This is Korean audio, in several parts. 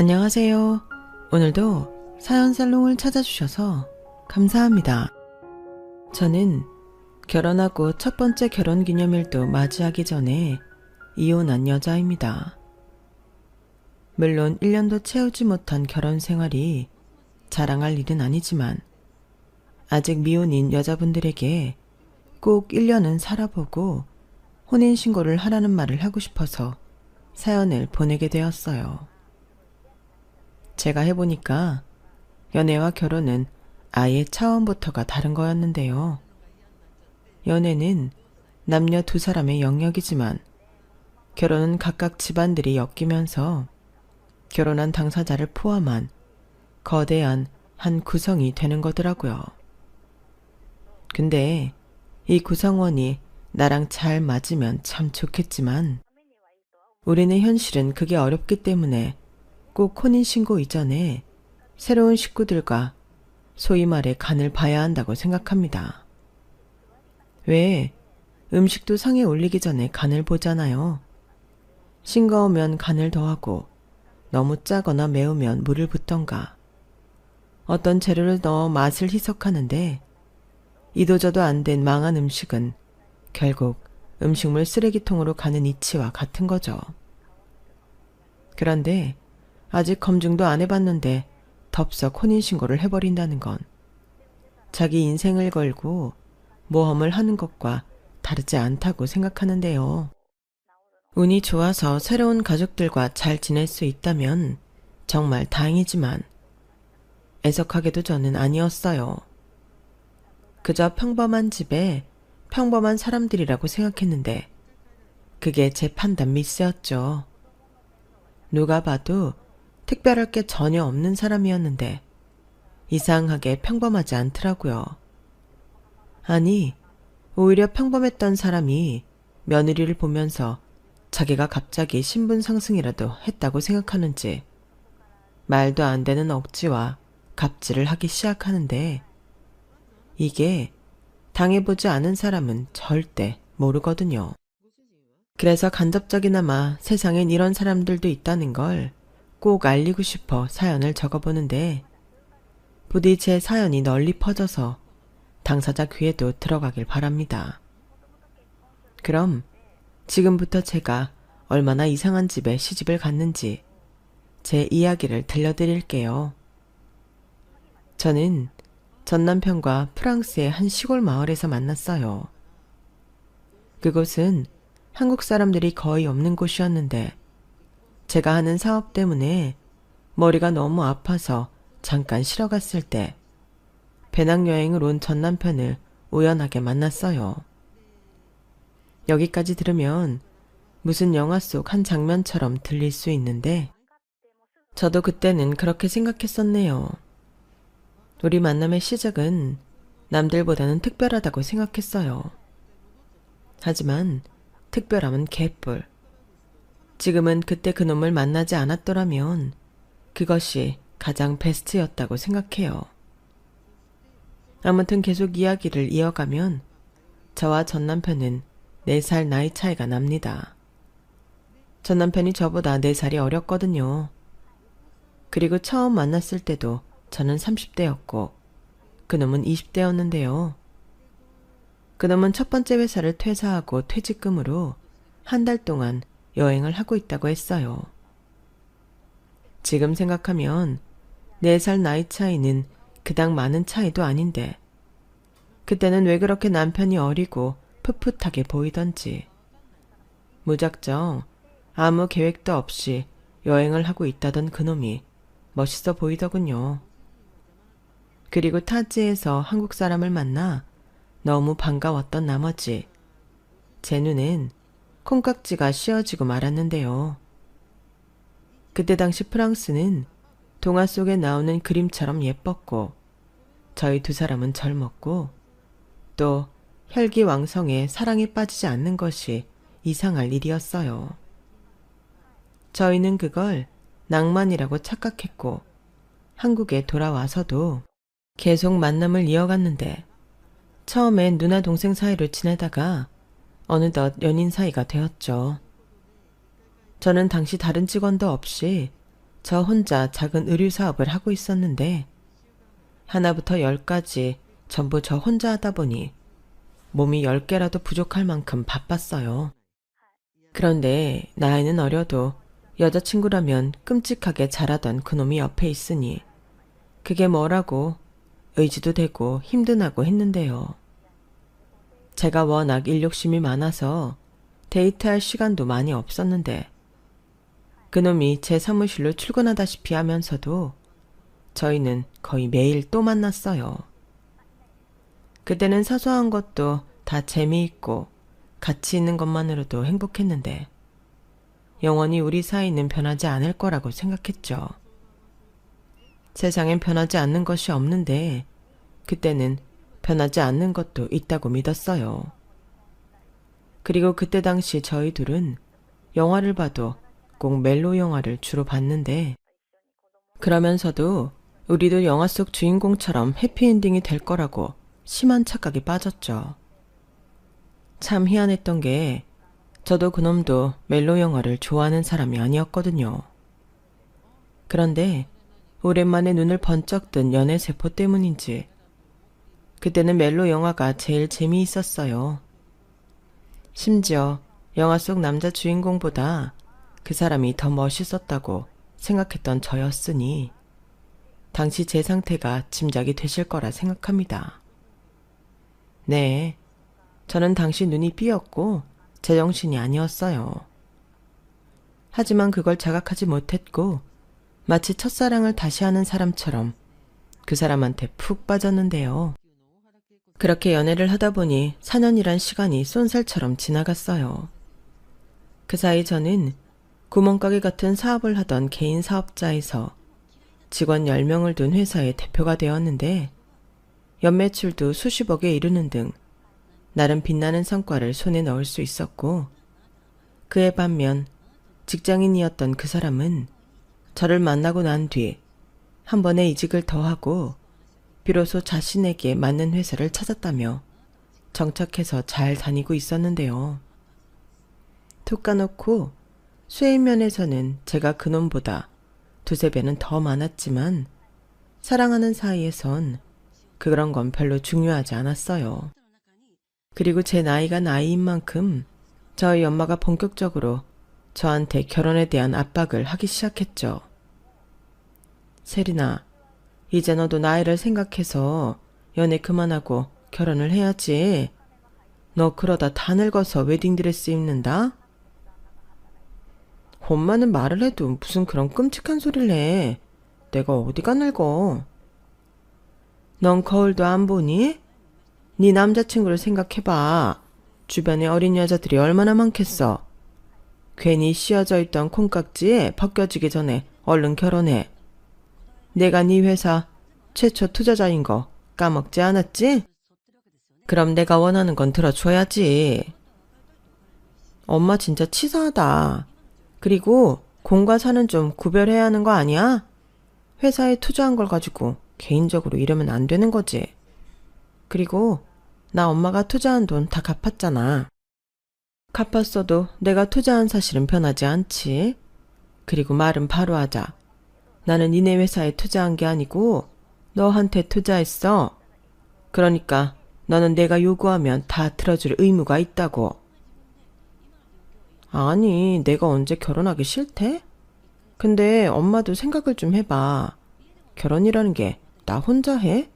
안녕하세요. 오늘도 사연 살롱을 찾아주셔서 감사합니다. 저는 결혼하고 첫 번째 결혼기념일도 맞이하기 전에 이혼한 여자입니다. 물론 1년도 채우지 못한 결혼 생활이 자랑할 일은 아니지만 아직 미혼인 여자분들에게 꼭 1년은 살아보고 혼인신고를 하라는 말을 하고 싶어서 사연을 보내게 되었어요. 제가 해보니까 연애와 결혼은 아예 차원부터가 다른 거였는데요. 연애는 남녀 두 사람의 영역이지만 결혼은 각각 집안들이 엮이면서 결혼한 당사자를 포함한 거대한 한 구성이 되는 거더라고요. 근데 이 구성원이 나랑 잘 맞으면 참 좋겠지만 우리는 현실은 그게 어렵기 때문에 꼭 혼인신고 이전에 새로운 식구들과 소위 말해 간을 봐야 한다고 생각합니다. 왜 음식도 상에 올리기 전에 간을 보잖아요. 싱거우면 간을 더하고 너무 짜거나 매우면 물을 붓던가 어떤 재료를 넣어 맛을 희석하는데 이도저도 안 된 망한 음식은 결국 음식물 쓰레기통으로 가는 이치와 같은 거죠. 그런데 아직 검증도 안 해봤는데 덥석 혼인신고를 해버린다는 건 자기 인생을 걸고 모험을 하는 것과 다르지 않다고 생각하는데요. 운이 좋아서 새로운 가족들과 잘 지낼 수 있다면 정말 다행이지만 애석하게도 저는 아니었어요. 그저 평범한 집에 평범한 사람들이라고 생각했는데 그게 제 판단 미스였죠. 누가 봐도 특별할 게 전혀 없는 사람이었는데 이상하게 평범하지 않더라고요. 아니, 오히려 평범했던 사람이 며느리를 보면서 자기가 갑자기 신분 상승이라도 했다고 생각하는지 말도 안 되는 억지와 갑질을 하기 시작하는데 이게 당해보지 않은 사람은 절대 모르거든요. 그래서 간접적이나마 세상엔 이런 사람들도 있다는 걸 꼭 알리고 싶어 사연을 적어보는데 부디 제 사연이 널리 퍼져서 당사자 귀에도 들어가길 바랍니다. 그럼 지금부터 제가 얼마나 이상한 집에 시집을 갔는지 제 이야기를 들려드릴게요. 저는 전 남편과 프랑스의 한 시골 마을에서 만났어요. 그곳은 한국 사람들이 거의 없는 곳이었는데 제가 하는 사업 때문에 머리가 너무 아파서 잠깐 쉬러 갔을 때 배낭여행을 온 전 남편을 우연하게 만났어요. 여기까지 들으면 무슨 영화 속 한 장면처럼 들릴 수 있는데 저도 그때는 그렇게 생각했었네요. 우리 만남의 시작은 남들보다는 특별하다고 생각했어요. 하지만 특별함은 개뿔. 지금은 그때 그놈을 만나지 않았더라면 그것이 가장 베스트였다고 생각해요. 아무튼 계속 이야기를 이어가면 저와 전 남편은 4살 나이 차이가 납니다. 전 남편이 저보다 4살이 어렸거든요. 그리고 처음 만났을 때도 저는 30대였고 그놈은 20대였는데요. 그놈은 첫 번째 회사를 퇴사하고 퇴직금으로 한 달 동안 여행을 하고 있다고 했어요. 지금 생각하면 4살 나이 차이는 그닥 많은 차이도 아닌데 그때는 왜 그렇게 남편이 어리고 풋풋하게 보이던지 무작정 아무 계획도 없이 여행을 하고 있다던 그놈이 멋있어 보이더군요. 그리고 타지에서 한국 사람을 만나 너무 반가웠던 나머지 제 눈엔 콩깍지가 씌어지고 말았는데요. 그때 당시 프랑스는 동화 속에 나오는 그림처럼 예뻤고 저희 두 사람은 젊었고 또 혈기왕성에 사랑에 빠지지 않는 것이 이상할 일이었어요. 저희는 그걸 낭만이라고 착각했고 한국에 돌아와서도 계속 만남을 이어갔는데 처음엔 누나 동생 사이로 지내다가 어느덧 연인 사이가 되었죠. 저는 당시 다른 직원도 없이 저 혼자 작은 의류 사업을 하고 있었는데 하나부터 열까지 전부 저 혼자 하다 보니 몸이 10개라도 부족할 만큼 바빴어요. 그런데 나이는 어려도 여자친구라면 끔찍하게 잘하던 그놈이 옆에 있으니 그게 뭐라고 의지도 되고 힘든하고 했는데요. 제가 워낙 일욕심이 많아서 데이트할 시간도 많이 없었는데 그놈이 제 사무실로 출근하다시피 하면서도 저희는 거의 매일 또 만났어요. 그때는 사소한 것도 다 재미있고 같이 있는 것만으로도 행복했는데 영원히 우리 사이는 변하지 않을 거라고 생각했죠. 세상엔 변하지 않는 것이 없는데 그때는 변하지 않는 것도 있다고 믿었어요. 그리고 그때 당시 저희 둘은 영화를 봐도 꼭 멜로 영화를 주로 봤는데 그러면서도 우리도 영화 속 주인공처럼 해피엔딩이 될 거라고 심한 착각에 빠졌죠. 참 희한했던 게 저도 그놈도 멜로 영화를 좋아하는 사람이 아니었거든요. 그런데 오랜만에 눈을 번쩍 뜬 연애세포 때문인지 그때는 멜로 영화가 제일 재미있었어요. 심지어 영화 속 남자 주인공보다 그 사람이 더 멋있었다고 생각했던 저였으니 당시 제 상태가 짐작이 되실 거라 생각합니다. 네, 저는 당시 눈이 삐었고 제정신이 아니었어요. 하지만 그걸 자각하지 못했고 마치 첫사랑을 다시 하는 사람처럼 그 사람한테 푹 빠졌는데요. 그렇게 연애를 하다 보니 4년이란 시간이 쏜살처럼 지나갔어요. 그 사이 저는 구멍가게 같은 사업을 하던 개인 사업자에서 직원 10명을 둔 회사의 대표가 되었는데 연매출도 수십억에 이르는 등 나름 빛나는 성과를 손에 넣을 수 있었고 그에 반면 직장인이었던 그 사람은 저를 만나고 난 뒤 한 번에 이직을 더하고 비로소 자신에게 맞는 회사를 찾았다며 정착해서 잘 다니고 있었는데요. 툭 까놓고 수입 면에서는 제가 그놈보다 두세 배는 더 많았지만 사랑하는 사이에선 그런 건 별로 중요하지 않았어요. 그리고 제 나이가 나이인 만큼 저희 엄마가 본격적으로 저한테 결혼에 대한 압박을 하기 시작했죠. 세린아, 이제 너도 나이를 생각해서 연애 그만하고 결혼을 해야지. 너 그러다 다 늙어서 웨딩드레스 입는다? 엄마는 말을 해도 무슨 그런 끔찍한 소리를 해. 내가 어디가 늙어. 넌 거울도 안 보니? 네 남자친구를 생각해봐. 주변에 어린 여자들이 얼마나 많겠어. 괜히 씌어져 있던 콩깍지에 벗겨지기 전에 얼른 결혼해. 내가 네 회사 최초 투자자인 거 까먹지 않았지? 그럼 내가 원하는 건 들어줘야지. 엄마 진짜 치사하다. 그리고 공과 사는 좀 구별해야 하는 거 아니야? 회사에 투자한 걸 가지고 개인적으로 이러면 안 되는 거지. 그리고 나 엄마가 투자한 돈 다 갚았잖아. 갚았어도 내가 투자한 사실은 변하지 않지. 그리고 말은 바로 하자. 나는 니네 회사에 투자한 게 아니고 너한테 투자했어. 그러니까 너는 내가 요구하면 다 들어줄 의무가 있다고. 아니, 내가 언제 결혼하기 싫대? 근데 엄마도 생각을 좀 해봐. 결혼이라는 게 나 혼자 해?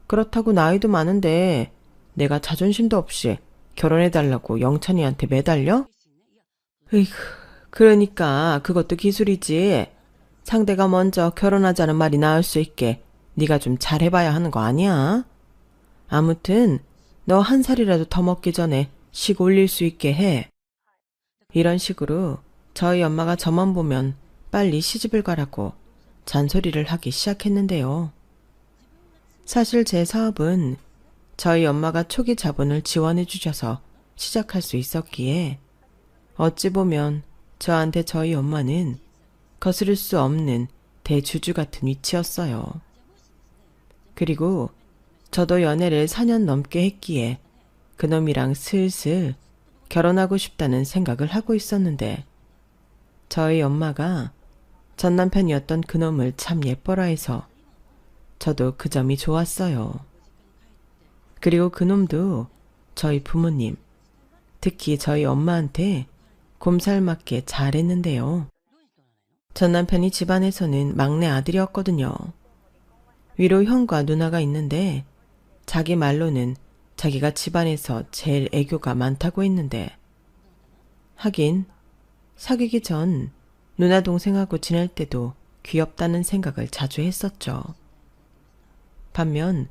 그렇다고 나이도 많은데 내가 자존심도 없이 결혼해달라고 영찬이한테 매달려? 으이구, 그러니까 그것도 기술이지. 상대가 먼저 결혼하자는 말이 나올 수 있게 네가 좀 잘해봐야 하는 거 아니야? 아무튼 너 한 살이라도 더 먹기 전에 식 올릴 수 있게 해. 이런 식으로 저희 엄마가 저만 보면 빨리 시집을 가라고 잔소리를 하기 시작했는데요. 사실 제 사업은 저희 엄마가 초기 자본을 지원해 주셔서 시작할 수 있었기에 어찌 보면 저한테 저희 엄마는 거스를 수 없는 대주주 같은 위치였어요. 그리고 저도 연애를 4년 넘게 했기에 그놈이랑 슬슬 결혼하고 싶다는 생각을 하고 있었는데 저희 엄마가 전 남편이었던 그놈을 참 예뻐라 해서 저도 그 점이 좋았어요. 그리고 그놈도 저희 부모님, 특히 저희 엄마한테 곰살맞게 잘했는데요. 전 남편이 집안에서는 막내 아들이었거든요. 위로 형과 누나가 있는데 자기 말로는 자기가 집안에서 제일 애교가 많다고 했는데, 하긴 사귀기 전 누나 동생하고 지낼 때도 귀엽다는 생각을 자주 했었죠. 반면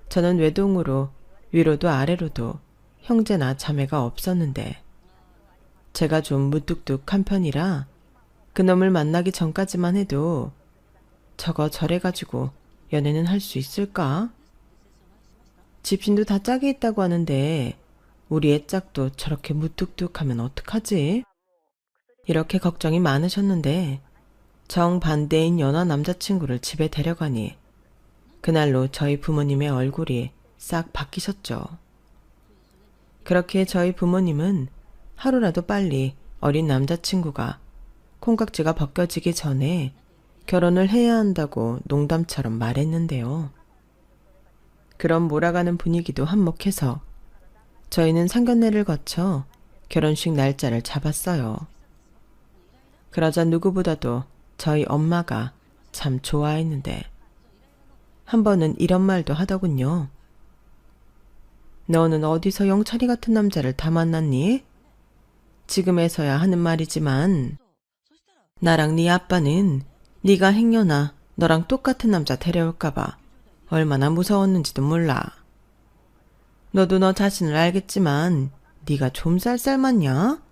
저는 외동으로 위로도 아래로도 형제나 자매가 없었는데 제가 좀 무뚝뚝한 편이라 그놈을 만나기 전까지만 해도 저거 저래가지고 연애는 할 수 있을까? 집신도 다 짝이 있다고 하는데 우리 애 짝도 저렇게 무뚝뚝하면 어떡하지? 이렇게 걱정이 많으셨는데 정반대인 연하 남자친구를 집에 데려가니 그날로 저희 부모님의 얼굴이 싹 바뀌셨죠. 그렇게 저희 부모님은 하루라도 빨리 어린 남자친구가 콩깍지가 벗겨지기 전에 결혼을 해야 한다고 농담처럼 말했는데요. 그런 몰아가는 분위기도 한몫해서 저희는 상견례를 거쳐 결혼식 날짜를 잡았어요. 그러자 누구보다도 저희 엄마가 참 좋아했는데 한 번은 이런 말도 하더군요. 너는 어디서 영철이 같은 남자를 다 만났니? 지금에서야 하는 말이지만 나랑 네 아빠는 네가 행여나 너랑 똑같은 남자 데려올까봐 얼마나 무서웠는지도 몰라. 너도 너 자신을 알겠지만 네가 좀 쌀쌀맞냐?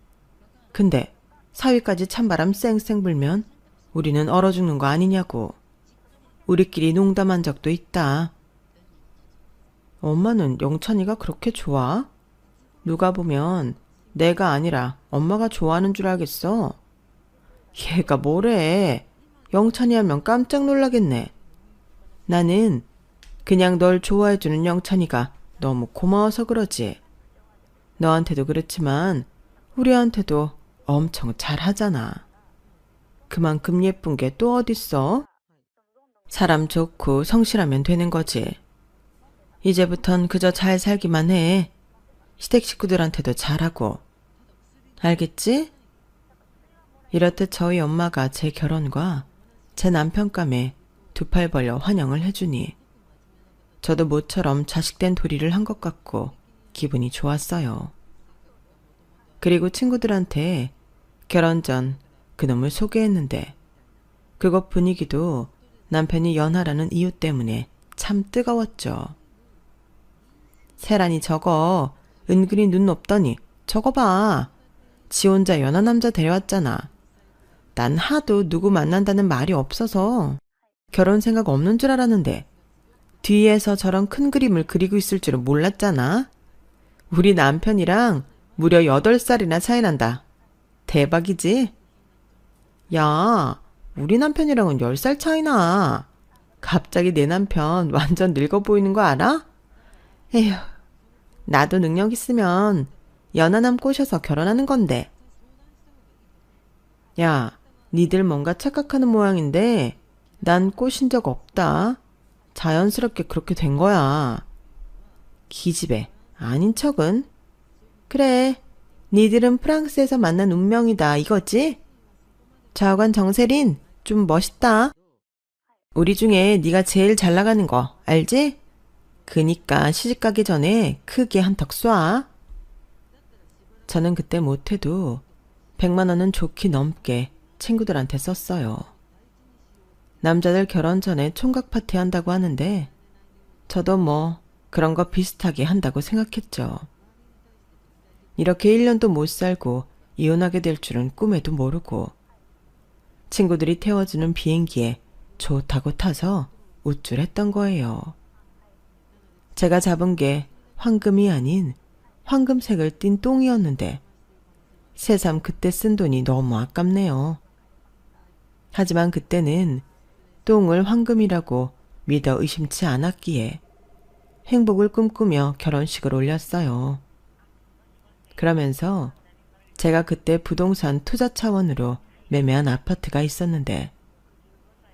근데 사위까지 찬바람 쌩쌩 불면 우리는 얼어 죽는 거 아니냐고. 우리끼리 농담한 적도 있다. 엄마는 영찬이가 그렇게 좋아? 누가 보면 내가 아니라 엄마가 좋아하는 줄 알겠어. 얘가 뭐래. 영찬이 하면 깜짝 놀라겠네. 나는 그냥 널 좋아해주는 영찬이가 너무 고마워서 그러지. 너한테도 그렇지만 우리한테도 엄청 잘하잖아. 그만큼 예쁜 게 또 어딨어? 사람 좋고 성실하면 되는 거지. 이제부턴 그저 잘 살기만 해. 시댁 식구들한테도 잘하고. 알겠지? 이렇듯 저희 엄마가 제 결혼과 제 남편감에 두 팔 벌려 환영을 해주니 저도 모처럼 자식된 도리를 한 것 같고 기분이 좋았어요. 그리고 친구들한테 결혼 전 그놈을 소개했는데 그것 분위기도 남편이 연하라는 이유 때문에 참 뜨거웠죠. 세란이 저거 은근히 눈 높더니 저거 봐. 지 혼자 연하 남자 데려왔잖아. 난 하도 누구 만난다는 말이 없어서 결혼 생각 없는 줄 알았는데 뒤에서 저런 큰 그림을 그리고 있을 줄은 몰랐잖아. 우리 남편이랑 무려 8살이나 차이 난다. 대박이지? 야, 우리 남편이랑은 10살 차이나. 갑자기 내 남편 완전 늙어 보이는 거 알아? 에휴, 나도 능력 있으면 연하남 꼬셔서 결혼하는 건데. 야, 니들 뭔가 착각하는 모양인데 난 꼬신 적 없다. 자연스럽게 그렇게 된 거야. 기집애, 아닌 척은? 그래, 니들은 프랑스에서 만난 운명이다 이거지? 좌우간 정세린, 좀 멋있다. 우리 중에 네가 제일 잘 나가는 거 알지? 그니까 시집가기 전에 크게 한턱 쏴. 저는 그때 못해도 100만 원은 좋게 넘게 친구들한테 썼어요. 남자들 결혼 전에 총각 파티 한다고 하는데 저도 뭐 그런 거 비슷하게 한다고 생각했죠. 이렇게 1년도 못 살고 이혼하게 될 줄은 꿈에도 모르고 친구들이 태워주는 비행기에 좋다고 타서 우쭐했던 거예요. 제가 잡은 게 황금이 아닌 황금색을 띤 똥이었는데 새삼 그때 쓴 돈이 너무 아깝네요. 하지만 그때는 똥을 황금이라고 믿어 의심치 않았기에 행복을 꿈꾸며 결혼식을 올렸어요. 그러면서 제가 그때 부동산 투자 차원으로 매매한 아파트가 있었는데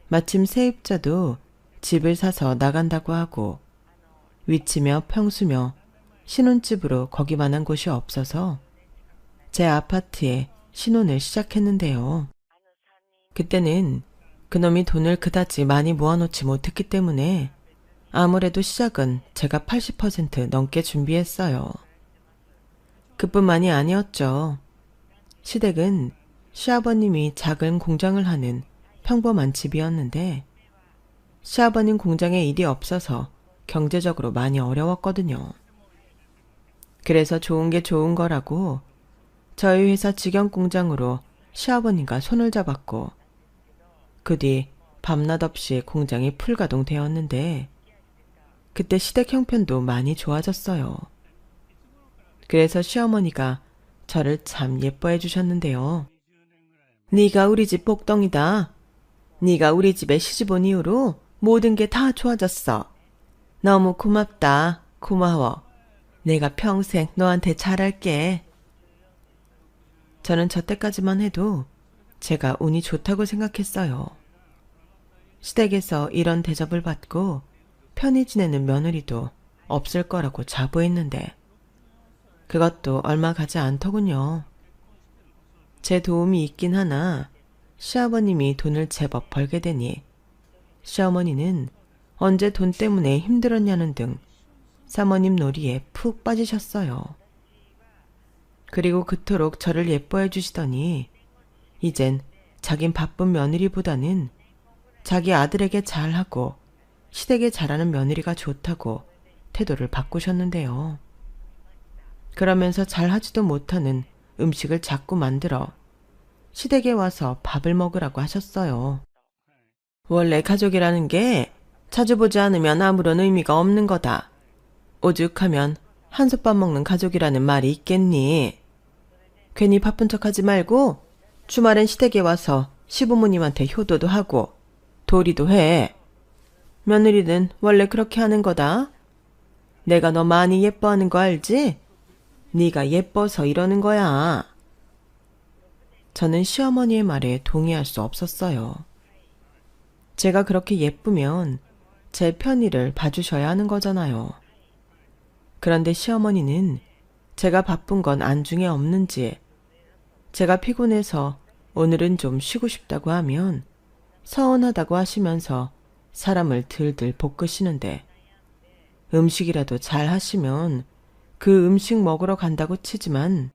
마침 세입자도 집을 사서 나간다고 하고 위치며 평수며 신혼집으로 거기만한 곳이 없어서 제 아파트에 신혼을 시작했는데요. 그때는 그놈이 돈을 그다지 많이 모아놓지 못했기 때문에 아무래도 시작은 제가 80% 넘게 준비했어요. 그뿐만이 아니었죠. 시댁은 시아버님이 작은 공장을 하는 평범한 집이었는데 시아버님 공장에 일이 없어서 경제적으로 많이 어려웠거든요. 그래서 좋은 게 좋은 거라고 저희 회사 직영 공장으로 시아버님과 손을 잡았고 그 뒤 밤낮 없이 공장이 풀가동되었는데 그때 시댁 형편도 많이 좋아졌어요. 그래서 시어머니가 저를 참 예뻐해 주셨는데요. 네가 우리 집 복덩이다. 네가 우리 집에 시집 온 이후로 모든 게 다 좋아졌어. 너무 고맙다. 고마워. 내가 평생 너한테 잘할게. 저는 저때까지만 해도 제가 운이 좋다고 생각했어요. 시댁에서 이런 대접을 받고 편히 지내는 며느리도 없을 거라고 자부했는데 그것도 얼마 가지 않더군요. 제 도움이 있긴 하나 시아버님이 돈을 제법 벌게 되니 시어머니는 언제 돈 때문에 힘들었냐는 등 사모님 놀이에 푹 빠지셨어요. 그리고 그토록 저를 예뻐해 주시더니 이젠 자긴 바쁜 며느리보다는 자기 아들에게 잘하고 시댁에 잘하는 며느리가 좋다고 태도를 바꾸셨는데요. 그러면서 잘하지도 못하는 음식을 자꾸 만들어 시댁에 와서 밥을 먹으라고 하셨어요. 원래 가족이라는 게 자주 보지 않으면 아무런 의미가 없는 거다. 오죽하면 한솥밥 먹는 가족이라는 말이 있겠니? 괜히 바쁜 척하지 말고 주말엔 시댁에 와서 시부모님한테 효도도 하고 도리도 해. 며느리는 원래 그렇게 하는 거다. 내가 너 많이 예뻐하는 거 알지? 네가 예뻐서 이러는 거야. 저는 시어머니의 말에 동의할 수 없었어요. 제가 그렇게 예쁘면 제 편의를 봐주셔야 하는 거잖아요. 그런데 시어머니는 제가 바쁜 건 안중에 없는지 제가 피곤해서 오늘은 좀 쉬고 싶다고 하면 서운하다고 하시면서 사람을 들들 볶으시는데 음식이라도 잘 하시면 그 음식 먹으러 간다고 치지만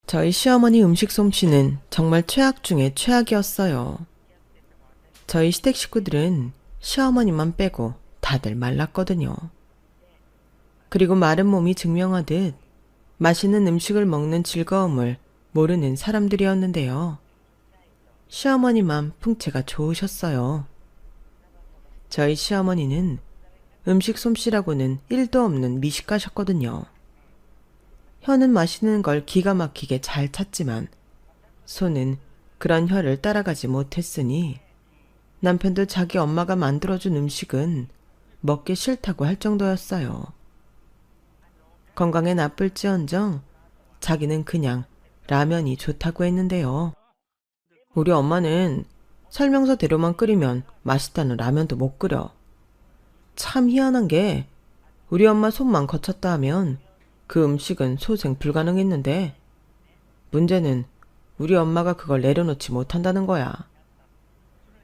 저희 시어머니 음식 솜씨는 정말 최악 중에 최악이었어요. 저희 시댁 식구들은 시어머니만 빼고 다들 말랐거든요. 그리고 마른 몸이 증명하듯 맛있는 음식을 먹는 즐거움을 모르는 사람들이었는데요. 시어머니만 풍채가 좋으셨어요. 저희 시어머니는 음식 솜씨라고는 1도 없는 미식가셨거든요. 혀는 맛있는 걸 기가 막히게 잘 찾지만 손은 그런 혀를 따라가지 못했으니 남편도 자기 엄마가 만들어준 음식은 먹기 싫다고 할 정도였어요. 건강에 나쁠지언정 자기는 그냥 라면이 좋다고 했는데요. 우리 엄마는 설명서대로만 끓이면 맛있다는 라면도 못 끓여. 참 희한한 게 우리 엄마 손만 거쳤다 하면 그 음식은 소생 불가능했는데 문제는 우리 엄마가 그걸 내려놓지 못한다는 거야.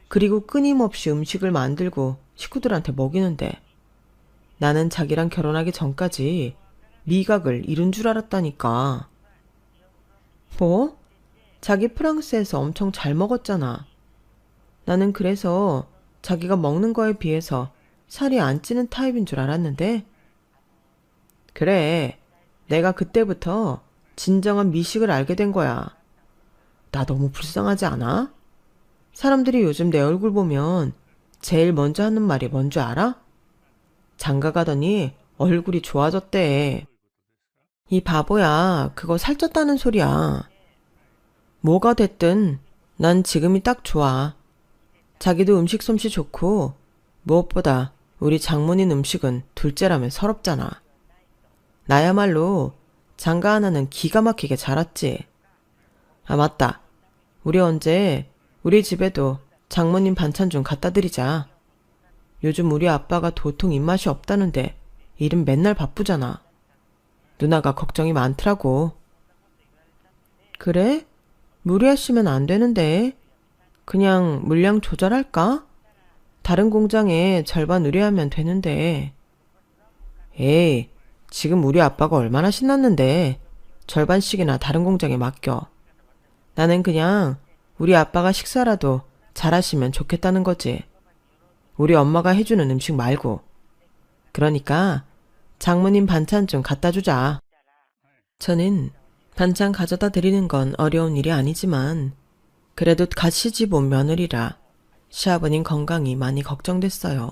그리고 끊임없이 음식을 만들고 식구들한테 먹이는데 나는 자기랑 결혼하기 전까지 미각을 잃은 줄 알았다니까. 뭐? 자기 프랑스에서 엄청 잘 먹었잖아. 나는 그래서 자기가 먹는 거에 비해서 살이 안 찌는 타입인 줄 알았는데 그래, 내가 그때부터 진정한 미식을 알게 된 거야. 나 너무 불쌍하지 않아? 사람들이 요즘 내 얼굴 보면 제일 먼저 하는 말이 뭔 줄 알아? 장가 가더니 얼굴이 좋아졌대. 이 바보야, 그거 살쪘다는 소리야. 뭐가 됐든 난 지금이 딱 좋아. 자기도 음식 솜씨 좋고 무엇보다 우리 장모님 음식은 둘째라면 서럽잖아. 나야말로 장가 하나는 기가 막히게 자랐지. 아 맞다. 우리 언제 우리 집에도 장모님 반찬 좀 갖다 드리자. 요즘 우리 아빠가 도통 입맛이 없다는데 일은 맨날 바쁘잖아. 누나가 걱정이 많더라고. 그래? 무리하시면 안 되는데. 그냥 물량 조절할까? 다른 공장에 절반 의뢰하면 되는데. 에이, 지금 우리 아빠가 얼마나 신났는데 절반씩이나 다른 공장에 맡겨. 나는 그냥 우리 아빠가 식사라도 잘하시면 좋겠다는 거지. 우리 엄마가 해주는 음식 말고. 그러니까 장모님 반찬 좀 갖다 주자. 저는 반찬 가져다 드리는 건 어려운 일이 아니지만 그래도 갓 시집 온 며느리라 시아버님 건강이 많이 걱정됐어요.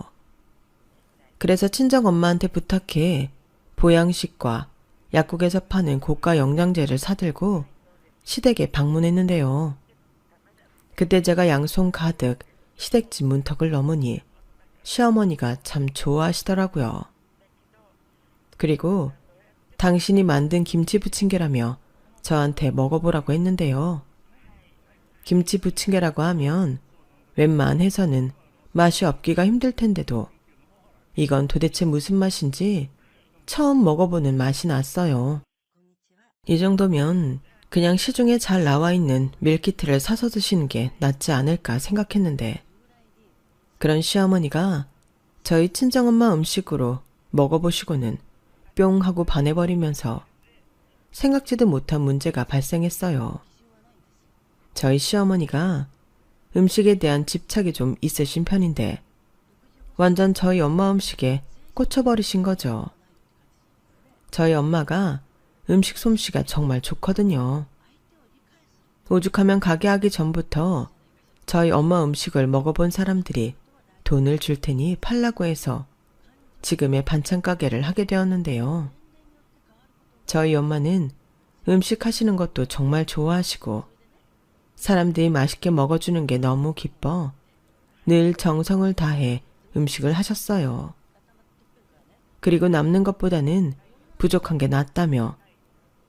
그래서 친정엄마한테 부탁해 보양식과 약국에서 파는 고가 영양제를 사들고 시댁에 방문했는데요. 그때 제가 양손 가득 시댁집 문턱을 넘으니 시어머니가 참 좋아하시더라고요. 그리고 당신이 만든 김치 부침개라며 저한테 먹어보라고 했는데요. 김치 부침개라고 하면 웬만해서는 맛이 없기가 힘들 텐데도 이건 도대체 무슨 맛인지 처음 먹어보는 맛이 났어요. 이 정도면 그냥 시중에 잘 나와 있는 밀키트를 사서 드시는 게 낫지 않을까 생각했는데 그런 시어머니가 저희 친정엄마 음식으로 먹어보시고는 뿅 하고 반해버리면서 생각지도 못한 문제가 발생했어요. 저희 시어머니가 음식에 대한 집착이 좀 있으신 편인데 완전 저희 엄마 음식에 꽂혀버리신 거죠. 저희 엄마가 음식 솜씨가 정말 좋거든요. 오죽하면 가게 하기 전부터 저희 엄마 음식을 먹어본 사람들이 돈을 줄 테니 팔라고 해서 지금의 반찬 가게를 하게 되었는데요. 저희 엄마는 음식 하시는 것도 정말 좋아하시고 사람들이 맛있게 먹어주는 게 너무 기뻐 늘 정성을 다해 음식을 하셨어요. 그리고 남는 것보다는 부족한 게 낫다며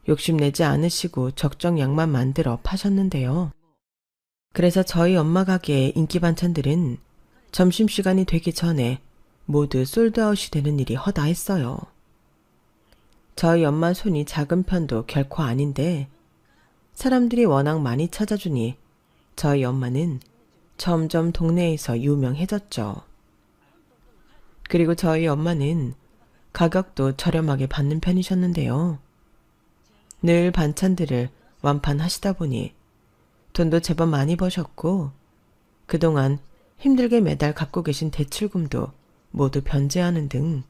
욕심내지 않으시고 적정 양만 만들어 파셨는데요. 그래서 저희 엄마 가게의 인기 반찬들은 점심시간이 되기 전에 모두 솔드아웃이 되는 일이 허다했어요. 저희 엄마 손이 작은 편도 결코 아닌데 사람들이 워낙 많이 찾아주니 저희 엄마는 점점 동네에서 유명해졌죠. 그리고 저희 엄마는 가격도 저렴하게 받는 편이셨는데요. 늘 반찬들을 완판하시다 보니 돈도 제법 많이 버셨고 그동안 힘들게 매달 갖고 계신 대출금도 모두 변제하는 등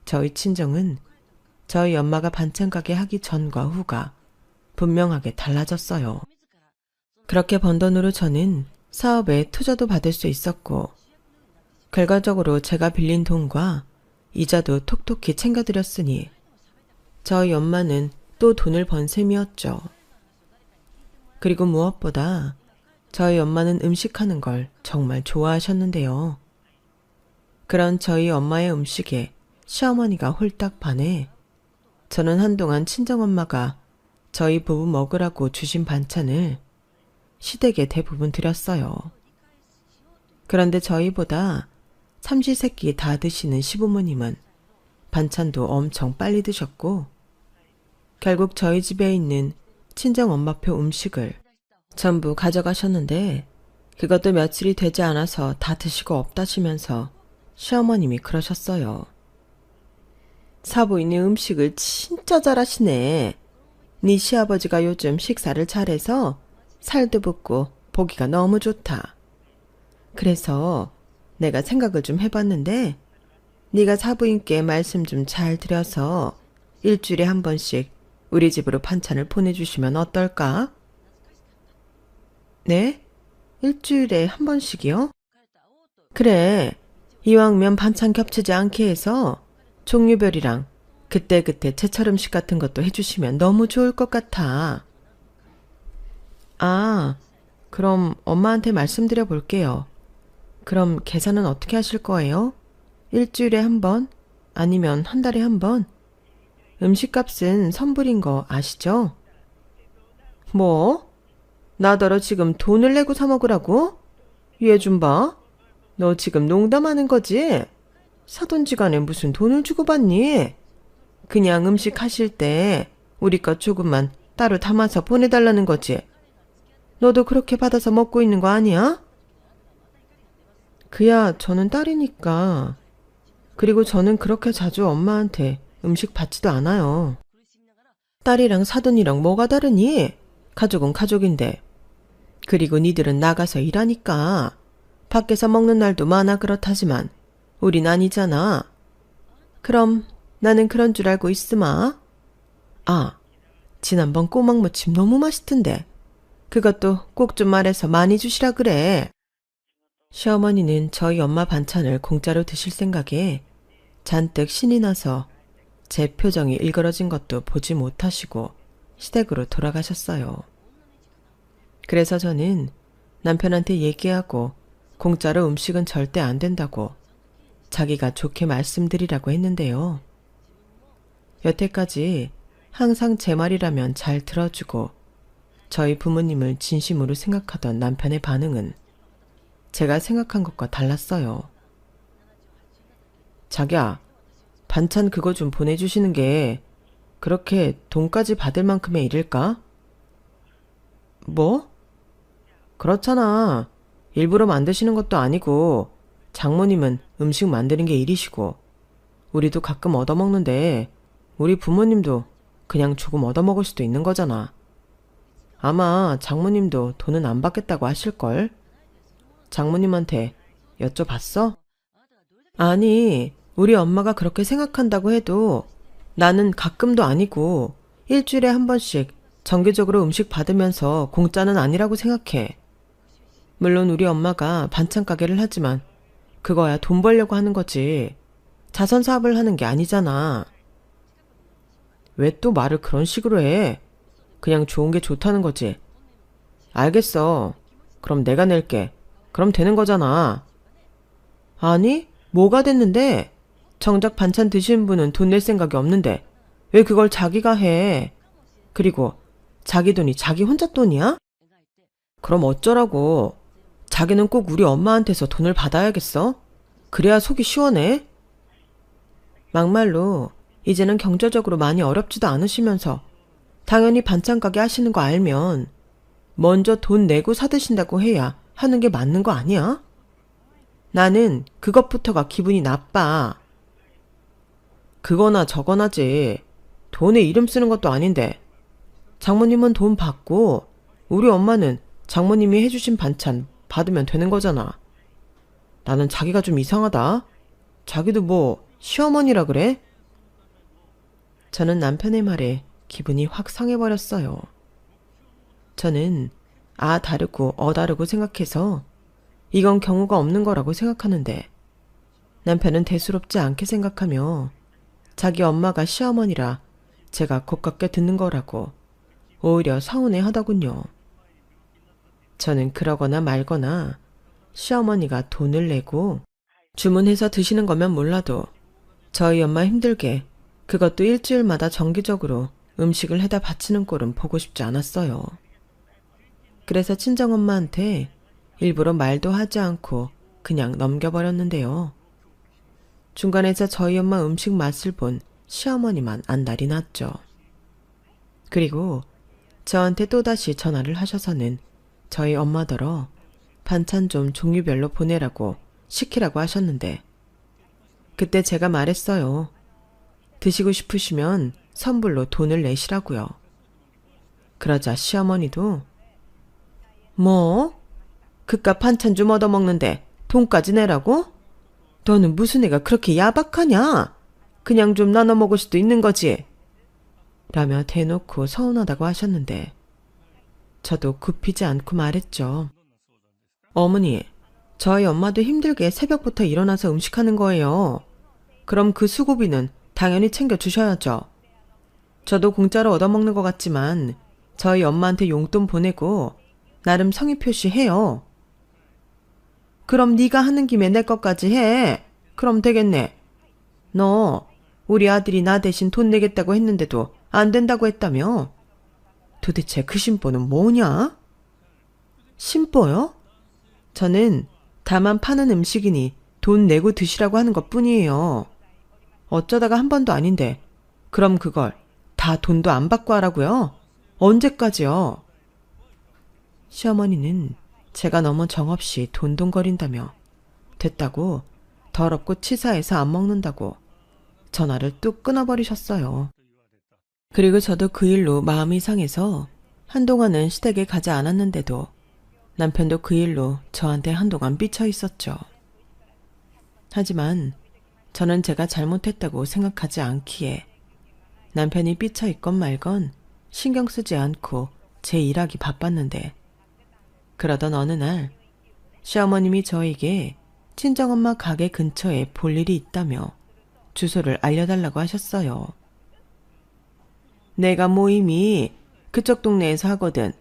저희 친정은 저희 엄마가 반찬 가게 하기 전과 후가 분명하게 달라졌어요. 그렇게 번 돈으로 저는 사업에 투자도 받을 수 있었고 결과적으로 제가 빌린 돈과 이자도 톡톡히 챙겨드렸으니 저희 엄마는 또 돈을 번 셈이었죠. 그리고 무엇보다 저희 엄마는 음식하는 걸 정말 좋아하셨는데요. 그런 저희 엄마의 음식에 시어머니가 홀딱 반해 저는 한동안 친정엄마가 저희 부부 먹으라고 주신 반찬을 시댁에 대부분 드렸어요. 그런데 저희보다 삼시세끼 다 드시는 시부모님은 반찬도 엄청 빨리 드셨고 결국 저희 집에 있는 친정엄마표 음식을 전부 가져가셨는데 그것도 며칠이 되지 않아서 다 드시고 없다시면서 시어머님이 그러셨어요. 사부인이 음식을 진짜 잘하시네. 네 시아버지가 요즘 식사를 잘해서 살도 붙고 보기가 너무 좋다. 그래서 내가 생각을 좀 해봤는데 네가 사부인께 말씀 좀 잘 드려서 일주일에 한 번씩 우리 집으로 반찬을 보내주시면 어떨까? 네? 일주일에 한 번씩이요? 그래. 이왕이면 반찬 겹치지 않게 해서 종류별이랑 그때그때 제철 음식 같은 것도 해주시면 너무 좋을 것 같아. 아, 그럼 엄마한테 말씀드려 볼게요. 그럼 계산은 어떻게 하실 거예요? 일주일에 한 번? 아니면 한 달에 한 번? 음식값은 선불인 거 아시죠? 뭐? 나더러 지금 돈을 내고 사 먹으라고? 얘 좀 봐. 너 지금 농담하는 거지? 사돈지간에 무슨 돈을 주고 받니? 그냥 음식 하실 때 우리 것 조금만 따로 담아서 보내달라는 거지. 너도 그렇게 받아서 먹고 있는 거 아니야? 그야 저는 딸이니까. 그리고 저는 그렇게 자주 엄마한테 음식 받지도 않아요. 딸이랑 사돈이랑 뭐가 다르니? 가족은 가족인데. 그리고 니들은 나가서 일하니까. 밖에서 먹는 날도 많아 그렇다지만 우린 아니잖아. 그럼 나는 그런 줄 알고 있으마. 아, 지난번 꼬막무침 너무 맛있던데. 그것도 꼭 좀 말해서 많이 주시라 그래. 시어머니는 저희 엄마 반찬을 공짜로 드실 생각에 잔뜩 신이 나서 제 표정이 일그러진 것도 보지 못하시고 시댁으로 돌아가셨어요. 그래서 저는 남편한테 얘기하고 공짜로 음식은 절대 안 된다고 자기가 좋게 말씀드리라고 했는데요. 여태까지 항상 제 말이라면 잘 들어주고 저희 부모님을 진심으로 생각하던 남편의 반응은 제가 생각한 것과 달랐어요. 자기야, 반찬 그거 좀 보내주시는 게 그렇게 돈까지 받을 만큼의 일일까? 뭐? 그렇잖아. 일부러 만드시는 것도 아니고 장모님은 음식 만드는 게 일이시고 우리도 가끔 얻어먹는데 우리 부모님도 그냥 조금 얻어먹을 수도 있는 거잖아. 아마 장모님도 돈은 안 받겠다고 하실걸? 장모님한테 여쭤봤어? 아니, 우리 엄마가 그렇게 생각한다고 해도 나는 가끔도 아니고 일주일에 한 번씩 정기적으로 음식 받으면서 공짜는 아니라고 생각해. 물론 우리 엄마가 반찬 가게를 하지만 그거야 돈 벌려고 하는 거지. 자선 사업을 하는 게 아니잖아. 왜 또 말을 그런 식으로 해? 그냥 좋은 게 좋다는 거지. 알겠어. 그럼 내가 낼게. 그럼 되는 거잖아. 아니, 뭐가 됐는데? 정작 반찬 드시는 분은 돈 낼 생각이 없는데 왜 그걸 자기가 해? 그리고 자기 돈이 자기 혼자 돈이야? 그럼 어쩌라고. 자기는 꼭 우리 엄마한테서 돈을 받아야겠어? 그래야 속이 시원해? 막말로 이제는 경제적으로 많이 어렵지도 않으시면서 당연히 반찬 가게 하시는 거 알면 먼저 돈 내고 사드신다고 해야 하는 게 맞는 거 아니야? 나는 그것부터가 기분이 나빠. 그거나 저거나지. 돈에 이름 쓰는 것도 아닌데. 장모님은 돈 받고 우리 엄마는 장모님이 해주신 반찬 받으면 되는 거잖아. 나는 자기가 좀 이상하다. 자기도 뭐 시어머니라 그래? 저는 남편의 말에 기분이 확 상해버렸어요. 저는 아 다르고 어 다르고 생각해서 이건 경우가 없는 거라고 생각하는데 남편은 대수롭지 않게 생각하며 자기 엄마가 시어머니라 제가 고깝게 듣는 거라고 오히려 서운해 하더군요. 저는 그러거나 말거나 시어머니가 돈을 내고 주문해서 드시는 거면 몰라도 저희 엄마 힘들게 그것도 일주일마다 정기적으로 음식을 해다 바치는 꼴은 보고 싶지 않았어요. 그래서 친정엄마한테 일부러 말도 하지 않고 그냥 넘겨버렸는데요. 중간에서 저희 엄마 음식 맛을 본 시어머니만 안달이 났죠. 그리고 저한테 또다시 전화를 하셔서는 저희 엄마더러 반찬 좀 종류별로 보내라고 시키라고 하셨는데 그때 제가 말했어요. 드시고 싶으시면 선불로 돈을 내시라고요. 그러자 시어머니도 뭐? 그깟 반찬 좀 얻어먹는데 돈까지 내라고? 너는 무슨 애가 그렇게 야박하냐? 그냥 좀 나눠 먹을 수도 있는 거지. 라며 대놓고 서운하다고 하셨는데 저도 굽히지 않고 말했죠. 어머니, 저희 엄마도 힘들게 새벽부터 일어나서 음식하는 거예요. 그럼 그 수고비는 당연히 챙겨주셔야죠. 저도 공짜로 얻어먹는 것 같지만 저희 엄마한테 용돈 보내고 나름 성의 표시해요. 그럼 네가 하는 김에 내 것까지 해. 그럼 되겠네. 너 우리 아들이 나 대신 돈 내겠다고 했는데도 안 된다고 했다며? 도대체 그 심보는 뭐냐? 심보요? 저는 다만 파는 음식이니 돈 내고 드시라고 하는 것 뿐이에요. 어쩌다가 한 번도 아닌데 그럼 그걸 다 돈도 안 받고 하라고요? 언제까지요? 시어머니는 제가 너무 정없이 돈돈거린다며 됐다고 더럽고 치사해서 안 먹는다고 전화를 뚝 끊어버리셨어요. 그리고 저도 그 일로 마음이 상해서 한동안은 시댁에 가지 않았는데도 남편도 그 일로 저한테 한동안 삐쳐 있었죠. 하지만 저는 제가 잘못했다고 생각하지 않기에 남편이 삐쳐 있건 말건 신경 쓰지 않고 제 일하기 바빴는데 그러던 어느 날 시어머님이 저에게 친정엄마 가게 근처에 볼 일이 있다며 주소를 알려달라고 하셨어요. 내가 모임이 그쪽 동네에서 하거든.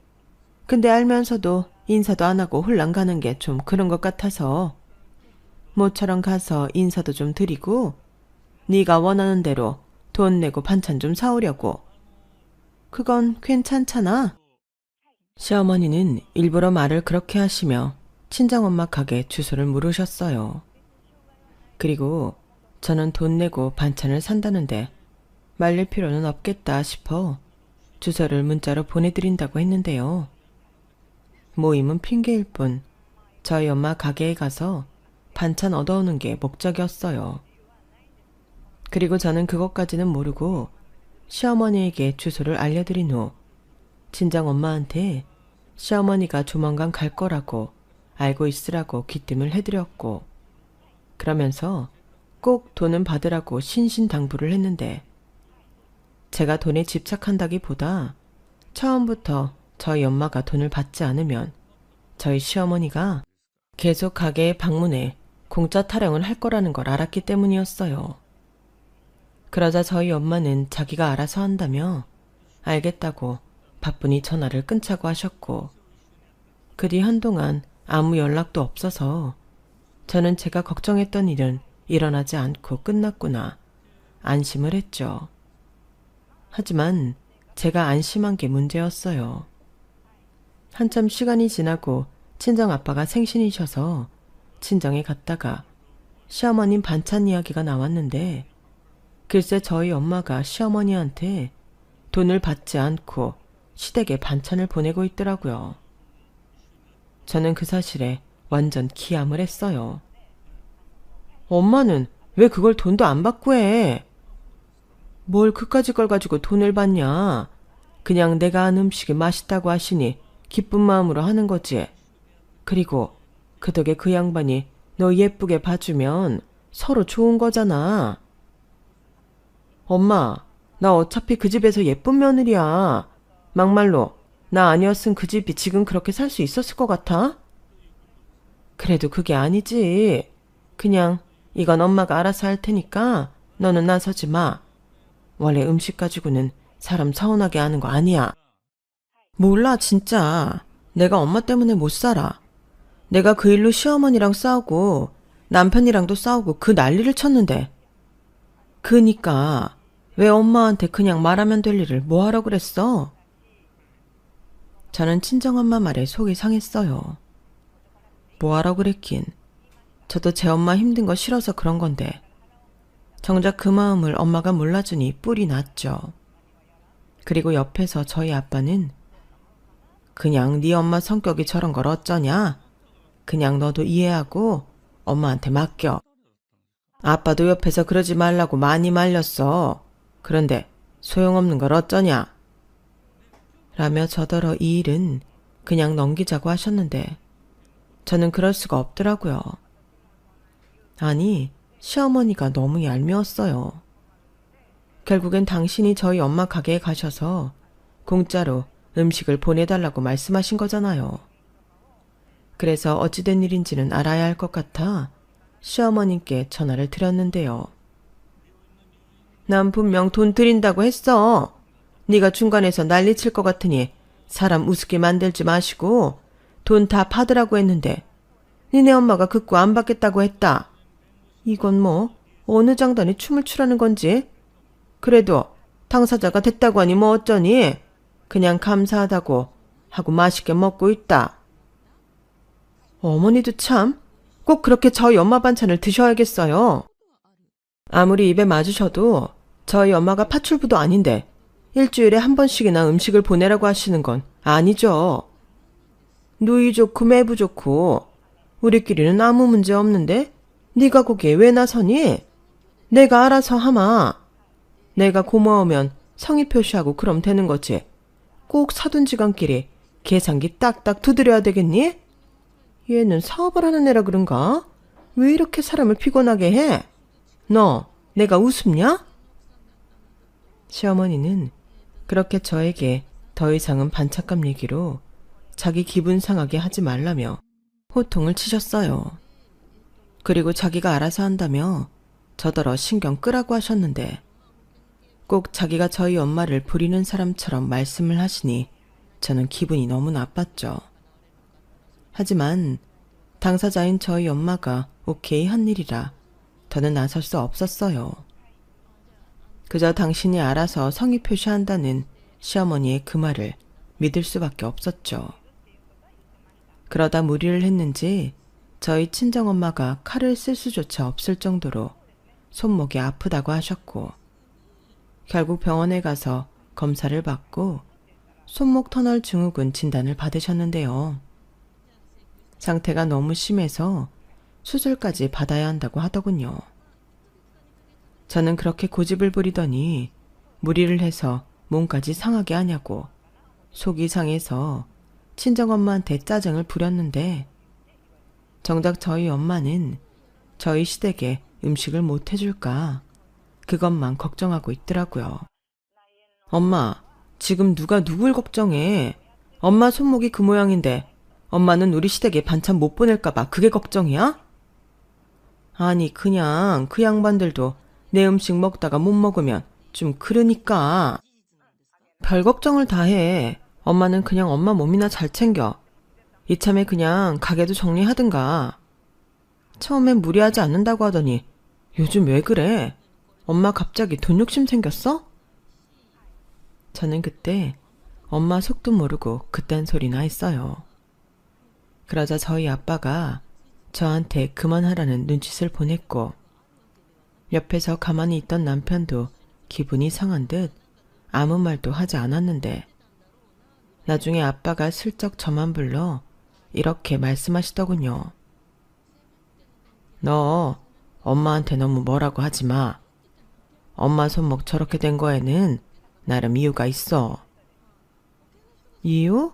근데 알면서도 인사도 안 하고 홀랑 가는 게 좀 그런 것 같아서 모처럼 가서 인사도 좀 드리고 네가 원하는 대로 돈 내고 반찬 좀 사오려고. 그건 괜찮잖아. 시어머니는 일부러 말을 그렇게 하시며 친정엄마 가게 주소를 물으셨어요. 그리고 저는 돈 내고 반찬을 산다는데 말릴 필요는 없겠다 싶어 주소를 문자로 보내드린다고 했는데요. 모임은 핑계일 뿐 저희 엄마 가게에 가서 반찬 얻어오는 게 목적이었어요. 그리고 저는 그것까지는 모르고 시어머니에게 주소를 알려드린 후 친정엄마한테 시어머니가 조만간 갈 거라고 알고 있으라고 귀띔을 해드렸고 그러면서 꼭 돈은 받으라고 신신당부를 했는데 제가 돈에 집착한다기보다 처음부터 저희 엄마가 돈을 받지 않으면 저희 시어머니가 계속 가게에 방문해 공짜 타령을 할 거라는 걸 알았기 때문이었어요. 그러자 저희 엄마는 자기가 알아서 한다며 알겠다고 바쁘니 전화를 끊자고 하셨고 그 뒤 한동안 아무 연락도 없어서 저는 제가 걱정했던 일은 일어나지 않고 끝났구나 안심을 했죠. 하지만 제가 안심한 게 문제였어요. 한참 시간이 지나고 친정아빠가 생신이셔서 친정에 갔다가 시어머님 반찬 이야기가 나왔는데 글쎄 저희 엄마가 시어머니한테 돈을 받지 않고 시댁에 반찬을 보내고 있더라고요. 저는 그 사실에 완전 기함을 했어요. 엄마는 왜 그걸 돈도 안 받고 해? 뭘 그까짓 걸 가지고 돈을 받냐? 그냥 내가 한 음식이 맛있다고 하시니 기쁜 마음으로 하는 거지. 그리고 그 덕에 그 양반이 너 예쁘게 봐주면 서로 좋은 거잖아. 엄마, 나 어차피 그 집에서 예쁜 며느리야. 막말로 나 아니었으면 그 집이 지금 그렇게 살 수 있었을 것 같아? 그래도 그게 아니지. 그냥 이건 엄마가 알아서 할 테니까 너는 나서지 마. 원래 음식 가지고는 사람 서운하게 하는 거 아니야. 몰라 진짜. 내가 엄마 때문에 못 살아. 내가 그 일로 시어머니랑 싸우고 남편이랑도 싸우고 그 난리를 쳤는데 그니까 왜 엄마한테 그냥 말하면 될 일을 뭐하러 그랬어? 저는 친정엄마 말에 속이 상했어요. 뭐하러 그랬긴. 저도 제 엄마 힘든 거 싫어서 그런 건데 정작 그 마음을 엄마가 몰라주니 뿔이 났죠. 그리고 옆에서 저희 아빠는 그냥 네 엄마 성격이 저런 걸 어쩌냐? 그냥 너도 이해하고 엄마한테 맡겨. 아빠도 옆에서 그러지 말라고 많이 말렸어. 그런데 소용없는 걸 어쩌냐? 라며 저더러 이 일은 그냥 넘기자고 하셨는데 저는 그럴 수가 없더라고요. 아니, 시어머니가 너무 얄미웠어요. 결국엔 당신이 저희 엄마 가게에 가셔서 공짜로 음식을 보내달라고 말씀하신 거잖아요. 그래서 어찌된 일인지는 알아야 할 것 같아 시어머님께 전화를 드렸는데요. 난 분명 돈 드린다고 했어. 네가 중간에서 난리칠 것 같으니 사람 우습게 만들지 마시고 돈 다 받으라고 했는데 니네 엄마가 극구 안 받겠다고 했다. 이건 뭐 어느 장단에 춤을 추라는 건지. 그래도 당사자가 됐다고 하니 뭐 어쩌니. 그냥 감사하다고 하고 맛있게 먹고 있다. 어머니도 참, 꼭 그렇게 저희 엄마 반찬을 드셔야겠어요. 아무리 입에 맞으셔도 저희 엄마가 파출부도 아닌데 일주일에 한 번씩이나 음식을 보내라고 하시는 건 아니죠. 누이 좋고 매부 좋고 우리끼리는 아무 문제 없는데 네가 거기에 왜 나서니? 내가 알아서 하마. 내가 고마우면 성의 표시하고 그럼 되는 거지. 꼭 사돈지간끼리 계산기 딱딱 두드려야 되겠니? 얘는 사업을 하는 애라 그런가? 왜 이렇게 사람을 피곤하게 해? 너, 내가 우습냐? 시어머니는 그렇게 저에게 더 이상은 반찬값 얘기로 자기 기분 상하게 하지 말라며 호통을 치셨어요. 그리고 자기가 알아서 한다며 저더러 신경 끄라고 하셨는데 꼭 자기가 저희 엄마를 부리는 사람처럼 말씀을 하시니 저는 기분이 너무 나빴죠. 하지만 당사자인 저희 엄마가 오케이 한 일이라 더는 나설 수 없었어요. 그저 당신이 알아서 성의 표시한다는 시어머니의 그 말을 믿을 수밖에 없었죠. 그러다 무리를 했는지 저희 친정엄마가 칼을 쓸 수조차 없을 정도로 손목이 아프다고 하셨고 결국 병원에 가서 검사를 받고 손목 터널 증후군 진단을 받으셨는데요. 상태가 너무 심해서 수술까지 받아야 한다고 하더군요. 저는 그렇게 고집을 부리더니 무리를 해서 몸까지 상하게 하냐고 속이 상해서 친정엄마한테 짜증을 부렸는데 정작 저희 엄마는 저희 시댁에 음식을 못 해줄까 그것만 걱정하고 있더라고요. 엄마, 지금 누가 누굴 걱정해? 엄마 손목이 그 모양인데 엄마는 우리 시댁에 반찬 못 보낼까봐 그게 걱정이야? 아니 그냥 그 양반들도 내 음식 먹다가 못 먹으면 좀 그러니까. 별 걱정을 다 해. 엄마는 그냥 엄마 몸이나 잘 챙겨. 이참에 그냥 가게도 정리하든가. 처음엔 무리하지 않는다고 하더니 요즘 왜 그래? 엄마 갑자기 돈 욕심 생겼어? 저는 그때 엄마 속도 모르고 그딴 소리나 했어요. 그러자 저희 아빠가 저한테 그만하라는 눈짓을 보냈고 옆에서 가만히 있던 남편도 기분이 상한 듯 아무 말도 하지 않았는데 나중에 아빠가 슬쩍 저만 불러 이렇게 말씀하시더군요. 너 엄마한테 너무 뭐라고 하지 마. 엄마 손목 저렇게 된 거에는 나름 이유가 있어. 이유?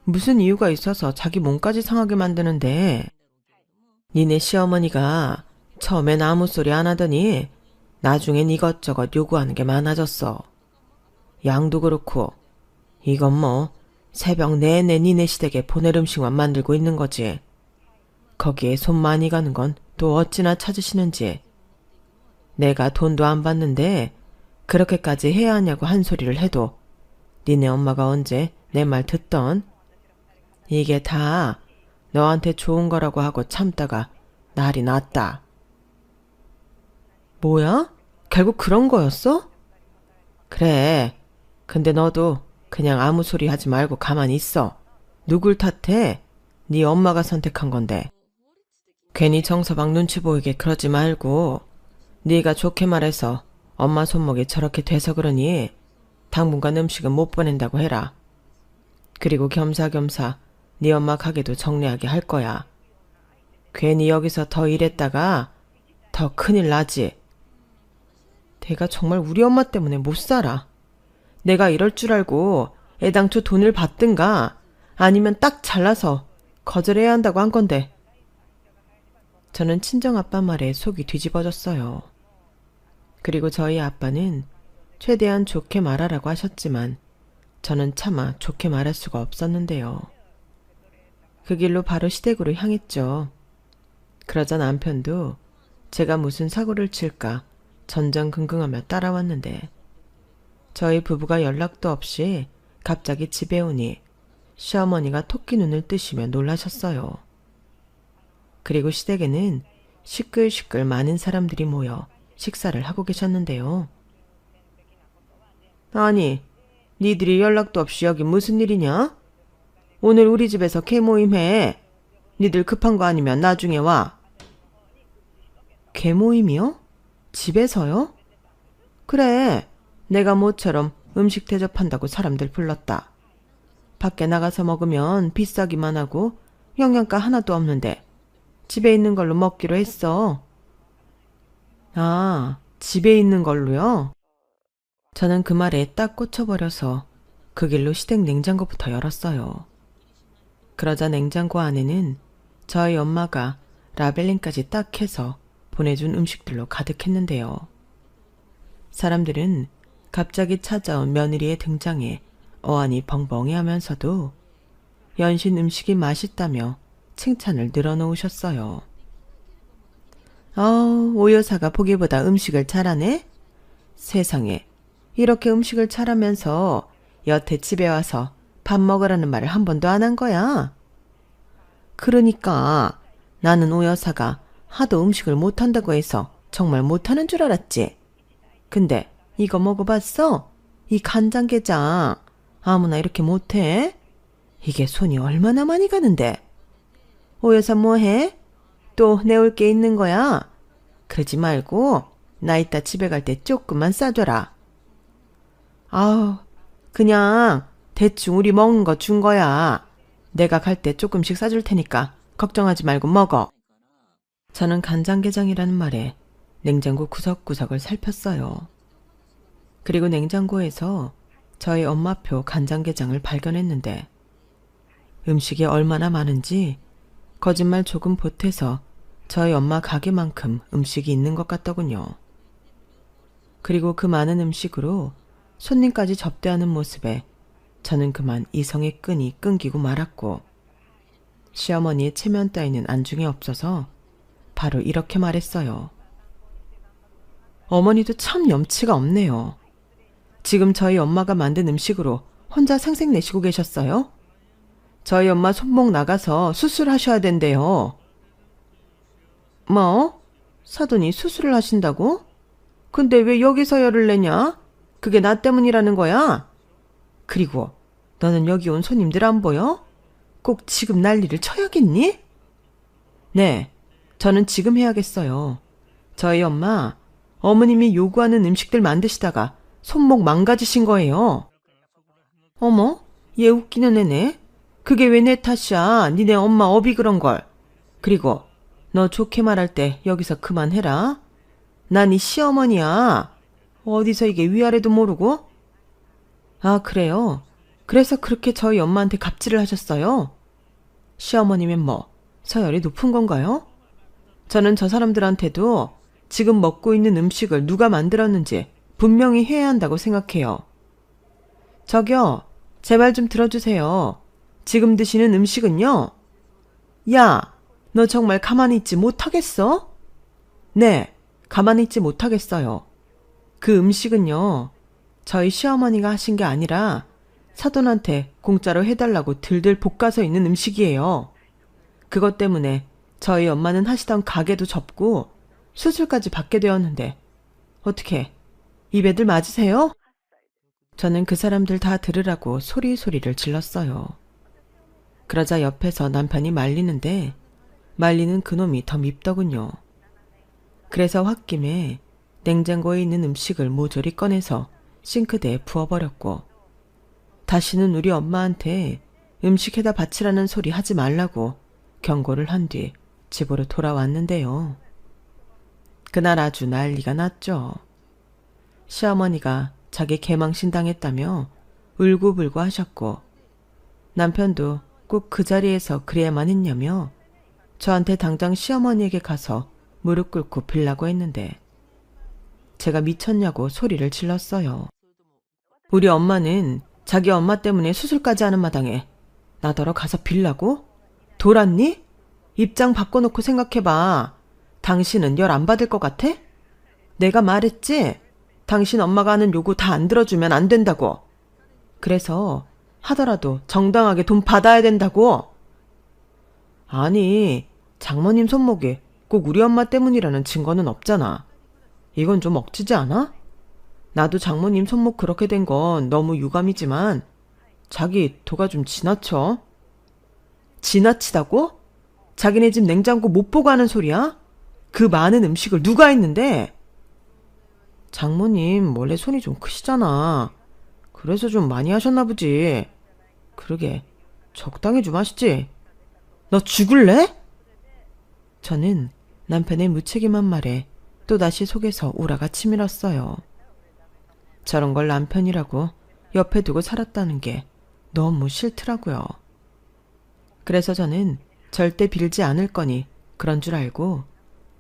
무슨 이유가 있어서 자기 몸까지 상하게 만드는데. 니네 시어머니가 처음엔 아무 소리 안 하더니 나중엔 이것저것 요구하는 게 많아졌어. 양도 그렇고 이건 뭐 새벽 내내 니네 시댁에 보낼 음식만 만들고 있는 거지. 거기에 손 많이 가는 건 또 어찌나 찾으시는지. 내가 돈도 안 받는데 그렇게까지 해야 하냐고 한 소리를 해도 니네 엄마가 언제 내 말 듣던? 이게 다 너한테 좋은 거라고 하고 참다가 날이 났다. 뭐야? 결국 그런 거였어? 그래. 근데 너도 그냥 아무 소리 하지 말고 가만히 있어. 누굴 탓해? 네 엄마가 선택한 건데. 괜히 정서방 눈치 보이게 그러지 말고 네가 좋게 말해서 엄마 손목이 저렇게 돼서 그러니 당분간 음식은 못 보낸다고 해라. 그리고 겸사겸사 네 엄마 가게도 정리하게 할 거야. 괜히 여기서 더 일했다가 더 큰일 나지. 내가 정말 우리 엄마 때문에 못 살아. 내가 이럴 줄 알고 애당초 돈을 받든가 아니면 딱 잘라서 거절해야 한다고 한 건데. 저는 친정아빠 말에 속이 뒤집어졌어요. 그리고 저희 아빠는 최대한 좋게 말하라고 하셨지만 저는 차마 좋게 말할 수가 없었는데요. 그 길로 바로 시댁으로 향했죠. 그러자 남편도 제가 무슨 사고를 칠까 전전긍긍하며 따라왔는데 저희 부부가 연락도 없이 갑자기 집에 오니 시어머니가 토끼 눈을 뜨시며 놀라셨어요. 그리고 시댁에는 시끌시끌 많은 사람들이 모여 식사를 하고 계셨는데요. 아니, 니들이 연락도 없이 여기 무슨 일이냐? 오늘 우리 집에서 개모임 해. 니들 급한 거 아니면 나중에 와. 개모임이요? 집에서요? 그래, 내가 모처럼 음식 대접한다고 사람들 불렀다. 밖에 나가서 먹으면 비싸기만 하고 영양가 하나도 없는데 집에 있는 걸로 먹기로 했어. 아, 집에 있는 걸로요? 저는 그 말에 딱 꽂혀버려서 그 길로 시댁 냉장고부터 열었어요. 그러자 냉장고 안에는 저희 엄마가 라벨링까지 딱 해서 보내준 음식들로 가득했는데요. 사람들은 갑자기 찾아온 며느리의 등장에 어안이 벙벙해하면서도 연신 음식이 맛있다며 칭찬을 늘어놓으셨어요. 오 여사가 보기보다 음식을 잘하네? 세상에, 이렇게 음식을 잘하면서 여태 집에 와서 밥 먹으라는 말을 한 번도 안 한 거야. 그러니까 나는 오 여사가 하도 음식을 못한다고 해서 정말 못하는 줄 알았지. 근데 이거 먹어봤어? 이 간장게장 아무나 이렇게 못해? 이게 손이 얼마나 많이 가는데. 오 여사 뭐해? 또 내올 게 있는 거야? 그러지 말고 나 이따 집에 갈 때 조금만 싸줘라. 아우, 그냥 대충 우리 먹은 거 준 거야. 내가 갈 때 조금씩 싸줄 테니까 걱정하지 말고 먹어. 저는 간장게장이라는 말에 냉장고 구석구석을 살폈어요. 그리고 냉장고에서 저희 엄마표 간장게장을 발견했는데 음식이 얼마나 많은지 거짓말 조금 보태서 저희 엄마 가게만큼 음식이 있는 것 같더군요. 그리고 그 많은 음식으로 손님까지 접대하는 모습에 저는 그만 이성의 끈이 끊기고 말았고 시어머니의 체면 따위는 안중에 없어서 바로 이렇게 말했어요. 어머니도 참 염치가 없네요. 지금 저희 엄마가 만든 음식으로 혼자 생색내시고 계셨어요? 저희 엄마 손목 나가서 수술하셔야 된대요. 뭐? 사돈이 수술을 하신다고? 근데 왜 여기서 열을 내냐? 그게 나 때문이라는 거야? 그리고 너는 여기 온 손님들 안 보여? 꼭 지금 난리를 쳐야겠니? 네, 저는 지금 해야겠어요. 저희 엄마, 어머님이 요구하는 음식들 만드시다가 손목 망가지신 거예요. 어머, 얘 웃기는 애네. 그게 왜 내 탓이야? 니네 엄마 업이 그런 걸. 그리고 너 좋게 말할 때 여기서 그만해라. 난 이 시어머니야. 어디서 이게 위아래도 모르고? 아, 그래요? 그래서 그렇게 저희 엄마한테 갑질을 하셨어요? 시어머님은 뭐 서열이 높은 건가요? 저는 저 사람들한테도 지금 먹고 있는 음식을 누가 만들었는지 분명히 해야 한다고 생각해요. 저기요, 제발 좀 들어주세요. 지금 드시는 음식은요? 야, 너 정말 가만히 있지 못하겠어? 네, 가만히 있지 못하겠어요. 그 음식은요, 저희 시어머니가 하신 게 아니라 사돈한테 공짜로 해달라고 들들 볶아서 있는 음식이에요. 그것 때문에 저희 엄마는 하시던 가게도 접고 수술까지 받게 되었는데 어떻게 입에들 맞으세요? 저는 그 사람들 다 들으라고 소리소리를 질렀어요. 그러자 옆에서 남편이 말리는데 말리는 그놈이 더 밉더군요. 그래서 홧김에 냉장고에 있는 음식을 모조리 꺼내서 싱크대에 부어버렸고 다시는 우리 엄마한테 음식에다 바치라는 소리 하지 말라고 경고를 한 뒤 집으로 돌아왔는데요. 그날 아주 난리가 났죠. 시어머니가 자기 개망신 당했다며 울고불고 하셨고 남편도 꼭 그 자리에서 그래야만 했냐며 저한테 당장 시어머니에게 가서 무릎 꿇고 빌라고 했는데 제가 미쳤냐고 소리를 질렀어요. 우리 엄마는 자기 엄마 때문에 수술까지 하는 마당에 나더러 가서 빌라고? 돌았니? 입장 바꿔놓고 생각해봐. 당신은 열 안 받을 것 같아? 내가 말했지? 당신 엄마가 하는 요구 다 안 들어주면 안 된다고. 그래서 하더라도 정당하게 돈 받아야 된다고. 아니, 장모님 손목이 꼭 우리 엄마 때문이라는 증거는 없잖아. 이건 좀 억지지 않아? 나도 장모님 손목 그렇게 된 건 너무 유감이지만 자기 도가 좀 지나쳐. 지나치다고? 자기네 집 냉장고 못 보고 하는 소리야? 그 많은 음식을 누가 했는데? 장모님 원래 손이 좀 크시잖아. 그래서 좀 많이 하셨나 보지. 그러게 적당히 좀 하시지. 너 죽을래? 저는 남편의 무책임한 말에 또다시 속에서 우라가 치밀었어요. 저런 걸 남편이라고 옆에 두고 살았다는 게 너무 싫더라고요. 그래서 저는 절대 빌지 않을 거니 그런 줄 알고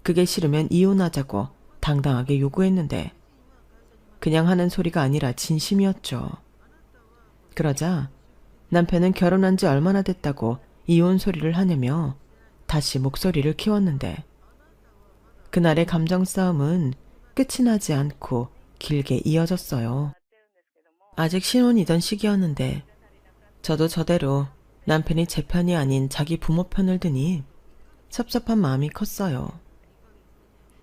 그게 싫으면 이혼하자고 당당하게 요구했는데 그냥 하는 소리가 아니라 진심이었죠. 그러자 남편은 결혼한 지 얼마나 됐다고 이혼 소리를 하냐며 다시 목소리를 키웠는데 그날의 감정 싸움은 끝이 나지 않고 길게 이어졌어요. 아직 신혼이던 시기였는데 저도 저대로 남편이 제 편이 아닌 자기 부모 편을 드니 섭섭한 마음이 컸어요.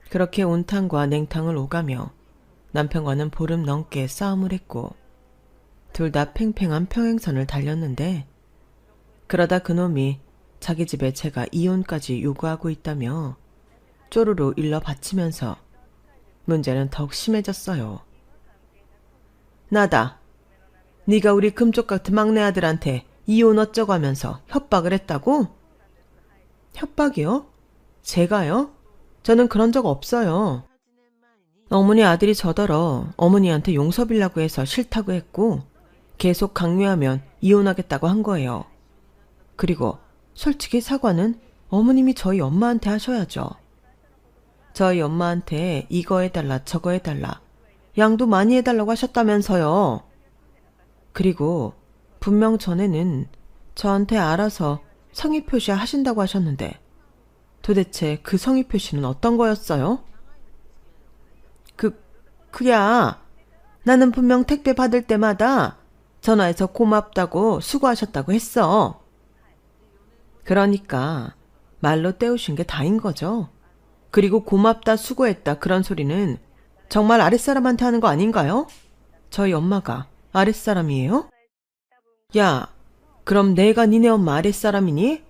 그렇게 온탕과 냉탕을 오가며 남편과는 보름 넘게 싸움을 했고 둘 다 팽팽한 평행선을 달렸는데 그러다 그놈이 자기 집에 제가 이혼까지 요구하고 있다며 쪼르르 일러 바치면서 문제는 더욱 심해졌어요. 나다. 네가 우리 금쪽 같은 막내 아들한테 이혼 어쩌고 하면서 협박을 했다고? 협박이요? 제가요? 저는 그런 적 없어요. 어머니 아들이 저더러 어머니한테 용서 빌라고 해서 싫다고 했고 계속 강요하면 이혼하겠다고 한 거예요. 그리고 솔직히 사과는 어머님이 저희 엄마한테 하셔야죠. 저희 엄마한테 이거 해달라 저거 해달라 양도 많이 해달라고 하셨다면서요. 그리고 분명 전에는 저한테 알아서 성의 표시 하신다고 하셨는데 도대체 그 성의 표시는 어떤 거였어요? 그야 나는 분명 택배 받을 때마다 전화해서 고맙다고 수고하셨다고 했어. 그러니까 말로 때우신 게 다인 거죠. 그리고 고맙다 수고했다 그런 소리는 정말 아랫사람한테 하는 거 아닌가요? 저희 엄마가 아랫사람이에요? 야, 그럼 내가 니네 엄마 아랫사람이니?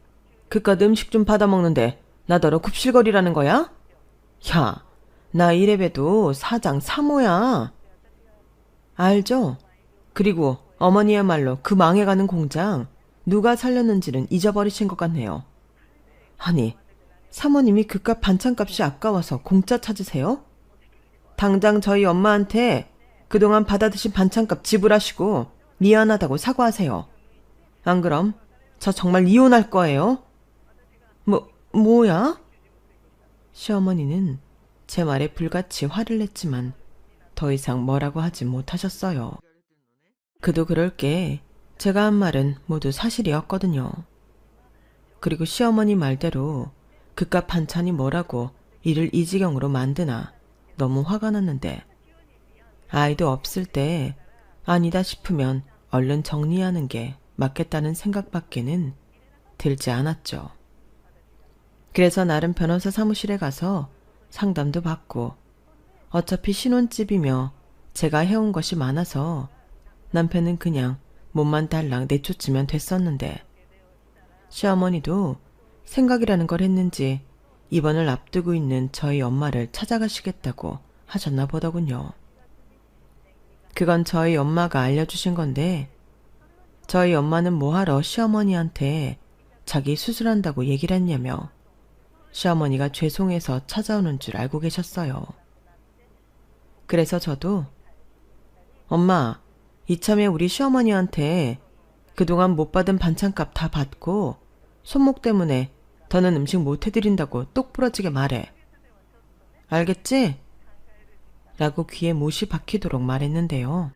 그깟 음식 좀 받아먹는데 나더러 굽실거리라는 거야? 야, 나 이래봬도 사장 3호야. 알죠? 그리고 어머니야말로 그 망해가는 공장 누가 살렸는지는 잊어버리신 것 같네요. 아니, 사모님이 그깟 반찬값이 아까워서 공짜 찾으세요? 당장 저희 엄마한테 그동안 받아드신 반찬값 지불하시고 미안하다고 사과하세요. 안 그럼 저 정말 이혼할 거예요. 뭐야? 시어머니는 제 말에 불같이 화를 냈지만 더 이상 뭐라고 하지 못하셨어요. 그도 그럴 게 제가 한 말은 모두 사실이었거든요. 그리고 시어머니 말대로 그깟 반찬이 뭐라고 이를 이 지경으로 만드나 너무 화가 났는데 아이도 없을 때 아니다 싶으면 얼른 정리하는 게 맞겠다는 생각밖에는 들지 않았죠. 그래서 나름 변호사 사무실에 가서 상담도 받고 어차피 신혼집이며 제가 해온 것이 많아서 남편은 그냥 몸만 달랑 내쫓으면 됐었는데 시어머니도 생각이라는 걸 했는지 입원을 앞두고 있는 저희 엄마를 찾아가시겠다고 하셨나 보더군요. 그건 저희 엄마가 알려주신 건데 저희 엄마는 뭐하러 시어머니한테 자기 수술한다고 얘기를 했냐며 시어머니가 죄송해서 찾아오는 줄 알고 계셨어요. 그래서 저도 엄마, 이참에 우리 시어머니한테 그동안 못 받은 반찬값 다 받고 손목 때문에 더는 음식 못 해드린다고 똑부러지게 말해. 알겠지? 라고 귀에 못이 박히도록 말했는데요.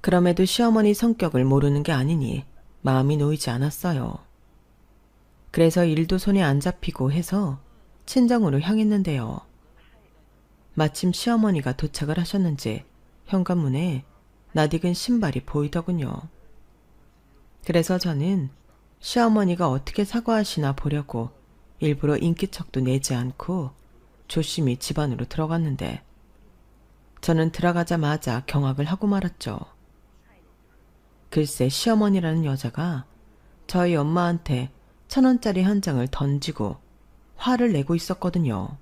그럼에도 시어머니 성격을 모르는 게 아니니 마음이 놓이지 않았어요. 그래서 일도 손에 안 잡히고 해서 친정으로 향했는데요. 마침 시어머니가 도착을 하셨는지 현관문에 낯익은 신발이 보이더군요. 그래서 저는 시어머니가 어떻게 사과하시나 보려고 일부러 인기척도 내지 않고 조심히 집 안으로 들어갔는데 저는 들어가자마자 경악을 하고 말았죠. 글쎄 시어머니라는 여자가 저희 엄마한테 1,000원짜리 한 장을 던지고 화를 내고 있었거든요.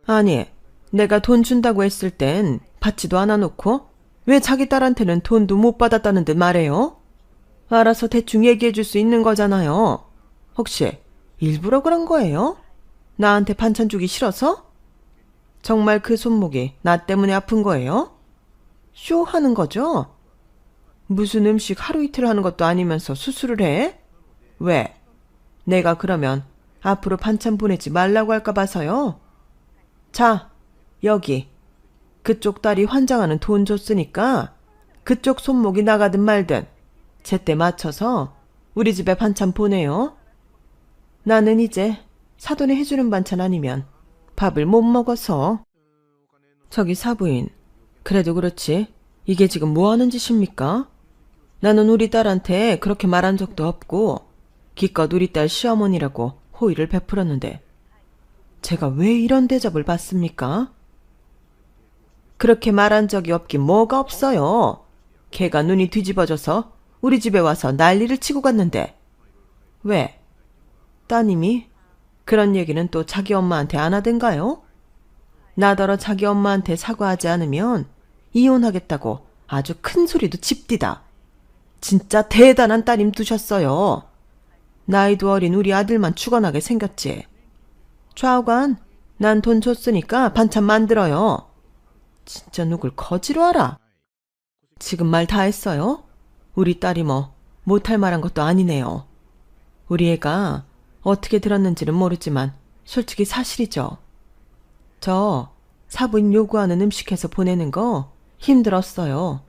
아니, 내가 돈 준다고 했을 땐 받지도 않아 놓고 왜 자기 딸한테는 돈도 못 받았다는 듯 말해요? 알아서 대충 얘기해 줄 수 있는 거잖아요. 혹시 일부러 그런 거예요? 나한테 반찬 주기 싫어서? 정말 그 손목이 나 때문에 아픈 거예요? 쇼하는 거죠? 무슨 음식 하루 이틀 하는 것도 아니면서 수술을 해? 왜? 내가 그러면 앞으로 반찬 보내지 말라고 할까 봐서요? 자, 여기. 그쪽 딸이 환장하는 돈 줬으니까 그쪽 손목이 나가든 말든 제때 맞춰서 우리 집에 반찬 보내요. 나는 이제 사돈이 해주는 반찬 아니면 밥을 못 먹어서. 저기 사부인, 그래도 그렇지. 이게 지금 뭐 하는 짓입니까? 나는 우리 딸한테 그렇게 말한 적도 없고 기껏 우리 딸 시어머니라고 호의를 베풀었는데 제가 왜 이런 대접을 받습니까? 그렇게 말한 적이 없긴 뭐가 없어요. 걔가 눈이 뒤집어져서 우리 집에 와서 난리를 치고 갔는데. 왜? 따님이 그런 얘기는 또 자기 엄마한테 안 하던가요? 나더러 자기 엄마한테 사과하지 않으면 이혼하겠다고 아주 큰 소리도 칩디다. 진짜 대단한 따님 두셨어요. 나이도 어린 우리 아들만 죽어나게 생겼지. 좌우간, 난 돈 줬으니까 반찬 만들어요. 진짜 누굴 거지로 알아? 지금 말 다 했어요? 우리 딸이 뭐 못할 말한 것도 아니네요. 우리 애가 어떻게 들었는지는 모르지만 솔직히 사실이죠. 저 사부인 요구하는 음식해서 보내는 거 힘들었어요.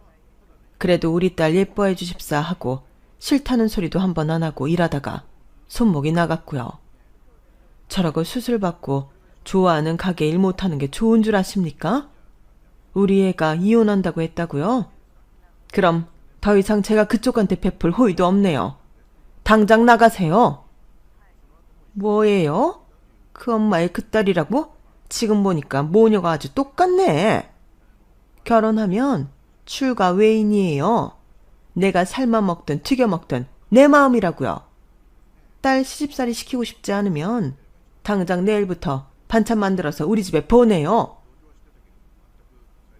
그래도 우리 딸 예뻐해 주십사 하고 싫다는 소리도 한 번 안 하고 일하다가 손목이 나갔고요. 저라고 수술 받고 좋아하는 가게 일 못하는 게 좋은 줄 아십니까? 우리 애가 이혼한다고 했다고요? 그럼 더 이상 제가 그쪽한테 베풀 호의도 없네요. 당장 나가세요. 뭐예요? 그 엄마의 그 딸이라고? 지금 보니까 모녀가 아주 똑같네. 결혼하면 출가 외인이에요. 내가 삶아 먹든 튀겨 먹든 내 마음이라고요. 딸 시집살이 시키고 싶지 않으면 당장 내일부터 반찬 만들어서 우리 집에 보내요.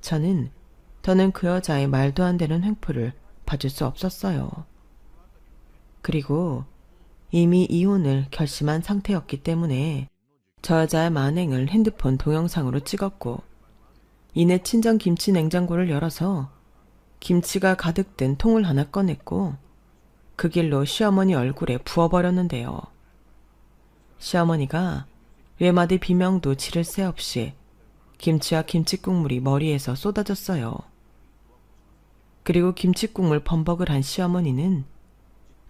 저는 더는 그 여자의 말도 안 되는 횡포를 봐줄 수 없었어요. 그리고 이미 이혼을 결심한 상태였기 때문에 저 여자의 만행을 핸드폰 동영상으로 찍었고 이내 친정 김치 냉장고를 열어서 김치가 가득 든 통을 하나 꺼냈고 그 길로 시어머니 얼굴에 부어버렸는데요. 시어머니가 외마디 비명도 지를 새 없이 김치와 김치국물이 머리에서 쏟아졌어요. 그리고 김치국물 범벅을 한 시어머니는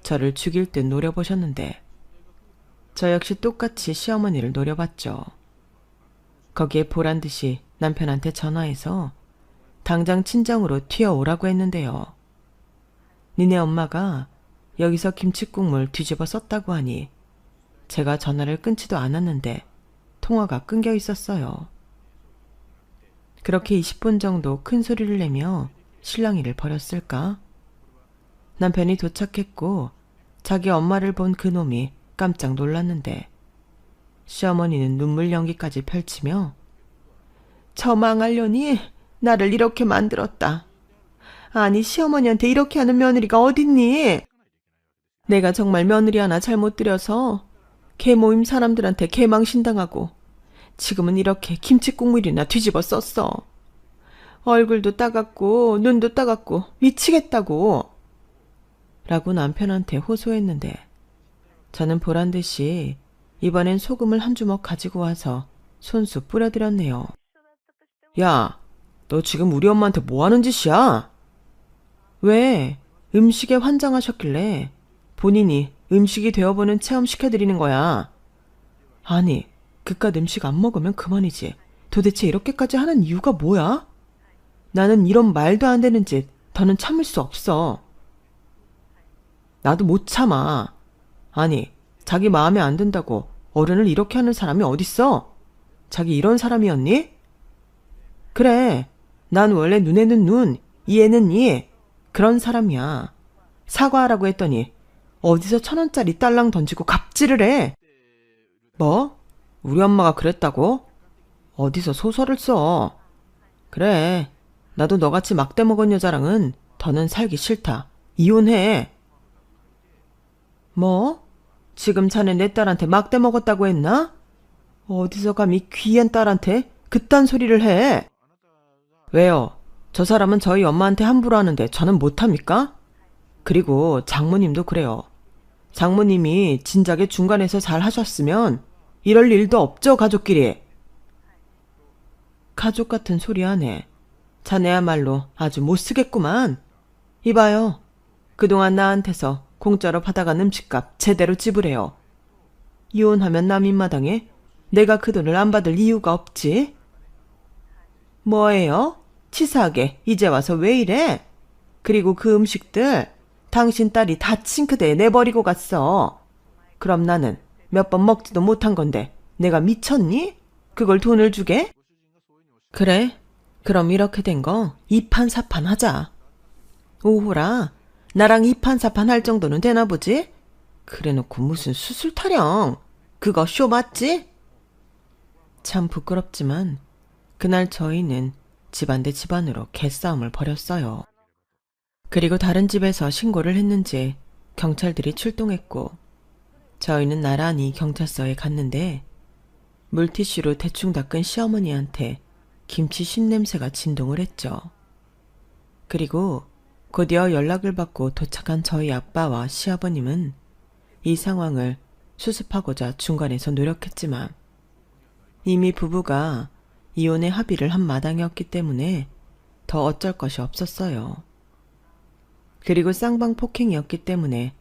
저를 죽일 듯 노려보셨는데 저 역시 똑같이 시어머니를 노려봤죠. 거기에 보란 듯이 남편한테 전화해서 당장 친정으로 튀어오라고 했는데요. 니네 엄마가 여기서 김치국물 뒤집어 썼다고 하니 제가 전화를 끊지도 않았는데 통화가 끊겨 있었어요. 그렇게 20분 정도 큰 소리를 내며 실랑이를 벌였을까? 남편이 도착했고 자기 엄마를 본 그놈이 깜짝 놀랐는데 시어머니는 눈물 연기까지 펼치며 저 망할년이 나를 이렇게 만들었다. 아니 시어머니한테 이렇게 하는 며느리가 어딨니? 내가 정말 며느리 하나 잘못 들여서 개 모임 사람들한테 개망신당하고 지금은 이렇게 김치국물이나 뒤집어 썼어. 얼굴도 따갑고 눈도 따갑고 미치겠다고 라고 남편한테 호소했는데 저는 보란듯이 이번엔 소금을 한 주먹 가지고 와서 손수 뿌려드렸네요. 야, 너 지금 우리 엄마한테 뭐 하는 짓이야? 왜? 음식에 환장하셨길래 본인이 음식이 되어보는 체험 시켜드리는 거야. 아니, 그깟 음식 안 먹으면 그만이지. 도대체 이렇게까지 하는 이유가 뭐야? 나는 이런 말도 안 되는 짓 더는 참을 수 없어. 나도 못 참아. 아니, 자기 마음에 안 든다고 어른을 이렇게 하는 사람이 어딨어? 자기 이런 사람이었니? 그래, 난 원래 눈에는 눈, 이에는 이 그런 사람이야. 사과하라고 했더니 어디서 1,000원짜리 딸랑 던지고 갑질을 해? 뭐? 우리 엄마가 그랬다고? 어디서 소설을 써? 그래. 나도 너같이 막대 먹은 여자랑은 더는 살기 싫다. 이혼해. 뭐? 지금 자네 내 딸한테 막대 먹었다고 했나? 어디서 감히 귀한 딸한테 그딴 소리를 해? 왜요? 저 사람은 저희 엄마한테 함부로 하는데 저는 못합니까? 그리고 장모님도 그래요. 장모님이 진작에 중간에서 잘 하셨으면 이럴 일도 없죠, 가족끼리. 가족 같은 소리 하네. 자네야말로 아주 못쓰겠구만. 이봐요. 그동안 나한테서 공짜로 받아간 음식값 제대로 지불해요. 이혼하면 남 입마당에 내가 그 돈을 안 받을 이유가 없지. 뭐예요? 치사하게 이제 와서 왜 이래? 그리고 그 음식들 당신 딸이 다 싱크대에 내버리고 갔어. 그럼 나는 몇 번 먹지도 못한 건데 내가 미쳤니? 그걸 돈을 주게? 그래. 그럼 이렇게 된 거 이판사판 하자. 오호라. 나랑 이판사판 할 정도는 되나 보지? 그래놓고 무슨 수술 타령. 그거 쇼 맞지? 참 부끄럽지만 그날 저희는 집안 대 집안으로 개싸움을 벌였어요. 그리고 다른 집에서 신고를 했는지 경찰들이 출동했고 저희는 나란히 경찰서에 갔는데 물티슈로 대충 닦은 시어머니한테 김치 신냄새가 진동을 했죠. 그리고 곧이어 연락을 받고 도착한 저희 아빠와 시아버님은 이 상황을 수습하고자 중간에서 노력했지만 이미 부부가 이혼의 합의를 한 마당이었기 때문에 더 어쩔 것이 없었어요. 그리고 쌍방 폭행이었기 때문에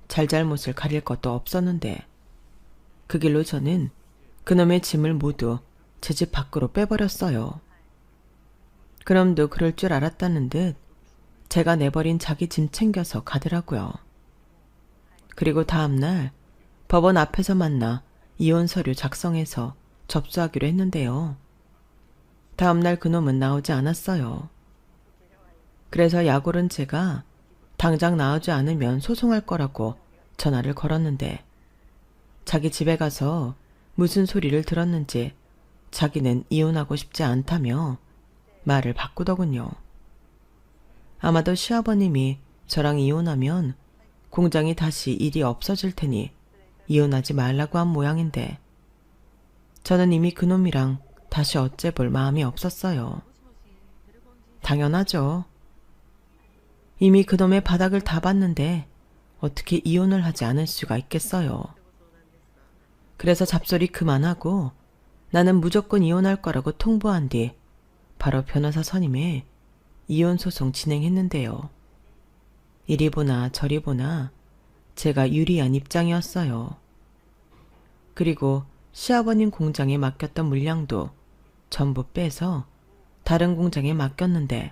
잘잘못을 가릴 것도 없었는데 그 길로 저는 그놈의 짐을 모두 제 집 밖으로 빼버렸어요. 그놈도 그럴 줄 알았다는 듯 제가 내버린 자기 짐 챙겨서 가더라고요. 그리고 다음날 법원 앞에서 만나 이혼 서류 작성해서 접수하기로 했는데요. 다음날 그놈은 나오지 않았어요. 그래서 약올은 제가 당장 나오지 않으면 소송할 거라고 전화를 걸었는데 자기 집에 가서 무슨 소리를 들었는지 자기는 이혼하고 싶지 않다며 말을 바꾸더군요. 아마도 시아버님이 저랑 이혼하면 공장이 다시 일이 없어질 테니 이혼하지 말라고 한 모양인데 저는 이미 그놈이랑 다시 어째 볼 마음이 없었어요. 당연하죠. 이미 그놈의 바닥을 다 봤는데 어떻게 이혼을 하지 않을 수가 있겠어요. 그래서 잡소리 그만하고 나는 무조건 이혼할 거라고 통보한 뒤 바로 변호사 선임에 이혼 소송 진행했는데요. 이리 보나 저리 보나 제가 유리한 입장이었어요. 그리고 시아버님 공장에 맡겼던 물량도 전부 빼서 다른 공장에 맡겼는데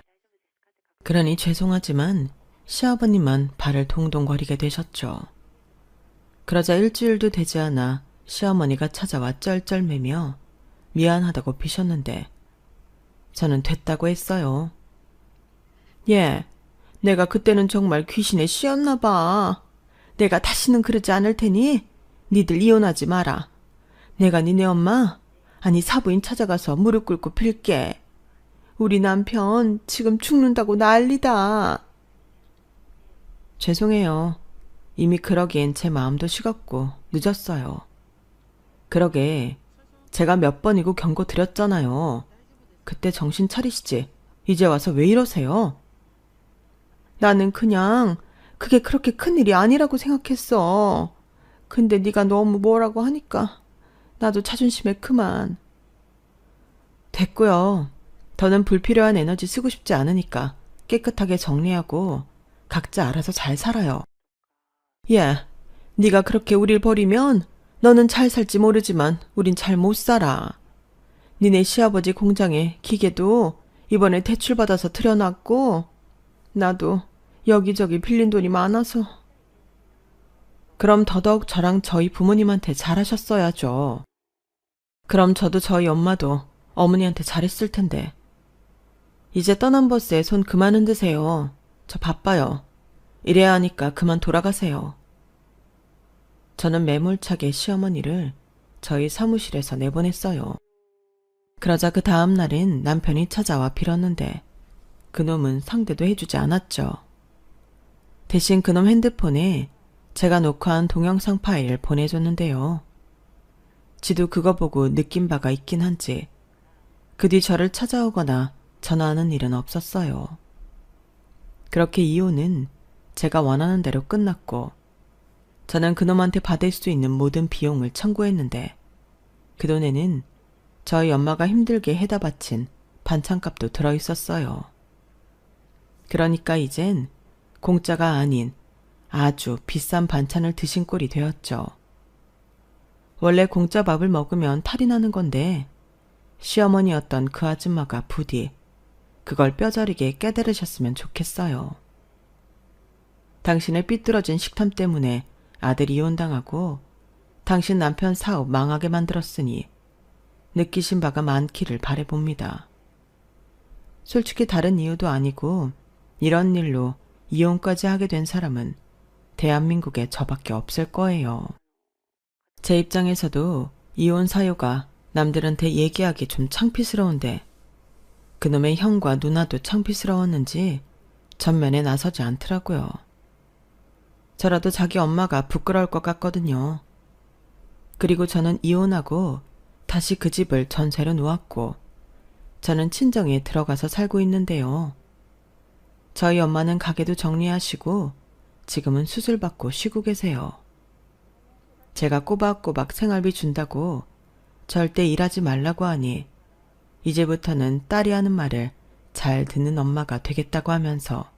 그러니 죄송하지만 시아버님만 발을 동동거리게 되셨죠. 그러자 일주일도 되지 않아 시어머니가 찾아와 쩔쩔매며 미안하다고 비셨는데 저는 됐다고 했어요. 예, 내가 그때는 정말 귀신에 씌었나 봐. 내가 다시는 그러지 않을 테니 니들 이혼하지 마라. 내가 니네 엄마, 아니 사부인 찾아가서 무릎 꿇고 빌게. 우리 남편 지금 죽는다고 난리다. 죄송해요. 이미 그러기엔 제 마음도 식었고 늦었어요. 그러게 제가 몇 번이고 경고 드렸잖아요. 그때 정신 차리시지. 이제 와서 왜 이러세요? 나는 그냥 그게 그렇게 큰일이 아니라고 생각했어. 근데 네가 너무 뭐라고 하니까 나도 자존심에 그만. 됐고요. 더는 불필요한 에너지 쓰고 싶지 않으니까 깨끗하게 정리하고 각자 알아서 잘 살아요. 예, 네가 그렇게 우릴 버리면 너는 잘 살지 모르지만 우린 잘 못 살아. 니네 시아버지 공장에 기계도 이번에 대출받아서 들여놨고 나도 여기저기 빌린 돈이 많아서. 그럼 더더욱 저랑 저희 부모님한테 잘하셨어야죠. 그럼 저도 저희 엄마도 어머니한테 잘했을 텐데. 이제 떠난 버스에 손 그만 흔드세요. 저 바빠요. 이래야 하니까 그만 돌아가세요. 저는 매몰차게 시어머니를 저희 사무실에서 내보냈어요. 그러자 그 다음 날엔 남편이 찾아와 빌었는데 그놈은 상대도 해주지 않았죠. 대신 그놈 핸드폰에 제가 녹화한 동영상 파일을 보내줬는데요. 지도 그거 보고 느낀 바가 있긴 한지 그 뒤 저를 찾아오거나 전화하는 일은 없었어요. 그렇게 이혼은 제가 원하는 대로 끝났고 저는 그놈한테 받을 수 있는 모든 비용을 청구했는데 그 돈에는 저희 엄마가 힘들게 해다 바친 반찬값도 들어있었어요. 그러니까 이젠 공짜가 아닌 아주 비싼 반찬을 드신 꼴이 되었죠. 원래 공짜 밥을 먹으면 탈이 나는 건데 시어머니였던 그 아줌마가 부디 그걸 뼈저리게 깨달으셨으면 좋겠어요. 당신의 삐뚤어진 식탐 때문에 아들이 이혼당하고 당신 남편 사업 망하게 만들었으니 느끼신 바가 많기를 바라봅니다. 솔직히 다른 이유도 아니고 이런 일로 이혼까지 하게 된 사람은 대한민국에 저밖에 없을 거예요. 제 입장에서도 이혼 사유가 남들한테 얘기하기 좀 창피스러운데 그놈의 형과 누나도 창피스러웠는지 전면에 나서지 않더라고요. 저라도 자기 엄마가 부끄러울 것 같거든요. 그리고 저는 이혼하고 다시 그 집을 전세로 놓았고 저는 친정에 들어가서 살고 있는데요. 저희 엄마는 가게도 정리하시고 지금은 수술받고 쉬고 계세요. 제가 꼬박꼬박 생활비 준다고 절대 일하지 말라고 하니 이제부터는 딸이 하는 말을 잘 듣는 엄마가 되겠다고 하면서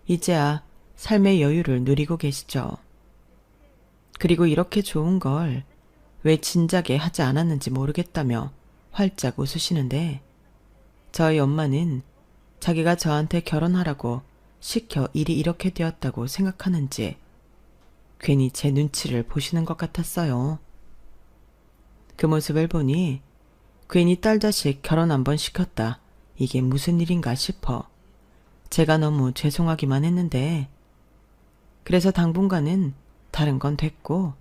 이제야 삶의 여유를 누리고 계시죠. 그리고 이렇게 좋은 걸 왜 진작에 하지 않았는지 모르겠다며 활짝 웃으시는데 저희 엄마는 자기가 저한테 결혼하라고 시켜 일이 이렇게 되었다고 생각하는지 괜히 제 눈치를 보시는 것 같았어요. 그 모습을 보니 괜히 딸 자식 결혼 한번 시켰다. 이게 무슨 일인가 싶어 제가 너무 죄송하기만 했는데 그래서 당분간은 다른 건 됐고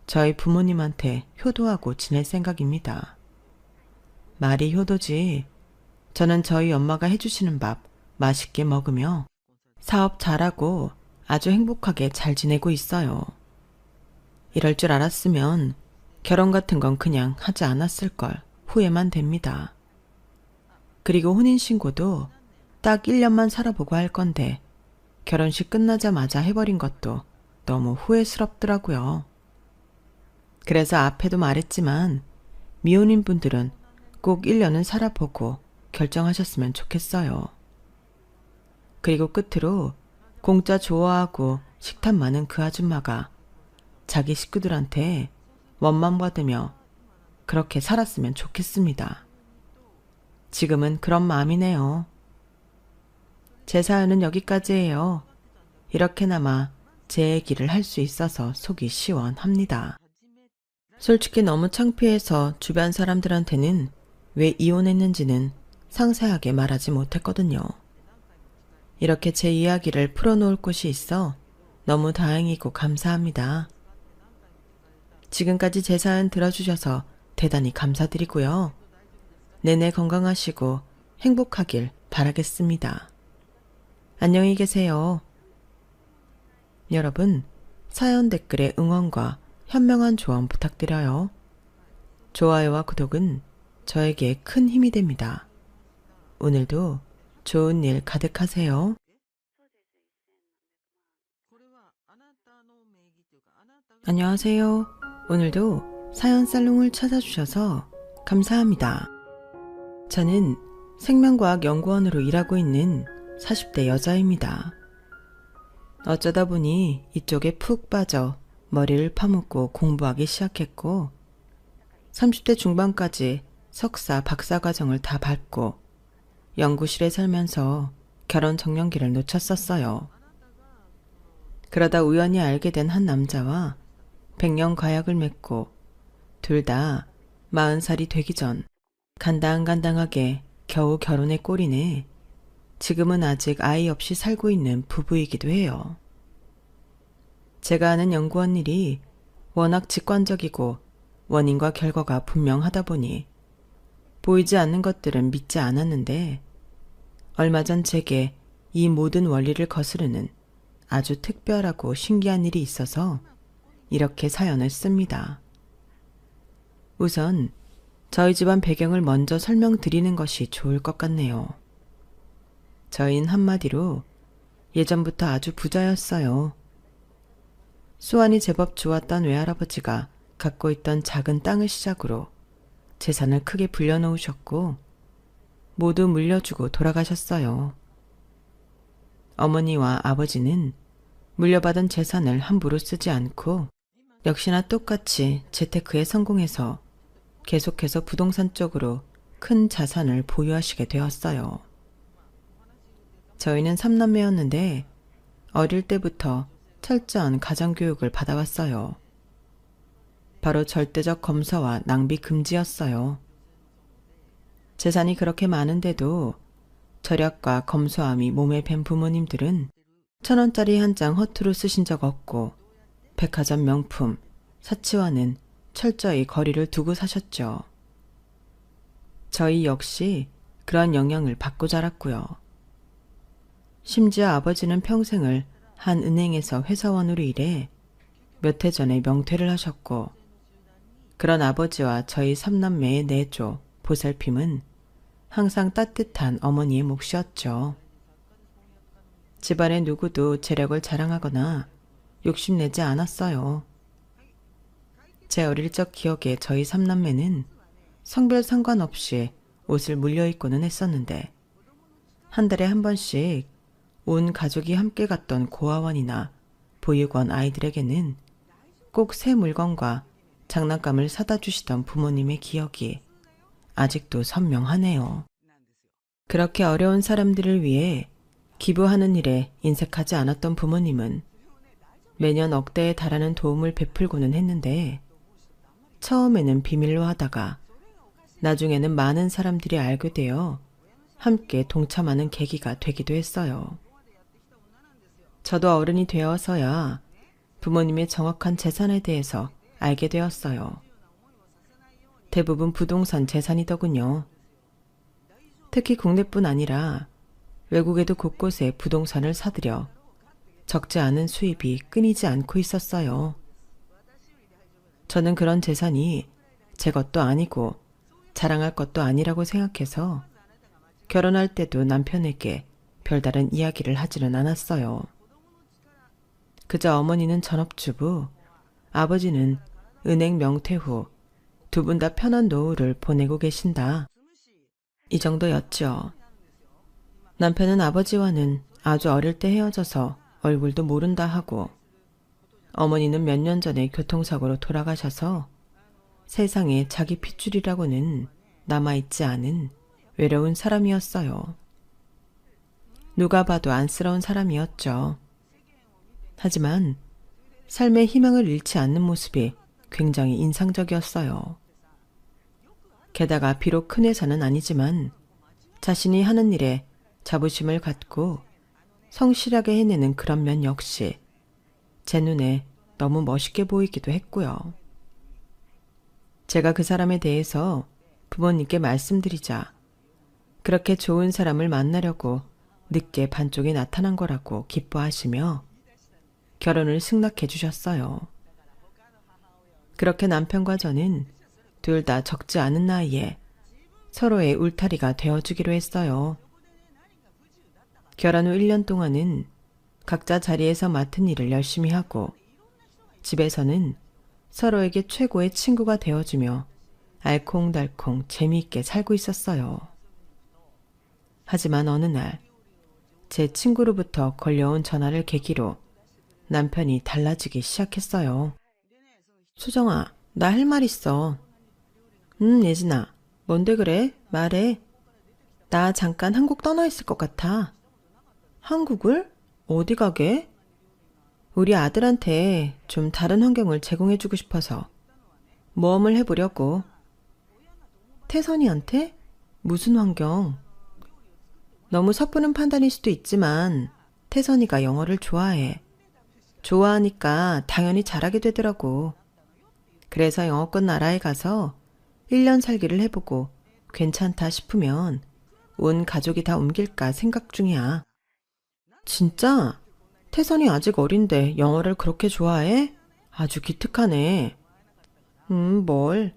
저희 부모님한테 효도하고 지낼 생각입니다. 말이 효도지 저는 저희 엄마가 해주시는 밥 맛있게 먹으며 사업 잘하고 아주 행복하게 잘 지내고 있어요. 이럴 줄 알았으면 결혼 같은 건 그냥 하지 않았을 걸 후회만 됩니다. 그리고 혼인신고도 딱 1년만 살아보고 할 건데 결혼식 끝나자마자 해버린 것도 너무 후회스럽더라고요. 그래서 앞에도 말했지만 미혼인 분들은 꼭 1년은 살아보고 결정하셨으면 좋겠어요. 그리고 끝으로 공짜 좋아하고 식탐 많은 그 아줌마가 자기 식구들한테 원망 받으며 그렇게 살았으면 좋겠습니다. 지금은 그런 마음이네요. 제 사연은 여기까지예요. 이렇게나마 제 얘기를 할 수 있어서 속이 시원합니다. 솔직히 너무 창피해서 주변 사람들한테는 왜 이혼했는지는 상세하게 말하지 못했거든요. 이렇게 제 이야기를 풀어놓을 곳이 있어 너무 다행이고 감사합니다. 지금까지 제 사연 들어주셔서 대단히 감사드리고요. 내내 건강하시고 행복하길 바라겠습니다. 안녕히 계세요. 여러분, 사연 댓글에 응원과 현명한 조언 부탁드려요. 좋아요와 구독은 저에게 큰 힘이 됩니다. 오늘도 좋은 일 가득하세요. 안녕하세요. 오늘도 사연 살롱을 찾아주셔서 감사합니다. 저는 생명과학 연구원으로 일하고 있는 40대 여자입니다. 어쩌다 보니 이쪽에 푹 빠져 머리를 파묻고 공부하기 시작했고 30대 중반까지 석사, 박사 과정을 다 밟고 연구실에 살면서 결혼 정년기를 놓쳤었어요. 그러다 우연히 알게 된 한 남자와 100년 과약을 맺고 둘 다 40살이 되기 전 간당간당하게 겨우 결혼의 꼴이네. 지금은 아직 아이 없이 살고 있는 부부이기도 해요. 제가 하는 연구원 일이 워낙 직관적이고 원인과 결과가 분명하다 보니 보이지 않는 것들은 믿지 않았는데 얼마 전 제게 이 모든 원리를 거스르는 아주 특별하고 신기한 일이 있어서 이렇게 사연을 씁니다. 우선 저희 집안 배경을 먼저 설명드리는 것이 좋을 것 같네요. 저희는 한마디로 예전부터 아주 부자였어요. 수완이 제법 좋았던 외할아버지가 갖고 있던 작은 땅을 시작으로 재산을 크게 불려놓으셨고 모두 물려주고 돌아가셨어요. 어머니와 아버지는 물려받은 재산을 함부로 쓰지 않고 역시나 똑같이 재테크에 성공해서 계속해서 부동산 쪽으로 큰 자산을 보유하시게 되었어요. 저희는 3남매였는데 어릴 때부터 철저한 가정교육을 받아왔어요. 바로 절대적 검소와 낭비 금지였어요. 재산이 그렇게 많은데도 절약과 검소함이 몸에 밴 부모님들은 1,000원짜리 한 장 허투루 쓰신 적 없고 백화점 명품, 사치와는 철저히 거리를 두고 사셨죠. 저희 역시 그런 영향을 받고 자랐고요. 심지어 아버지는 평생을 한 은행에서 회사원으로 일해 몇 해 전에 명퇴를 하셨고 그런 아버지와 저희 3남매의 내조, 보살핌은 항상 따뜻한 어머니의 몫이었죠. 집안의 누구도 재력을 자랑하거나 욕심내지 않았어요. 제 어릴 적 기억에 저희 3남매는 성별 상관없이 옷을 물려입고는 했었는데 한 달에 한 번씩 온 가족이 함께 갔던 고아원이나 보육원 아이들에게는 꼭 새 물건과 장난감을 사다 주시던 부모님의 기억이 아직도 선명하네요. 그렇게 어려운 사람들을 위해 기부하는 일에 인색하지 않았던 부모님은 매년 억대에 달하는 도움을 베풀고는 했는데 처음에는 비밀로 하다가 나중에는 많은 사람들이 알게 되어 함께 동참하는 계기가 되기도 했어요. 저도 어른이 되어서야 부모님의 정확한 재산에 대해서 알게 되었어요. 대부분 부동산 재산이더군요. 특히 국내뿐 아니라 외국에도 곳곳에 부동산을 사들여 적지 않은 수입이 끊이지 않고 있었어요. 저는 그런 재산이 제 것도 아니고 자랑할 것도 아니라고 생각해서 결혼할 때도 남편에게 별다른 이야기를 하지는 않았어요. 그저 어머니는 전업주부, 아버지는 은행 명퇴 후 두 분 다 편한 노후를 보내고 계신다. 이 정도였죠. 남편은 아버지와는 아주 어릴 때 헤어져서 얼굴도 모른다 하고 어머니는 몇 년 전에 교통사고로 돌아가셔서 세상에 자기 핏줄이라고는 남아있지 않은 외로운 사람이었어요. 누가 봐도 안쓰러운 사람이었죠. 하지만 삶의 희망을 잃지 않는 모습이 굉장히 인상적이었어요. 게다가 비록 큰 회사는 아니지만 자신이 하는 일에 자부심을 갖고 성실하게 해내는 그런 면 역시 제 눈에 너무 멋있게 보이기도 했고요. 제가 그 사람에 대해서 부모님께 말씀드리자 그렇게 좋은 사람을 만나려고 늦게 반쪽에 나타난 거라고 기뻐하시며 결혼을 승낙해 주셨어요. 그렇게 남편과 저는 둘 다 적지 않은 나이에 서로의 울타리가 되어주기로 했어요. 결혼 후 1년 동안은 각자 자리에서 맡은 일을 열심히 하고 집에서는 서로에게 최고의 친구가 되어주며 알콩달콩 재미있게 살고 있었어요. 하지만 어느 날 제 친구로부터 걸려온 전화를 계기로 남편이 달라지기 시작했어요. 수정아, 나 할 말 있어. 예진아, 뭔데 그래? 말해. 나 잠깐 한국 떠나 있을 것 같아. 한국을? 어디 가게? 우리 아들한테 좀 다른 환경을 제공해주고 싶어서 모험을 해보려고. 태선이한테? 무슨 환경? 너무 섣부른 판단일 수도 있지만 태선이가 영어를 좋아해. 좋아하니까 당연히 잘하게 되더라고. 그래서 영어권 나라에 가서 1년 살기를 해보고 괜찮다 싶으면 온 가족이 다 옮길까 생각 중이야. 진짜? 태선이 아직 어린데 영어를 그렇게 좋아해? 아주 기특하네. 뭘.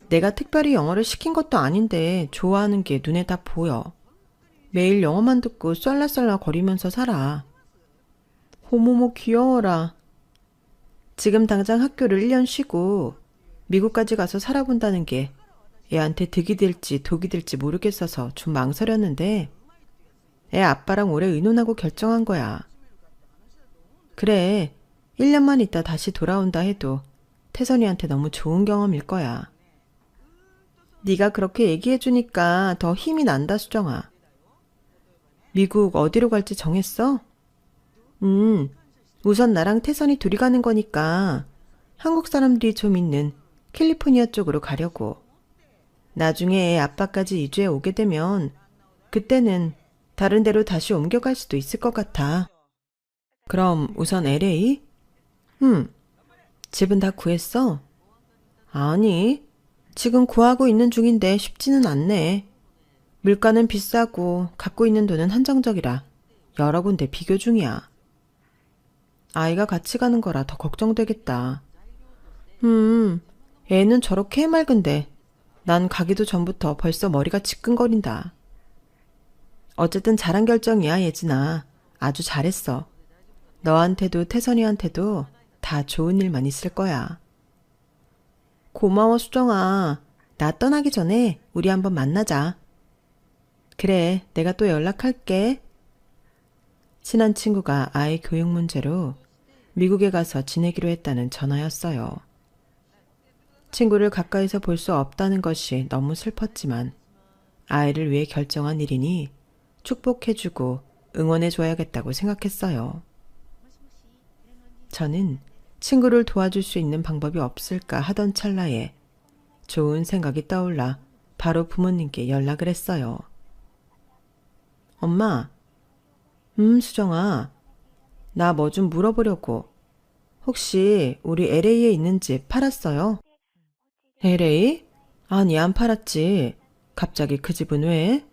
내가 특별히 영어를 시킨 것도 아닌데 좋아하는 게 눈에 다 보여. 매일 영어만 듣고 쏠라쏠라 거리면서 살아. 호모모 귀여워라. 지금 당장 학교를 1년 쉬고 미국까지 가서 살아본다는 게 애한테 득이 될지 독이 될지 모르겠어서 좀 망설였는데 애 아빠랑 올해 의논하고 결정한 거야. 그래, 1년만 있다 다시 돌아온다 해도 태선이한테 너무 좋은 경험일 거야. 네가 그렇게 얘기해주니까 더 힘이 난다, 수정아. 미국 어디로 갈지 정했어? 우선 나랑 태선이 둘이 가는 거니까 한국 사람들이 좀 있는 캘리포니아 쪽으로 가려고. 나중에 애 아빠까지 이주해 오게 되면 그때는 다른 데로 다시 옮겨갈 수도 있을 것 같아. 그럼 우선 LA? 집은 다 구했어? 아니, 지금 구하고 있는 중인데 쉽지는 않네. 물가는 비싸고 갖고 있는 돈은 한정적이라 여러 군데 비교 중이야. 아이가 같이 가는 거라 더 걱정되겠다. 애는 저렇게 해맑은데 난 가기도 전부터 벌써 머리가 지끈거린다. 어쨌든 잘한 결정이야, 예진아. 아주 잘했어. 너한테도 태선이한테도 다 좋은 일만 있을 거야. 고마워, 수정아. 나 떠나기 전에 우리 한번 만나자. 그래, 내가 또 연락할게. 친한 친구가 아이 교육 문제로 미국에 가서 지내기로 했다는 전화였어요. 친구를 가까이서 볼 수 없다는 것이 너무 슬펐지만 아이를 위해 결정한 일이니 축복해주고 응원해줘야겠다고 생각했어요. 저는 친구를 도와줄 수 있는 방법이 없을까 하던 찰나에 좋은 생각이 떠올라 바로 부모님께 연락을 했어요. 엄마, 수정아, 나 뭐 좀 물어보려고. 혹시 우리 LA에 있는 집 팔았어요? LA? 아니, 안 팔았지. 갑자기 그 집은 왜?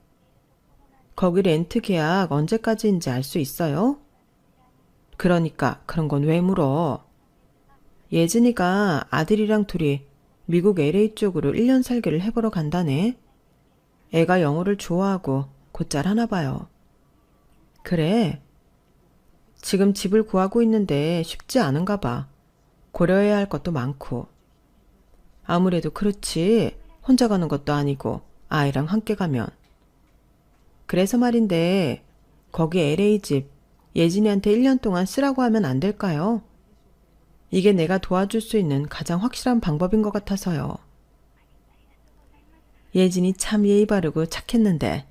거기 렌트 계약 언제까지인지 알 수 있어요? 그러니까 그런 건 왜 물어? 예진이가 아들이랑 둘이 미국 LA 쪽으로 1년 살기를 해보러 간다네. 애가 영어를 좋아하고 곧잘 하나 봐요. 그래? 지금 집을 구하고 있는데 쉽지 않은가 봐. 고려해야 할 것도 많고. 아무래도 그렇지. 혼자 가는 것도 아니고 아이랑 함께 가면. 그래서 말인데 거기 LA 집 예진이한테 1년 동안 쓰라고 하면 안 될까요? 이게 내가 도와줄 수 있는 가장 확실한 방법인 것 같아서요. 예진이 참 예의 바르고 착했는데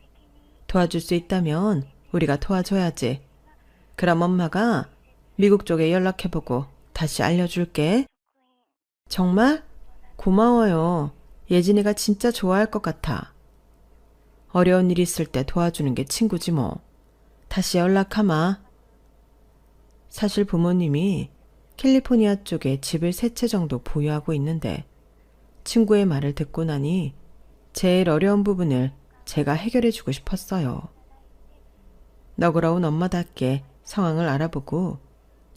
도와줄 수 있다면 우리가 도와줘야지. 그럼 엄마가 미국 쪽에 연락해보고 다시 알려줄게. 정말? 고마워요. 예진이가 진짜 좋아할 것 같아. 어려운 일 있을 때 도와주는 게 친구지 뭐. 다시 연락하마. 사실 부모님이 캘리포니아 쪽에 집을 3채 정도 보유하고 있는데 친구의 말을 듣고 나니 제일 어려운 부분을 제가 해결해주고 싶었어요. 너그러운 엄마답게 상황을 알아보고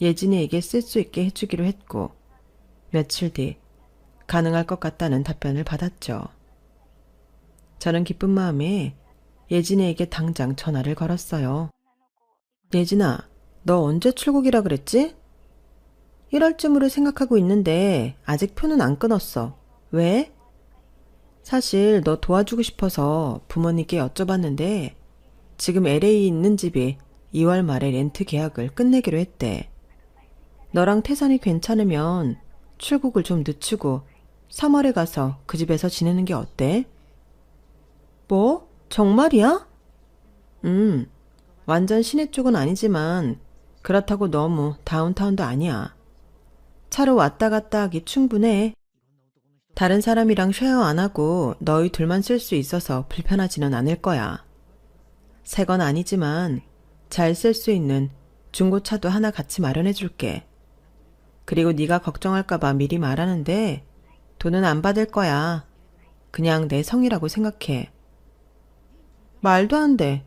예진이에게 쓸 수 있게 해주기로 했고 며칠 뒤 가능할 것 같다는 답변을 받았죠. 저는 기쁜 마음에 예진이에게 당장 전화를 걸었어요. 예진아, 너 언제 출국이라 그랬지? 1월쯤으로 생각하고 있는데 아직 표는 안 끊었어. 왜? 사실 너 도와주고 싶어서 부모님께 여쭤봤는데 지금 LA에 있는 집이 2월 말에 렌트 계약을 끝내기로 했대. 너랑 태산이 괜찮으면 출국을 좀 늦추고 3월에 가서 그 집에서 지내는 게 어때? 뭐? 정말이야? 완전 시내 쪽은 아니지만 그렇다고 너무 다운타운도 아니야. 차로 왔다 갔다 하기 충분해. 다른 사람이랑 쉐어 안 하고 너희 둘만 쓸 수 있어서 불편하지는 않을 거야. 새 건 아니지만 잘 쓸 수 있는 중고차도 하나 같이 마련해 줄게. 그리고 네가 걱정할까 봐 미리 말하는데 돈은 안 받을 거야. 그냥 내 성이라고 생각해. 말도 안 돼.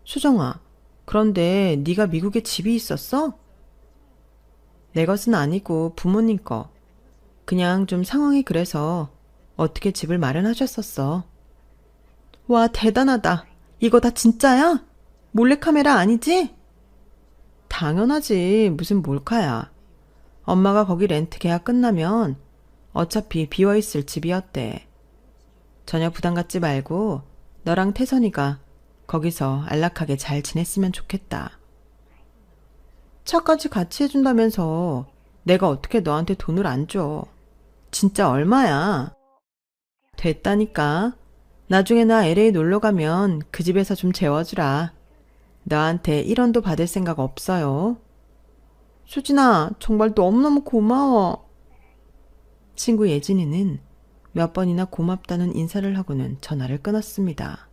수정아, 그런데 네가 미국에 집이 있었어? 내 것은 아니고 부모님 거. 그냥 좀 상황이 그래서 어떻게 집을 마련하셨었어. 와, 대단하다. 이거 다 진짜야? 몰래카메라 아니지? 당연하지. 무슨 몰카야. 엄마가 거기 렌트 계약 끝나면 어차피 비어있을 집이었대. 전혀 부담 갖지 말고 너랑 태선이가 거기서 안락하게 잘 지냈으면 좋겠다. 차까지 같이 해준다면서 내가 어떻게 너한테 돈을 안 줘. 진짜 얼마야? 됐다니까. 나중에 나 LA 놀러 가면 그 집에서 좀 재워주라. 너한테 1원도 받을 생각 없어요. 수진아, 정말 너무너무 고마워. 친구 예진이는 몇 번이나 고맙다는 인사를 하고는 전화를 끊었습니다.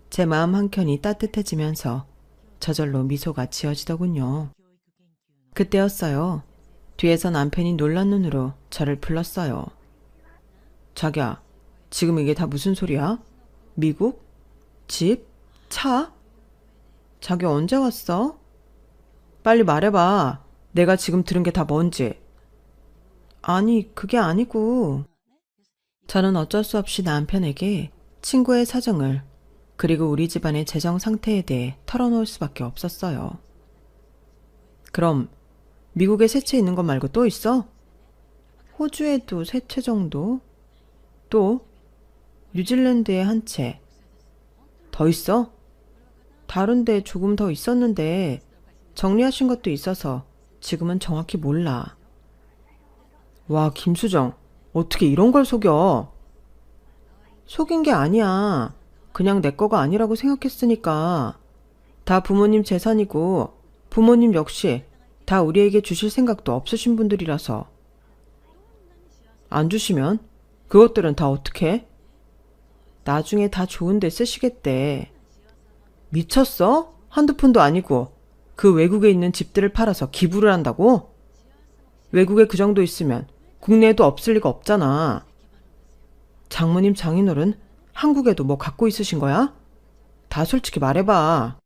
제 마음 한켠이 따뜻해지면서 저절로 미소가 지어지더군요. 그때였어요. 뒤에서 남편이 놀란 눈으로 저를 불렀어요. 자기야, 지금 이게 다 무슨 소리야? 미국? 집? 차? 자기 언제 왔어? 빨리 말해봐. 내가 지금 들은 게 다 뭔지. 아니, 그게 아니고. 저는 어쩔 수 없이 남편에게 친구의 사정을 그리고 우리 집안의 재정 상태에 대해 털어놓을 수밖에 없었어요. 그럼 미국에 세 채 있는 것 말고 또 있어? 호주에도 세 채 정도? 또 뉴질랜드에 한 채. 더 있어? 다른데 조금 더 있었는데 정리하신 것도 있어서 지금은 정확히 몰라. 와, 김수정, 어떻게 이런 걸 속여? 속인 게 아니야. 그냥 내 거가 아니라고 생각했으니까. 다 부모님 재산이고 부모님 역시 다 우리에게 주실 생각도 없으신 분들이라서. 안 주시면 그것들은 다 어떻게? 나중에 다 좋은 데 쓰시겠대. 미쳤어? 한두 푼도 아니고 그 외국에 있는 집들을 팔아서 기부를 한다고? 외국에 그 정도 있으면 국내에도 없을 리가 없잖아. 장모님 장인어른 한국에도 뭐 갖고 있으신 거야? 다 솔직히 말해봐.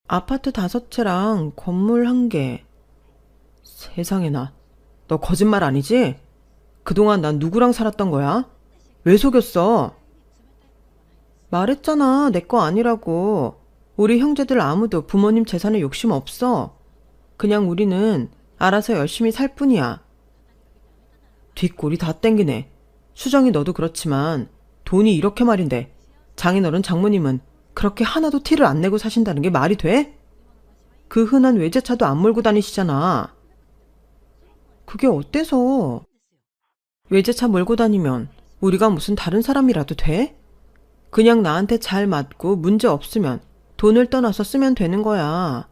아파트 5채랑 건물 1개. 세상에나, 너 거짓말 아니지? 그동안 난 누구랑 살았던 거야? 왜 속였어? 말했잖아, 내 거 아니라고. 우리 형제들 아무도 부모님 재산에 욕심 없어. 그냥 우리는 알아서 열심히 살 뿐이야. 뒷골이 다 땡기네. 수정이 너도 그렇지만 돈이 이렇게 말인데 장인어른 장모님은 그렇게 하나도 티를 안 내고 사신다는 게 말이 돼? 그 흔한 외제차도 안 몰고 다니시잖아. 그게 어때서? 외제차 몰고 다니면 우리가 무슨 다른 사람이라도 돼? 그냥 나한테 잘 맞고 문제 없으면 돈을 떠나서 쓰면 되는 거야.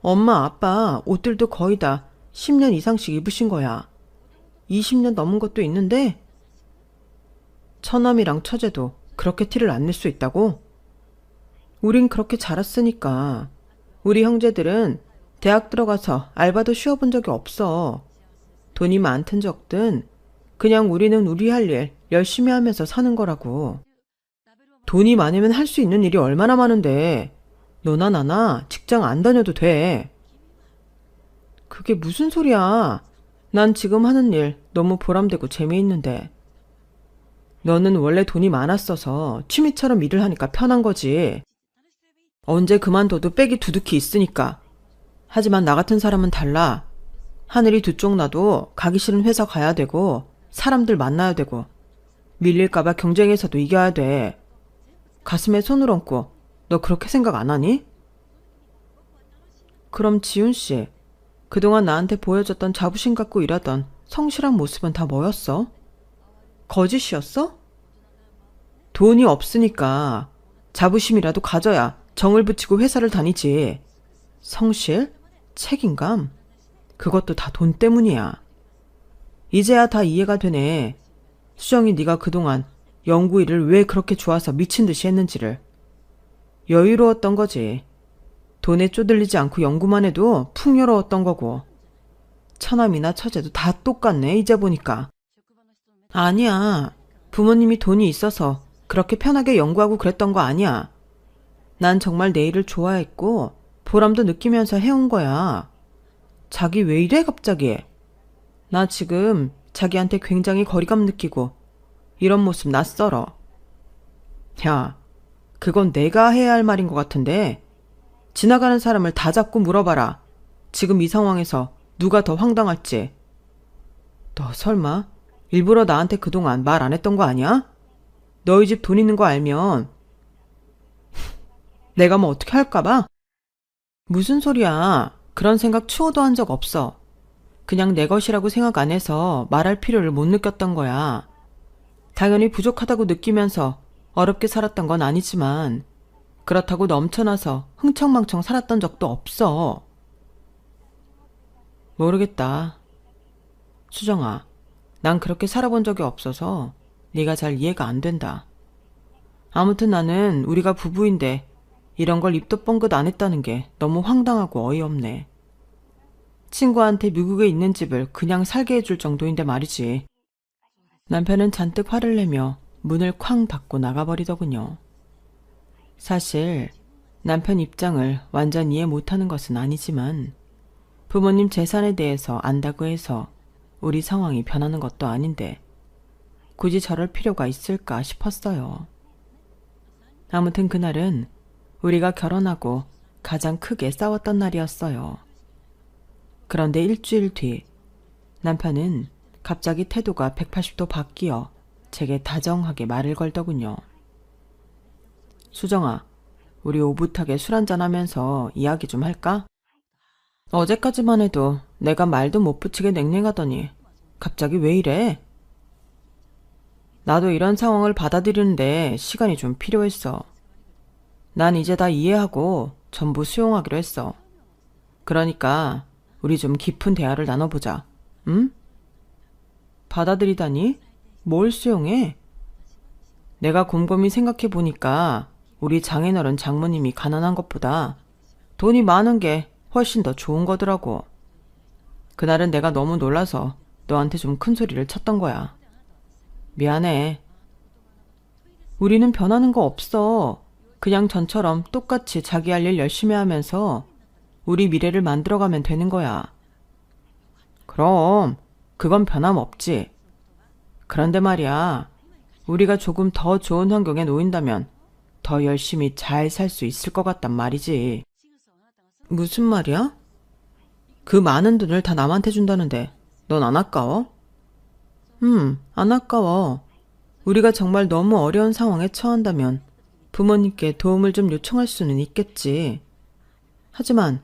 엄마, 아빠 옷들도 거의 다 10년 이상씩 입으신 거야. 20년 넘은 것도 있는데 처남이랑 처제도 그렇게 티를 안 낼 수 있다고? 우린 그렇게 자랐으니까. 우리 형제들은 대학 들어가서 알바도 쉬어본 적이 없어. 돈이 많든 적든 그냥 우리는 우리 할 일 열심히 하면서 사는 거라고. 돈이 많으면 할 수 있는 일이 얼마나 많은데 너나 나나 직장 안 다녀도 돼. 그게 무슨 소리야. 난 지금 하는 일 너무 보람되고 재미있는데. 너는 원래 돈이 많았어서 취미처럼 일을 하니까 편한 거지. 언제 그만둬도 백이 두둑히 있으니까. 하지만 나 같은 사람은 달라. 하늘이 두 쪽 나도 가기 싫은 회사 가야 되고 사람들 만나야 되고 밀릴까봐 경쟁에서도 이겨야 돼. 가슴에 손을 얹고 너 그렇게 생각 안 하니? 그럼 지훈 씨, 그동안 나한테 보여줬던 자부심 갖고 일하던 성실한 모습은 다 뭐였어? 거짓이었어? 돈이 없으니까 자부심이라도 가져야 정을 붙이고 회사를 다니지. 성실? 책임감? 그것도 다 돈 때문이야. 이제야 다 이해가 되네. 수정이 네가 그동안 연구 일을 왜 그렇게 좋아서 미친 듯이 했는지를. 여유로웠던 거지. 돈에 쪼들리지 않고 연구만 해도 풍요로웠던 거고. 처남이나 처제도 다 똑같네, 이제 보니까. 아니야. 부모님이 돈이 있어서 그렇게 편하게 연구하고 그랬던 거 아니야. 난 정말 내 일을 좋아했고 보람도 느끼면서 해온 거야. 자기 왜 이래 갑자기? 나 지금 자기한테 굉장히 거리감 느끼고 이런 모습 낯설어. 야, 그건 내가 해야 할 말인 것 같은데 지나가는 사람을 다 잡고 물어봐라. 지금 이 상황에서 누가 더 황당할지. 너 설마 일부러 나한테 그동안 말 안 했던 거 아니야? 너희 집 돈 있는 거 알면 내가 뭐 어떻게 할까 봐? 무슨 소리야. 그런 생각 추호도 한 적 없어. 그냥 내 것이라고 생각 안 해서 말할 필요를 못 느꼈던 거야. 당연히 부족하다고 느끼면서 어렵게 살았던 건 아니지만 그렇다고 넘쳐나서 흥청망청 살았던 적도 없어. 모르겠다. 수정아, 난 그렇게 살아본 적이 없어서 네가 잘 이해가 안 된다. 아무튼 나는 우리가 부부인데 이런 걸 입도 뻥긋 안 했다는 게 너무 황당하고 어이없네. 친구한테 미국에 있는 집을 그냥 살게 해줄 정도인데 말이지. 남편은 잔뜩 화를 내며 문을 쾅 닫고 나가버리더군요. 사실 남편 입장을 완전 이해 못하는 것은 아니지만 부모님 재산에 대해서 안다고 해서 우리 상황이 변하는 것도 아닌데 굳이 저럴 필요가 있을까 싶었어요. 아무튼 그날은 우리가 결혼하고 가장 크게 싸웠던 날이었어요. 그런데 일주일 뒤 남편은 갑자기 태도가 180도 바뀌어 제게 다정하게 말을 걸더군요. 수정아, 우리 오붓하게 술 한잔하면서 이야기 좀 할까? 어제까지만 해도 내가 말도 못 붙이게 냉랭하더니 갑자기 왜 이래? 나도 이런 상황을 받아들이는데 시간이 좀 필요했어. 난 이제 다 이해하고 전부 수용하기로 했어. 그러니까 우리 좀 깊은 대화를 나눠보자. 응? 받아들이다니? 뭘 수용해? 내가 곰곰이 생각해보니까 우리 장인어른 장모님이 가난한 것보다 돈이 많은 게 훨씬 더 좋은 거더라고. 그날은 내가 너무 놀라서 너한테 좀 큰 소리를 쳤던 거야. 미안해. 우리는 변하는 거 없어. 그냥 전처럼 똑같이 자기 할 일 열심히 하면서 우리 미래를 만들어가면 되는 거야. 그럼 그건 변함없지. 그런데 말이야, 우리가 조금 더 좋은 환경에 놓인다면 더 열심히 잘 살 수 있을 것 같단 말이지. 무슨 말이야? 그 많은 돈을 다 남한테 준다는데 넌 안 아까워? 안 아까워. 우리가 정말 너무 어려운 상황에 처한다면 부모님께 도움을 좀 요청할 수는 있겠지. 하지만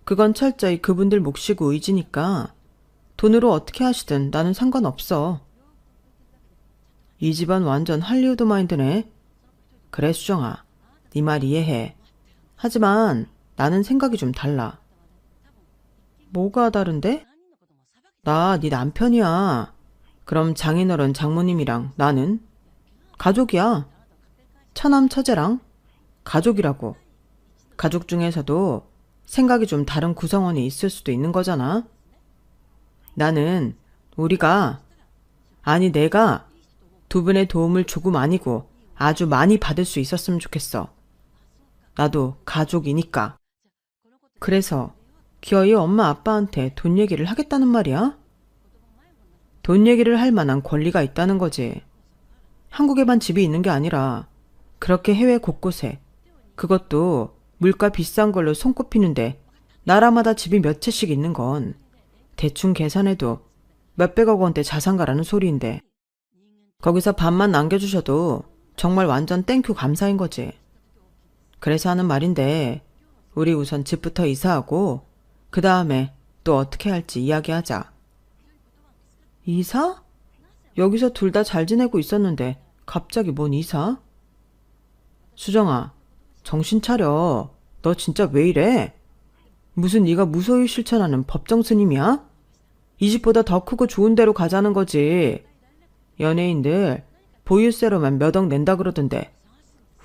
그건 철저히 그분들 몫이고 의지니까 돈으로 어떻게 하시든 나는 상관없어. 이 집안 완전 할리우드 마인드네. 그래 수정아, 네 말 이해해. 하지만 나는 생각이 좀 달라. 뭐가 다른데? 나 네 남편이야. 그럼 장인어른 장모님이랑 나는 가족이야. 처남 처제랑 가족이라고. 가족 중에서도 생각이 좀 다른 구성원이 있을 수도 있는 거잖아. 나는 내가 두 분의 도움을 조금 아니고 아주 많이 받을 수 있었으면 좋겠어. 나도 가족이니까. 그래서 기어이 엄마 아빠한테 돈 얘기를 하겠다는 말이야? 돈 얘기를 할 만한 권리가 있다는 거지. 한국에만 집이 있는 게 아니라 그렇게 해외 곳곳에, 그것도 물가 비싼 걸로 손꼽히는데 나라마다 집이 몇 채씩 있는 건 대충 계산해도 몇백억 원대 자산가라는 소리인데 거기서 반만 남겨주셔도 정말 완전 땡큐 감사인 거지. 그래서 하는 말인데 우리 우선 집부터 이사하고 그 다음에 또 어떻게 할지 이야기하자. 이사? 여기서 둘 다 잘 지내고 있었는데 갑자기 뭔 이사? 수정아, 정신 차려. 너 진짜 왜 이래? 무슨 네가 무소유 실천하는 법정 스님이야? 이 집보다 더 크고 좋은 데로 가자는 거지. 연예인들 보유세로만 몇 억 낸다 그러던데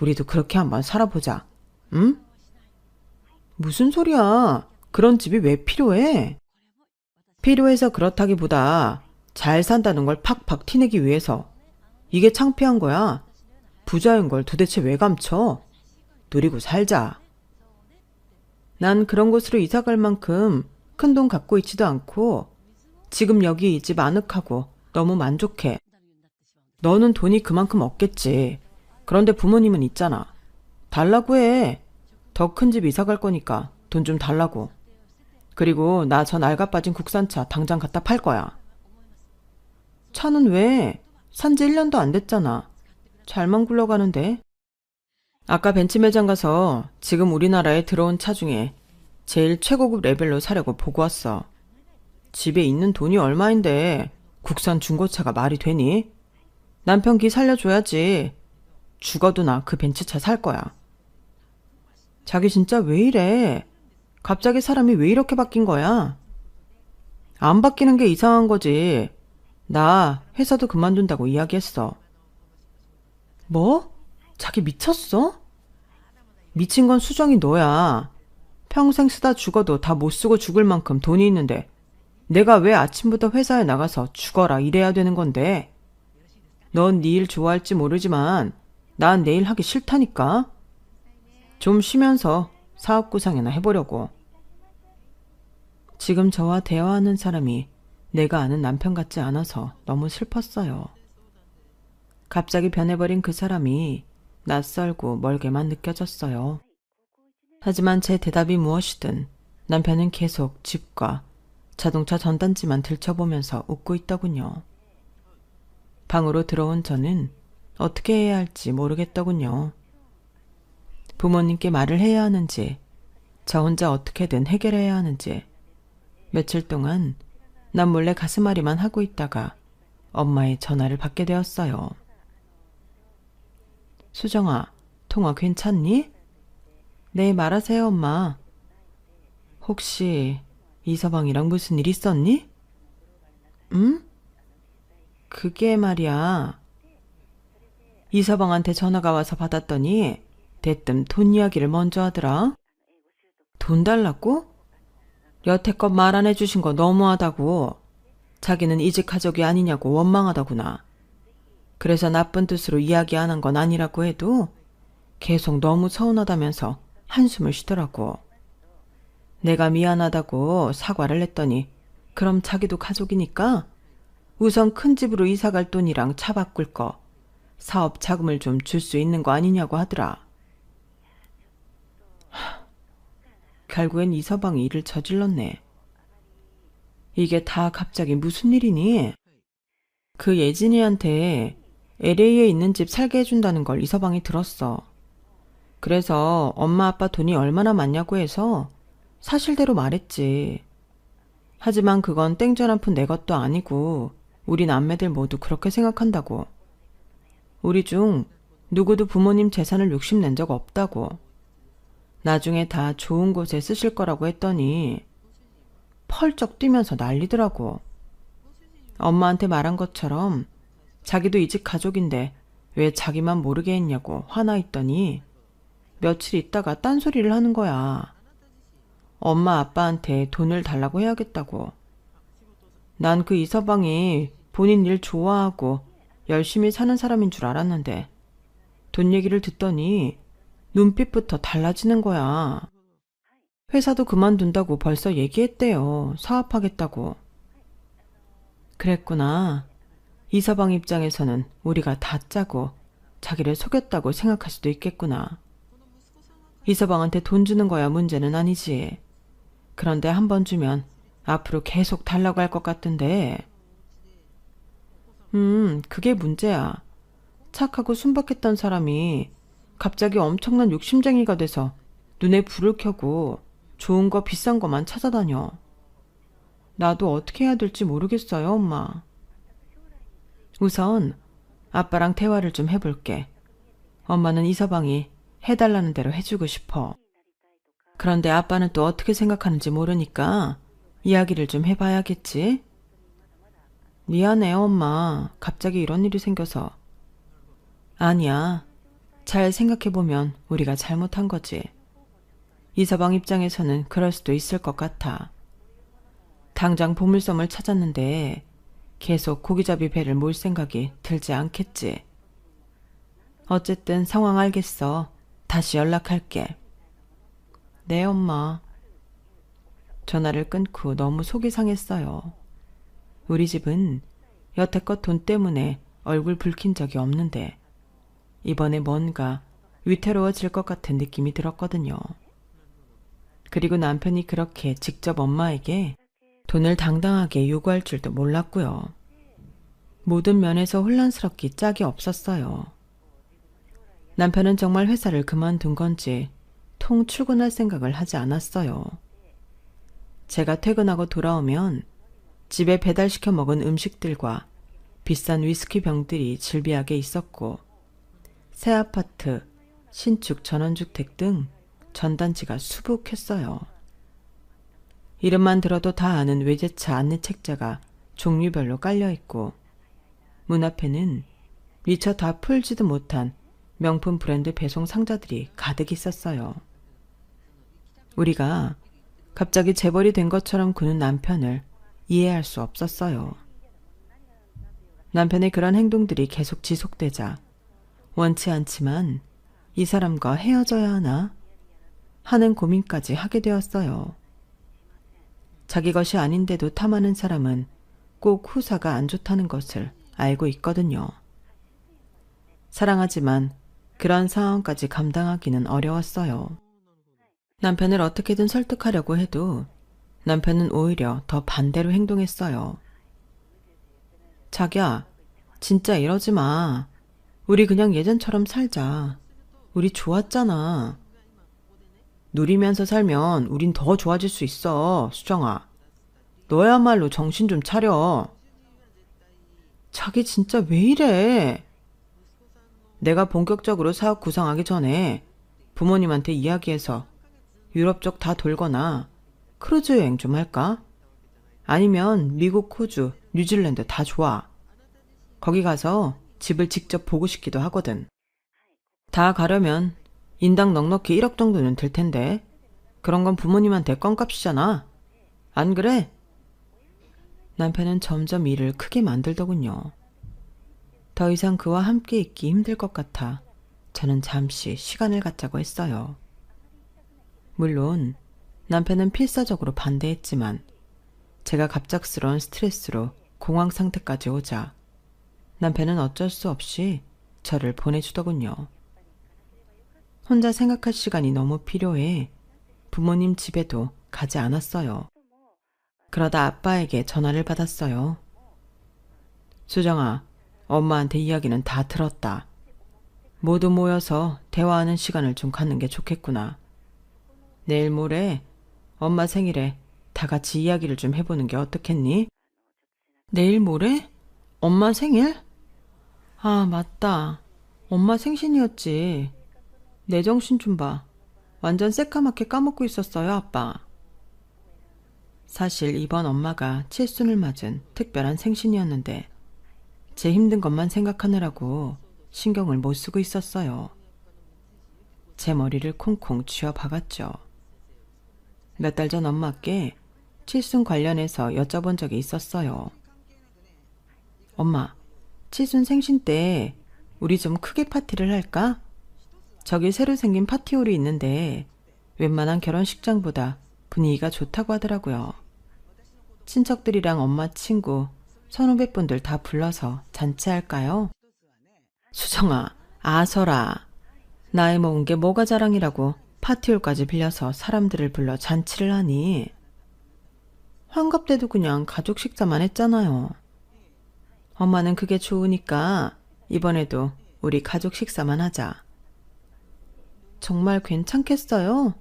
우리도 그렇게 한번 살아보자. 응? 무슨 소리야. 그런 집이 왜 필요해? 필요해서 그렇다기보다 잘 산다는 걸 팍팍 티내기 위해서. 이게 창피한 거야. 부자인 걸 도대체 왜 감춰? 누리고 살자. 난 그런 곳으로 이사 갈 만큼 큰 돈 갖고 있지도 않고 지금 여기 이 집 아늑하고 너무 만족해. 너는 돈이 그만큼 없겠지. 그런데 부모님은 있잖아. 달라고 해. 더 큰 집 이사 갈 거니까 돈 좀 달라고. 그리고 나 저 낡아 빠진 국산차 당장 갖다 팔 거야. 차는 왜? 산지 1년도 안 됐잖아. 잘만 굴러가는데. 아까 벤츠 매장 가서 지금 우리나라에 들어온 차 중에 제일 최고급 레벨로 사려고 보고 왔어. 집에 있는 돈이 얼마인데 국산 중고차가 말이 되니? 남편 기 살려줘야지. 죽어도 나 그 벤츠차 살 거야. 자기 진짜 왜 이래? 갑자기 사람이 왜 이렇게 바뀐 거야? 안 바뀌는 게 이상한 거지. 나 회사도 그만둔다고 이야기했어. 뭐? 자기 미쳤어? 미친 건 수정이 너야. 평생 쓰다 죽어도 다 못 쓰고 죽을 만큼 돈이 있는데 내가 왜 아침부터 회사에 나가서 죽어라 이래야 되는 건데. 넌 네 일 좋아할지 모르지만 난 내 일 하기 싫다니까. 좀 쉬면서 사업 구상이나 해보려고. 지금 저와 대화하는 사람이 내가 아는 남편 같지 않아서 너무 슬펐어요. 갑자기 변해버린 그 사람이 낯설고 멀게만 느껴졌어요. 하지만 제 대답이 무엇이든 남편은 계속 집과 자동차 전단지만 들춰보면서 웃고 있더군요. 방으로 들어온 저는 어떻게 해야 할지 모르겠더군요. 부모님께 말을 해야 하는지, 저 혼자 어떻게든 해결해야 하는지. 며칠 동안 난 몰래 가슴앓이만 하고 있다가 엄마의 전화를 받게 되었어요. 수정아, 통화 괜찮니? 네, 말하세요, 엄마. 혹시 이서방이랑 무슨 일 있었니? 응? 그게 말이야. 이서방한테 전화가 와서 받았더니 대뜸 돈 이야기를 먼저 하더라. 돈 달라고? 여태껏 말 안 해주신 거 너무하다고. 자기는 이직 가족이 아니냐고 원망하더구나. 그래서 나쁜 뜻으로 이야기 안 한 건 아니라고 해도 계속 너무 서운하다면서 한숨을 쉬더라고. 내가 미안하다고 사과를 했더니 그럼 자기도 가족이니까 우선 큰 집으로 이사 갈 돈이랑 차 바꿀 거, 사업 자금을 좀 줄 수 있는 거 아니냐고 하더라. 결국엔 이서방이 일을 저질렀네. 이게 다 갑자기 무슨 일이니? 그 예진이한테 LA에 있는 집 살게 해준다는 걸 이서방이 들었어. 그래서 엄마 아빠 돈이 얼마나 많냐고 해서 사실대로 말했지. 하지만 그건 땡전 한 푼 내 것도 아니고 우리 남매들 모두 그렇게 생각한다고. 우리 중 누구도 부모님 재산을 욕심낸 적 없다고. 나중에 다 좋은 곳에 쓰실 거라고 했더니 펄쩍 뛰면서 난리더라고. 엄마한테 말한 것처럼 자기도 이직 가족인데 왜 자기만 모르게 했냐고 화나 있더니 며칠 있다가 딴소리를 하는 거야. 엄마 아빠한테 돈을 달라고 해야겠다고. 난 그 이서방이 본인 일 좋아하고 열심히 사는 사람인 줄 알았는데 돈 얘기를 듣더니 눈빛부터 달라지는 거야. 회사도 그만둔다고 벌써 얘기했대요. 사업하겠다고. 그랬구나. 이서방 입장에서는 우리가 다 짜고 자기를 속였다고 생각할 수도 있겠구나. 이서방한테 돈 주는 거야 문제는 아니지. 그런데 한 번 주면 앞으로 계속 달라고 할 것 같던데. 그게 문제야. 착하고 순박했던 사람이 갑자기 엄청난 욕심쟁이가 돼서 눈에 불을 켜고 좋은 거 비싼 거만 찾아다녀. 나도 어떻게 해야 될지 모르겠어요, 엄마. 우선 아빠랑 대화를 좀 해볼게. 엄마는 이서방이 해달라는 대로 해주고 싶어. 그런데 아빠는 또 어떻게 생각하는지 모르니까 이야기를 좀 해봐야겠지? 미안해요, 엄마. 갑자기 이런 일이 생겨서. 아니야. 잘 생각해보면 우리가 잘못한 거지. 이서방 입장에서는 그럴 수도 있을 것 같아. 당장 보물섬을 찾았는데 계속 고기잡이 배를 몰 생각이 들지 않겠지. 어쨌든 상황 알겠어. 다시 연락할게. 네, 엄마. 전화를 끊고 너무 속이 상했어요. 우리 집은 여태껏 돈 때문에 얼굴 붉힌 적이 없는데 이번에 뭔가 위태로워질 것 같은 느낌이 들었거든요. 그리고 남편이 그렇게 직접 엄마에게 돈을 당당하게 요구할 줄도 몰랐고요. 모든 면에서 혼란스럽기 짝이 없었어요. 남편은 정말 회사를 그만둔 건지 통 출근할 생각을 하지 않았어요. 제가 퇴근하고 돌아오면 집에 배달시켜 먹은 음식들과 비싼 위스키 병들이 질비하게 있었고 새 아파트, 신축 전원주택 등 전단지가 수북했어요. 이름만 들어도 다 아는 외제차 안내 책자가 종류별로 깔려있고 문 앞에는 미처 다 풀지도 못한 명품 브랜드 배송 상자들이 가득 있었어요. 우리가 갑자기 재벌이 된 것처럼 구는 남편을 이해할 수 없었어요. 남편의 그런 행동들이 계속 지속되자 원치 않지만 이 사람과 헤어져야 하나 하는 고민까지 하게 되었어요. 자기 것이 아닌데도 탐하는 사람은 꼭 후사가 안 좋다는 것을 알고 있거든요. 사랑하지만 그런 상황까지 감당하기는 어려웠어요. 남편을 어떻게든 설득하려고 해도 남편은 오히려 더 반대로 행동했어요. 자기야, 진짜 이러지 마. 우리 그냥 예전처럼 살자. 우리 좋았잖아. 누리면서 살면 우린 더 좋아질 수 있어, 수정아. 너야말로 정신 좀 차려. 자기 진짜 왜 이래? 내가 본격적으로 사업 구상하기 전에 부모님한테 이야기해서 유럽 쪽 다 돌거나 크루즈 여행 좀 할까? 아니면 미국, 호주, 뉴질랜드 다 좋아. 거기 가서 집을 직접 보고 싶기도 하거든. 다 가려면 인당 넉넉히 1억 정도는 들 텐데 그런 건 부모님한테 껌값이잖아. 안 그래? 남편은 점점 일을 크게 만들더군요. 더 이상 그와 함께 있기 힘들 것 같아 저는 잠시 시간을 갖자고 했어요. 물론 남편은 필사적으로 반대했지만 제가 갑작스러운 스트레스로 공황 상태까지 오자 남편은 어쩔 수 없이 저를 보내주더군요. 혼자 생각할 시간이 너무 필요해 부모님 집에도 가지 않았어요. 그러다 아빠에게 전화를 받았어요. 수정아, 엄마한테 이야기는 다 들었다. 모두 모여서 대화하는 시간을 좀 갖는 게 좋겠구나. 내일 모레 엄마 생일에 다 같이 이야기를 좀 해보는 게 어떻겠니? 내일 모레? 엄마 생일? 아, 맞다. 엄마 생신이었지. 내 정신 좀 봐. 완전 새까맣게 까먹고 있었어요, 아빠. 사실 이번 엄마가 칠순을 맞은 특별한 생신이었는데 제 힘든 것만 생각하느라고 신경을 못 쓰고 있었어요. 제 머리를 콩콩 쥐어 박았죠. 몇 달 전 엄마께 칠순 관련해서 여쭤본 적이 있었어요. 엄마, 칠순 생신 때 우리 좀 크게 파티를 할까? 저기 새로 생긴 파티홀이 있는데 웬만한 결혼식장보다 분위기가 좋다고 하더라고요. 친척들이랑 엄마 친구, 선후배분들 다 불러서 잔치할까요? 수정아, 아서라. 나이 먹은 게 뭐가 자랑이라고 파티홀까지 빌려서 사람들을 불러 잔치를 하니. 환갑 때도 그냥 가족 식사만 했잖아요. 엄마는 그게 좋으니까 이번에도 우리 가족 식사만 하자. 정말 괜찮겠어요?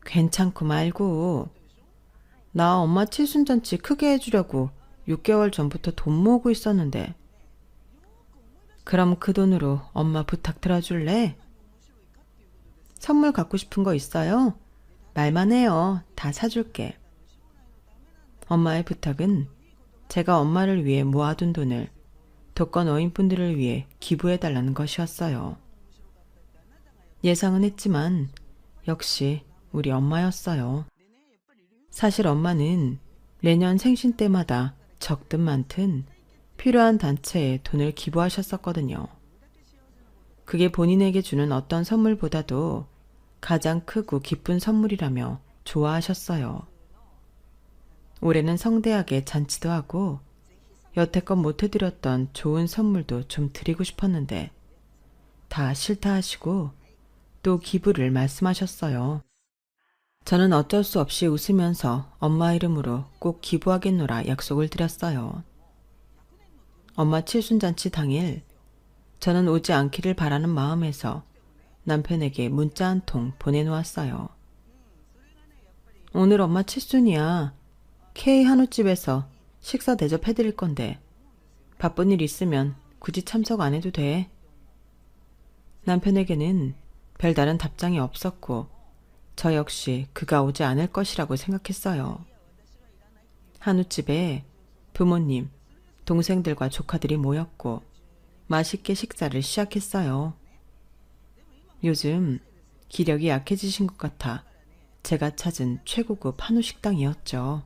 괜찮고 말고. 나 엄마 칠순잔치 크게 해주려고 6개월 전부터 돈 모으고 있었는데. 그럼 그 돈으로 엄마 부탁 들어줄래? 선물 갖고 싶은 거 있어요? 말만 해요. 다 사줄게. 엄마의 부탁은 제가 엄마를 위해 모아둔 돈을 독거 노인분들을 위해 기부해달라는 것이었어요. 예상은 했지만 역시 우리 엄마였어요. 사실 엄마는 매년 생신 때마다 적든 많든 필요한 단체에 돈을 기부하셨었거든요. 그게 본인에게 주는 어떤 선물보다도 가장 크고 기쁜 선물이라며 좋아하셨어요. 올해는 성대하게 잔치도 하고 여태껏 못 해드렸던 좋은 선물도 좀 드리고 싶었는데 다 싫다 하시고 또 기부를 말씀하셨어요. 저는 어쩔 수 없이 웃으면서 엄마 이름으로 꼭 기부하겠노라 약속을 드렸어요. 엄마 칠순잔치 당일 저는 오지 않기를 바라는 마음에서 남편에게 문자 한 통 보내놓았어요. 오늘 엄마 칠순이야. K 한우집에서 식사 대접해드릴 건데 바쁜 일 있으면 굳이 참석 안 해도 돼. 남편에게는 별다른 답장이 없었고 저 역시 그가 오지 않을 것이라고 생각했어요. 한우집에 부모님, 동생들과 조카들이 모였고 맛있게 식사를 시작했어요. 요즘 기력이 약해지신 것 같아 제가 찾은 최고급 한우 식당이었죠.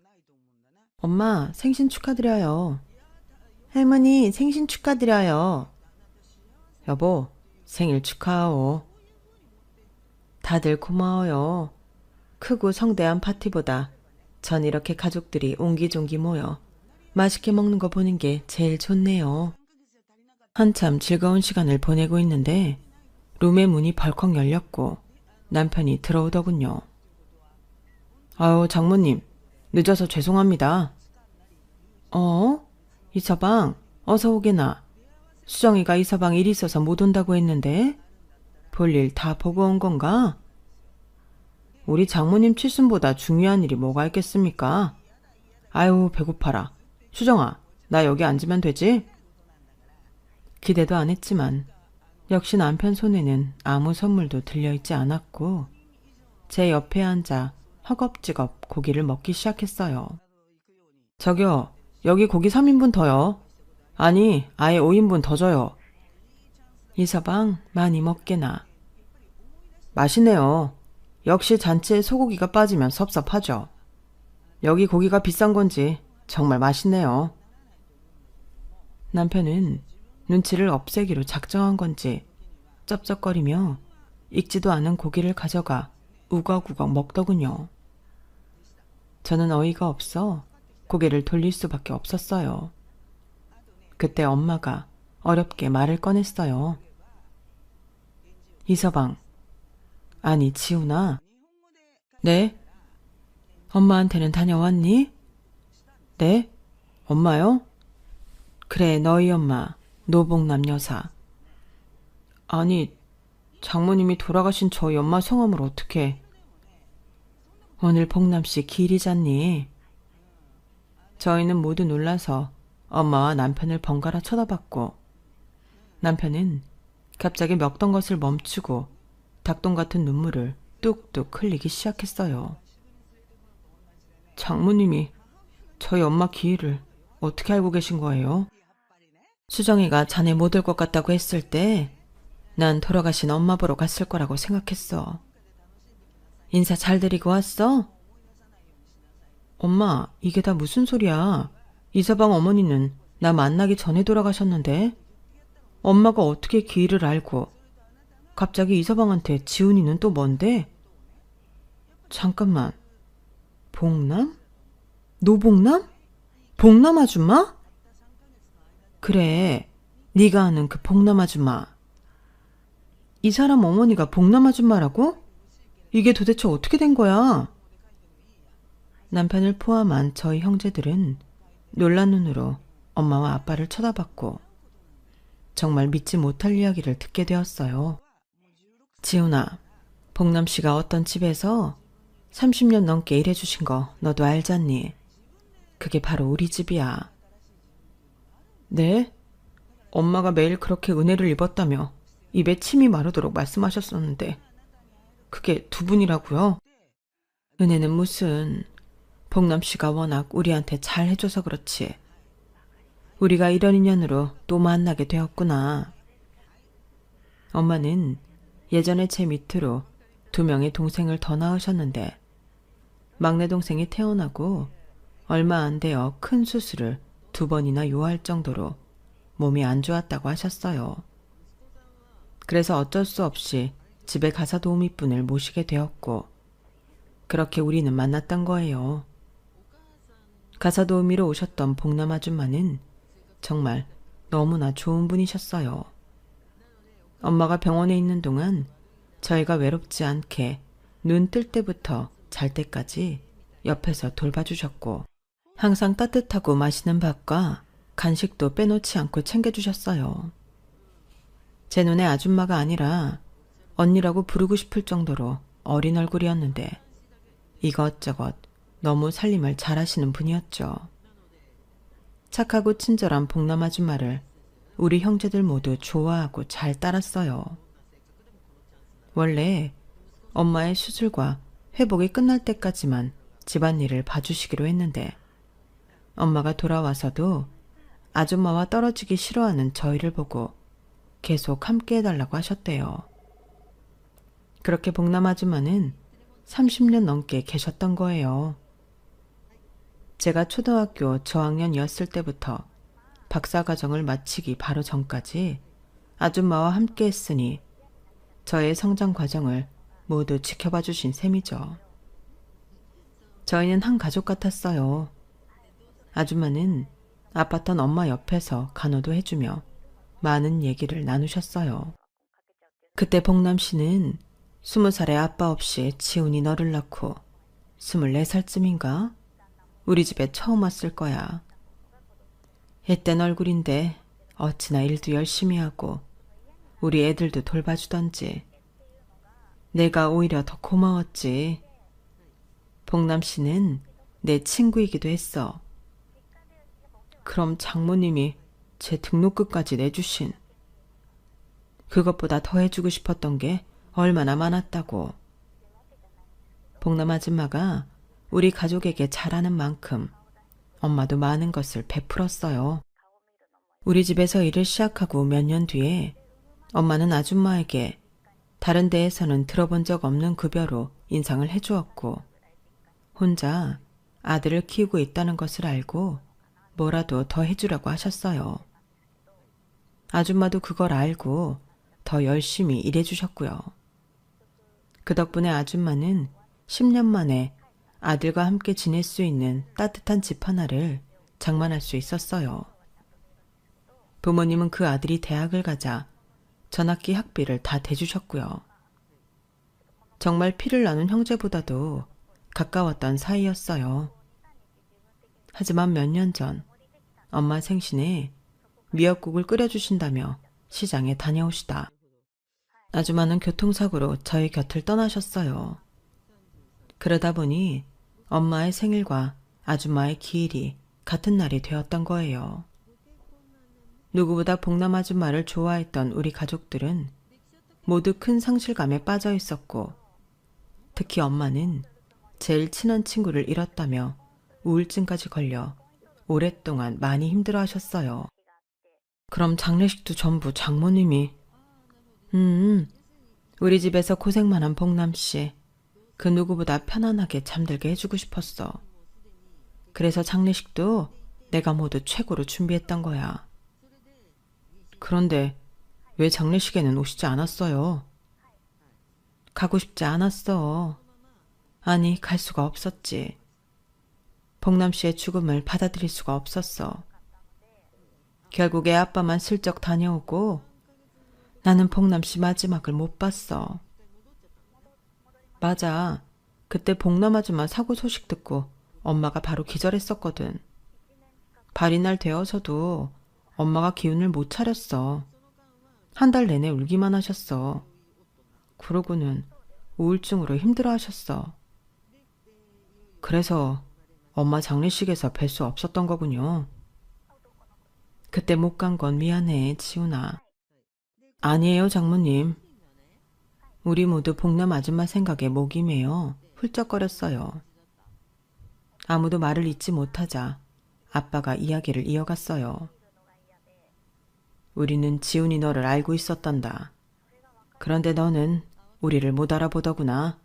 엄마, 생신 축하드려요. 할머니, 생신 축하드려요. 여보, 생일 축하하오. 다들 고마워요. 크고 성대한 파티보다 전 이렇게 가족들이 옹기종기 모여 맛있게 먹는 거 보는 게 제일 좋네요. 한참 즐거운 시간을 보내고 있는데 룸의 문이 벌컥 열렸고 남편이 들어오더군요. 아유, 장모님, 늦어서 죄송합니다. 이서방, 어서 오게나. 수정이가 이서방 일이 있어서 못 온다고 했는데 볼일 다 보고 온 건가? 우리 장모님 칠순보다 중요한 일이 뭐가 있겠습니까? 아유, 배고파라. 수정아, 나 여기 앉으면 되지? 기대도 안 했지만 역시 남편 손에는 아무 선물도 들려있지 않았고 제 옆에 앉아 허겁지겁 고기를 먹기 시작했어요. 저기요, 여기 고기 3인분 더요. 아니, 아예 5인분 더 줘요. 이서방, 많이 먹게나. 맛있네요. 역시 잔치에 소고기가 빠지면 섭섭하죠. 여기 고기가 비싼 건지 정말 맛있네요. 남편은 눈치를 없애기로 작정한 건지 쩝쩝거리며 익지도 않은 고기를 가져가 우걱우걱 먹더군요. 저는 어이가 없어 고개를 돌릴 수밖에 없었어요. 그때 엄마가 어렵게 말을 꺼냈어요. 이서방, 아니 지훈아. 네? 엄마한테는 다녀왔니? 네? 엄마요? 그래, 너희 엄마 노봉남 여사. 아니, 장모님이 돌아가신 저희 엄마 성함을 어떻게... 오늘 봉남씨 기일이잖니. 저희는 모두 놀라서 엄마와 남편을 번갈아 쳐다봤고 남편은 갑자기 먹던 것을 멈추고 닭똥 같은 눈물을 뚝뚝 흘리기 시작했어요. 장모님이 저희 엄마 기일을 어떻게 알고 계신 거예요? 수정이가 자네 못 올 것 같다고 했을 때 난 돌아가신 엄마 보러 갔을 거라고 생각했어. 인사 잘 드리고 왔어? 엄마, 이게 다 무슨 소리야. 이서방 어머니는 나 만나기 전에 돌아가셨는데 엄마가 어떻게 기일을 알고 갑자기 이서방한테 지훈이는 또 뭔데? 잠깐만, 봉남? 노봉남? 봉남 아줌마? 그래, 네가 아는 그 봉남 아줌마. 이 사람 어머니가 봉남 아줌마라고? 이게 도대체 어떻게 된 거야? 남편을 포함한 저희 형제들은 놀란 눈으로 엄마와 아빠를 쳐다봤고 정말 믿지 못할 이야기를 듣게 되었어요. 지훈아, 봉남 씨가 어떤 집에서 30년 넘게 일해주신 거 너도 알잖니? 그게 바로 우리 집이야. 네? 엄마가 매일 그렇게 은혜를 입었다며 입에 침이 마르도록 말씀하셨었는데 그게 두 분이라고요? 은혜는 무슨... 봉남 씨가 워낙 우리한테 잘 해줘서 그렇지. 우리가 이런 인연으로 또 만나게 되었구나. 엄마는 예전에 제 밑으로 2명의 동생을 더 낳으셨는데 막내 동생이 태어나고 얼마 안 되어 큰 수술을 2번이나 요할 정도로 몸이 안 좋았다고 하셨어요. 그래서 어쩔 수 없이 집에 가사 도우미분을 모시게 되었고, 그렇게 우리는 만났던 거예요. 가사 도우미로 오셨던 복남 아줌마는 정말 너무나 좋은 분이셨어요. 엄마가 병원에 있는 동안 저희가 외롭지 않게 눈 뜰 때부터 잘 때까지 옆에서 돌봐주셨고, 항상 따뜻하고 맛있는 밥과 간식도 빼놓지 않고 챙겨주셨어요. 제 눈에 아줌마가 아니라 언니라고 부르고 싶을 정도로 어린 얼굴이었는데 이것저것 너무 살림을 잘하시는 분이었죠. 착하고 친절한 복남 아줌마를 우리 형제들 모두 좋아하고 잘 따랐어요. 원래 엄마의 수술과 회복이 끝날 때까지만 집안일을 봐주시기로 했는데, 엄마가 돌아와서도 아줌마와 떨어지기 싫어하는 저희를 보고 계속 함께 해달라고 하셨대요. 그렇게 복남 아줌마는 30년 넘게 계셨던 거예요. 제가 초등학교 저학년이었을 때부터 박사과정을 마치기 바로 전까지 아줌마와 함께 했으니 저의 성장 과정을 모두 지켜봐 주신 셈이죠. 저희는 한 가족 같았어요. 아줌마는 아팠던 엄마 옆에서 간호도 해주며 많은 얘기를 나누셨어요. 그때 복남 씨는 20살에 아빠 없이 지훈이 너를 낳고 24살쯤인가? 우리 집에 처음 왔을 거야. 앳된 얼굴인데 어찌나 일도 열심히 하고 우리 애들도 돌봐주던지. 내가 오히려 더 고마웠지. 복남 씨는 내 친구이기도 했어. 그럼 장모님이 제 등록금까지 내주신. 그것보다 더 해주고 싶었던 게 얼마나 많았다고. 복남 아줌마가 우리 가족에게 잘하는 만큼 엄마도 많은 것을 베풀었어요. 우리 집에서 일을 시작하고 몇 년 뒤에 엄마는 아줌마에게 다른 데에서는 들어본 적 없는 급여로 인상을 해주었고, 혼자 아들을 키우고 있다는 것을 알고 뭐라도 더 해주라고 하셨어요. 아줌마도 그걸 알고 더 열심히 일해주셨고요. 그 덕분에 아줌마는 10년 만에 아들과 함께 지낼 수 있는 따뜻한 집 하나를 장만할 수 있었어요. 부모님은 그 아들이 대학을 가자 전학기 학비를 다 대주셨고요. 정말 피를 나눈 형제보다도 가까웠던 사이였어요. 하지만 몇 년 전 엄마 생신에 미역국을 끓여주신다며 시장에 다녀오시다 아줌마는 교통사고로 저희 곁을 떠나셨어요. 그러다 보니 엄마의 생일과 아줌마의 기일이 같은 날이 되었던 거예요. 누구보다 복남 아줌마를 좋아했던 우리 가족들은 모두 큰 상실감에 빠져 있었고, 특히 엄마는 제일 친한 친구를 잃었다며 우울증까지 걸려 오랫동안 많이 힘들어 하셨어요. 그럼 장례식도 전부 장모님이. 우리 집에서 고생만 한 복남씨, 그 누구보다 편안하게 잠들게 해주고 싶었어. 그래서 장례식도 내가 모두 최고로 준비했던 거야. 그런데 왜 장례식에는 오시지 않았어요? 가고 싶지 않았어. 아니, 갈 수가 없었지. 복남 씨의 죽음을 받아들일 수가 없었어. 결국에 아빠만 슬쩍 다녀오고 나는 복남 씨 마지막을 못 봤어. 맞아. 그때 복남 아줌마 사고 소식 듣고 엄마가 바로 기절했었거든. 발이날 되어서도 엄마가 기운을 못 차렸어. 한 달 내내 울기만 하셨어. 그러고는 우울증으로 힘들어 하셨어. 그래서 엄마 장례식에서 뵐 수 없었던 거군요. 그때 못 간 건 미안해, 지훈아. 아니에요, 장모님. 우리 모두 복남 아줌마 생각에 목이 메어 훌쩍거렸어요. 아무도 말을 잇지 못하자 아빠가 이야기를 이어갔어요. 우리는 지훈이 너를 알고 있었단다. 그런데 너는 우리를 못 알아보더구나.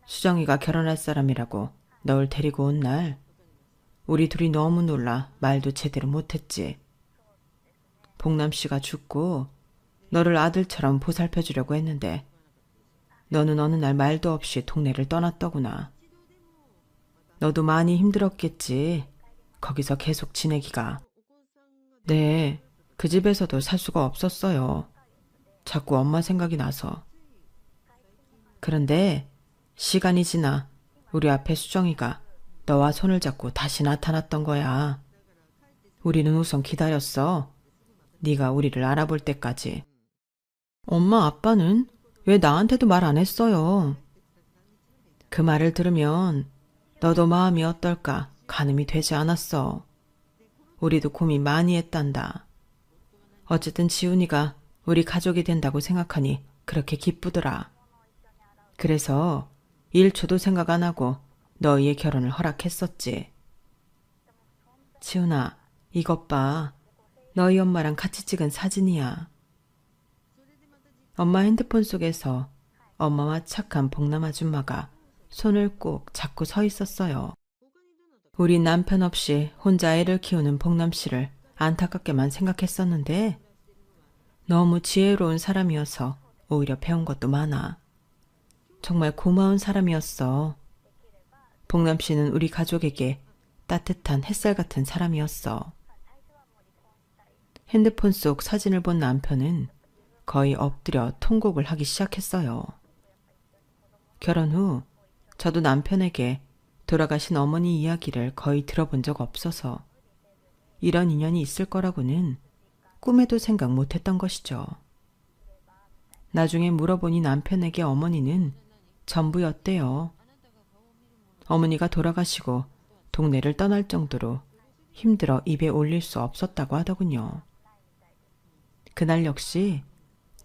수정이가 결혼할 사람이라고 널 데리고 온 날 우리 둘이 너무 놀라 말도 제대로 못했지. 복남 씨가 죽고 너를 아들처럼 보살펴주려고 했는데 너는 어느 날 말도 없이 동네를 떠났더구나. 너도 많이 힘들었겠지. 거기서 계속 지내기가. 네, 그 집에서도 살 수가 없었어요. 자꾸 엄마 생각이 나서. 그런데 시간이 지나 우리 앞에 수정이가 너와 손을 잡고 다시 나타났던 거야. 우리는 우선 기다렸어. 네가 우리를 알아볼 때까지. 엄마 아빠는 왜 나한테도 말 안 했어요? 그 말을 들으면 너도 마음이 어떨까 가늠이 되지 않았어. 우리도 고민 많이 했단다. 어쨌든 지훈이가 우리 가족이 된다고 생각하니 그렇게 기쁘더라. 그래서 1초도 생각 안 하고 너희의 결혼을 허락했었지. 지훈아, 이것 봐. 너희 엄마랑 같이 찍은 사진이야. 엄마 핸드폰 속에서 엄마와 착한 복남 아줌마가 손을 꼭 잡고 서 있었어요. 우리 남편 없이 혼자 애를 키우는 복남 씨를 안타깝게만 생각했었는데 너무 지혜로운 사람이어서 오히려 배운 것도 많아. 정말 고마운 사람이었어. 복남 씨는 우리 가족에게 따뜻한 햇살 같은 사람이었어. 핸드폰 속 사진을 본 남편은 거의 엎드려 통곡을 하기 시작했어요. 결혼 후 저도 남편에게 돌아가신 어머니 이야기를 거의 들어본 적 없어서 이런 인연이 있을 거라고는 꿈에도 생각 못했던 것이죠. 나중에 물어보니 남편에게 어머니는 전부였대요. 어머니가 돌아가시고 동네를 떠날 정도로 힘들어 입에 올릴 수 없었다고 하더군요. 그날 역시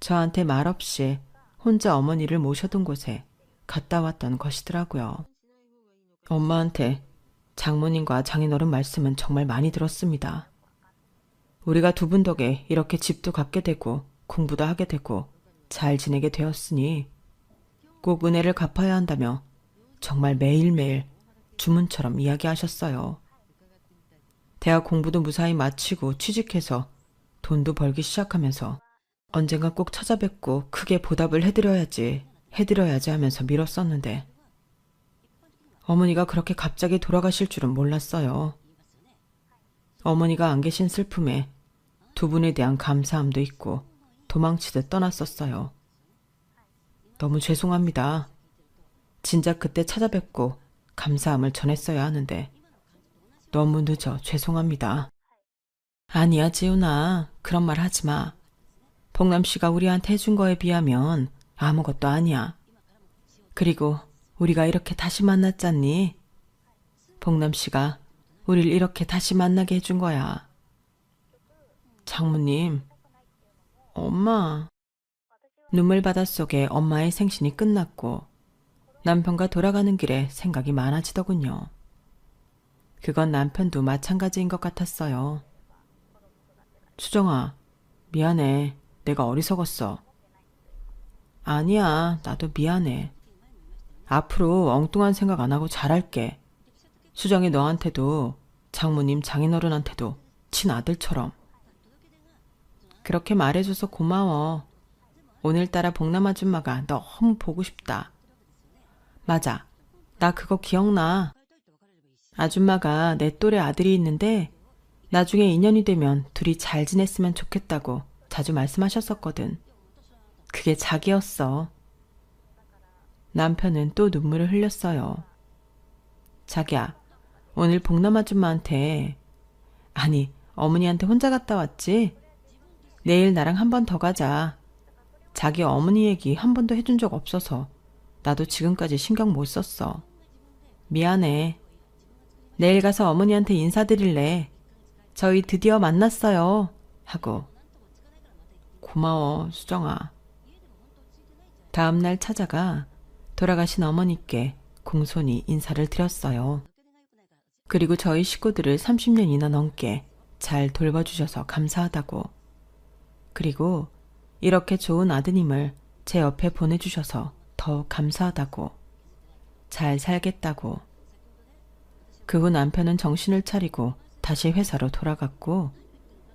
저한테 말없이 혼자 어머니를 모셔둔 곳에 갔다 왔던 것이더라고요. 엄마한테 장모님과 장인어른 말씀은 정말 많이 들었습니다. 우리가 두 분 덕에 이렇게 집도 갖게 되고 공부도 하게 되고 잘 지내게 되었으니 꼭 은혜를 갚아야 한다며 정말 매일매일 주문처럼 이야기하셨어요. 대학 공부도 무사히 마치고 취직해서 돈도 벌기 시작하면서 언젠가 꼭 찾아뵙고 크게 보답을 해드려야지 하면서 미뤘었는데 어머니가 그렇게 갑자기 돌아가실 줄은 몰랐어요. 어머니가 안 계신 슬픔에 두 분에 대한 감사함도 있고 도망치듯 떠났었어요. 너무 죄송합니다. 진작 그때 찾아뵙고 감사함을 전했어야 하는데 너무 늦어 죄송합니다. 아니야 지훈아, 그런 말 하지 마. 복남 씨가 우리한테 해준 거에 비하면 아무것도 아니야. 그리고 우리가 이렇게 다시 만났잖니. 복남 씨가 우릴 이렇게 다시 만나게 해준 거야. 장모님, 엄마. 눈물 바닷속에 엄마의 생신이 끝났고 남편과 돌아가는 길에 생각이 많아지더군요. 그건 남편도 마찬가지인 것 같았어요. 수정아, 미안해. 내가 어리석었어. 아니야, 나도 미안해. 앞으로 엉뚱한 생각 안 하고 잘할게. 수정이 너한테도 장모님 장인어른한테도 친아들처럼. 그렇게 말해줘서 고마워. 오늘따라 복남 아줌마가 너무 보고 싶다. 맞아, 나 그거 기억나. 아줌마가 내 또래 아들이 있는데 나중에 인연이 되면 둘이 잘 지냈으면 좋겠다고 자주 말씀하셨었거든. 그게 자기였어. 남편은 또 눈물을 흘렸어요. 자기야, 오늘 복남 아줌마한테, 아니 어머니한테 혼자 갔다 왔지? 내일 나랑 한 번 더 가자. 자기 어머니 얘기 한 번도 해준 적 없어서 나도 지금까지 신경 못 썼어. 미안해. 내일 가서 어머니한테 인사드릴래. 저희 드디어 만났어요. 하고. 고마워, 수정아. 다음날 찾아가 돌아가신 어머니께 공손히 인사를 드렸어요. 그리고 저희 식구들을 30년이나 넘게 잘 돌봐주셔서 감사하다고. 그리고 이렇게 좋은 아드님을 제 옆에 보내주셔서 더욱 감사하다고. 잘 살겠다고. 그 후 남편은 정신을 차리고 다시 회사로 돌아갔고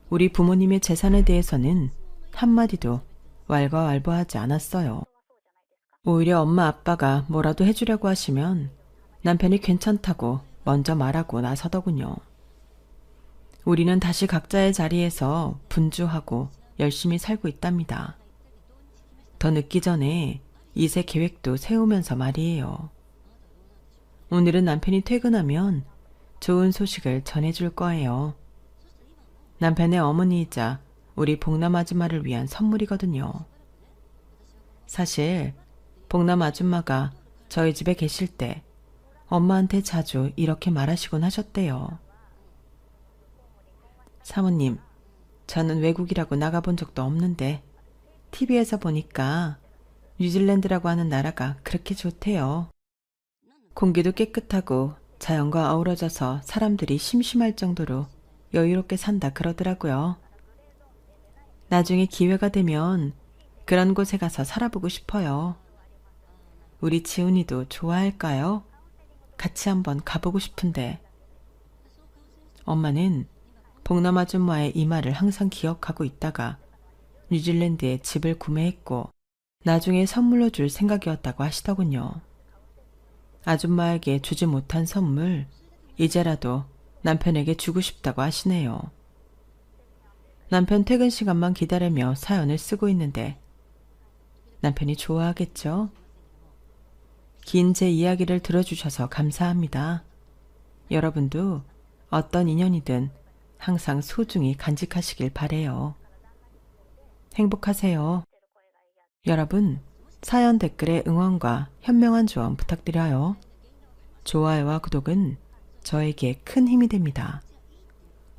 우리 부모님의 재산에 대해서는 한마디도 왈가왈부하지 않았어요. 오히려 엄마 아빠가 뭐라도 해주려고 하시면 남편이 괜찮다고 먼저 말하고 나서더군요. 우리는 다시 각자의 자리에서 분주하고 열심히 살고 있답니다. 더 늦기 전에 2세 계획도 세우면서 말이에요. 오늘은 남편이 퇴근하면 좋은 소식을 전해줄 거예요. 남편의 어머니이자 우리 복남 아줌마를 위한 선물이거든요. 사실 복남 아줌마가 저희 집에 계실 때 엄마한테 자주 이렇게 말하시곤 하셨대요. 사모님, 저는 외국이라고 나가본 적도 없는데 TV에서 보니까 뉴질랜드라고 하는 나라가 그렇게 좋대요. 공기도 깨끗하고 자연과 어우러져서 사람들이 심심할 정도로 여유롭게 산다 그러더라고요. 나중에 기회가 되면 그런 곳에 가서 살아보고 싶어요. 우리 지훈이도 좋아할까요? 같이 한번 가보고 싶은데. 엄마는 복남 아줌마의 이 말을 항상 기억하고 있다가 뉴질랜드에 집을 구매했고 나중에 선물로 줄 생각이었다고 하시더군요. 아줌마에게 주지 못한 선물, 이제라도 남편에게 주고 싶다고 하시네요. 남편 퇴근 시간만 기다리며 사연을 쓰고 있는데 남편이 좋아하겠죠? 긴 제 이야기를 들어주셔서 감사합니다. 여러분도 어떤 인연이든 항상 소중히 간직하시길 바래요. 행복하세요. 여러분, 사연 댓글에 응원과 현명한 조언 부탁드려요. 좋아요와 구독은 저에게 큰 힘이 됩니다.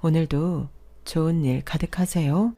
오늘도 좋은 일 가득하세요.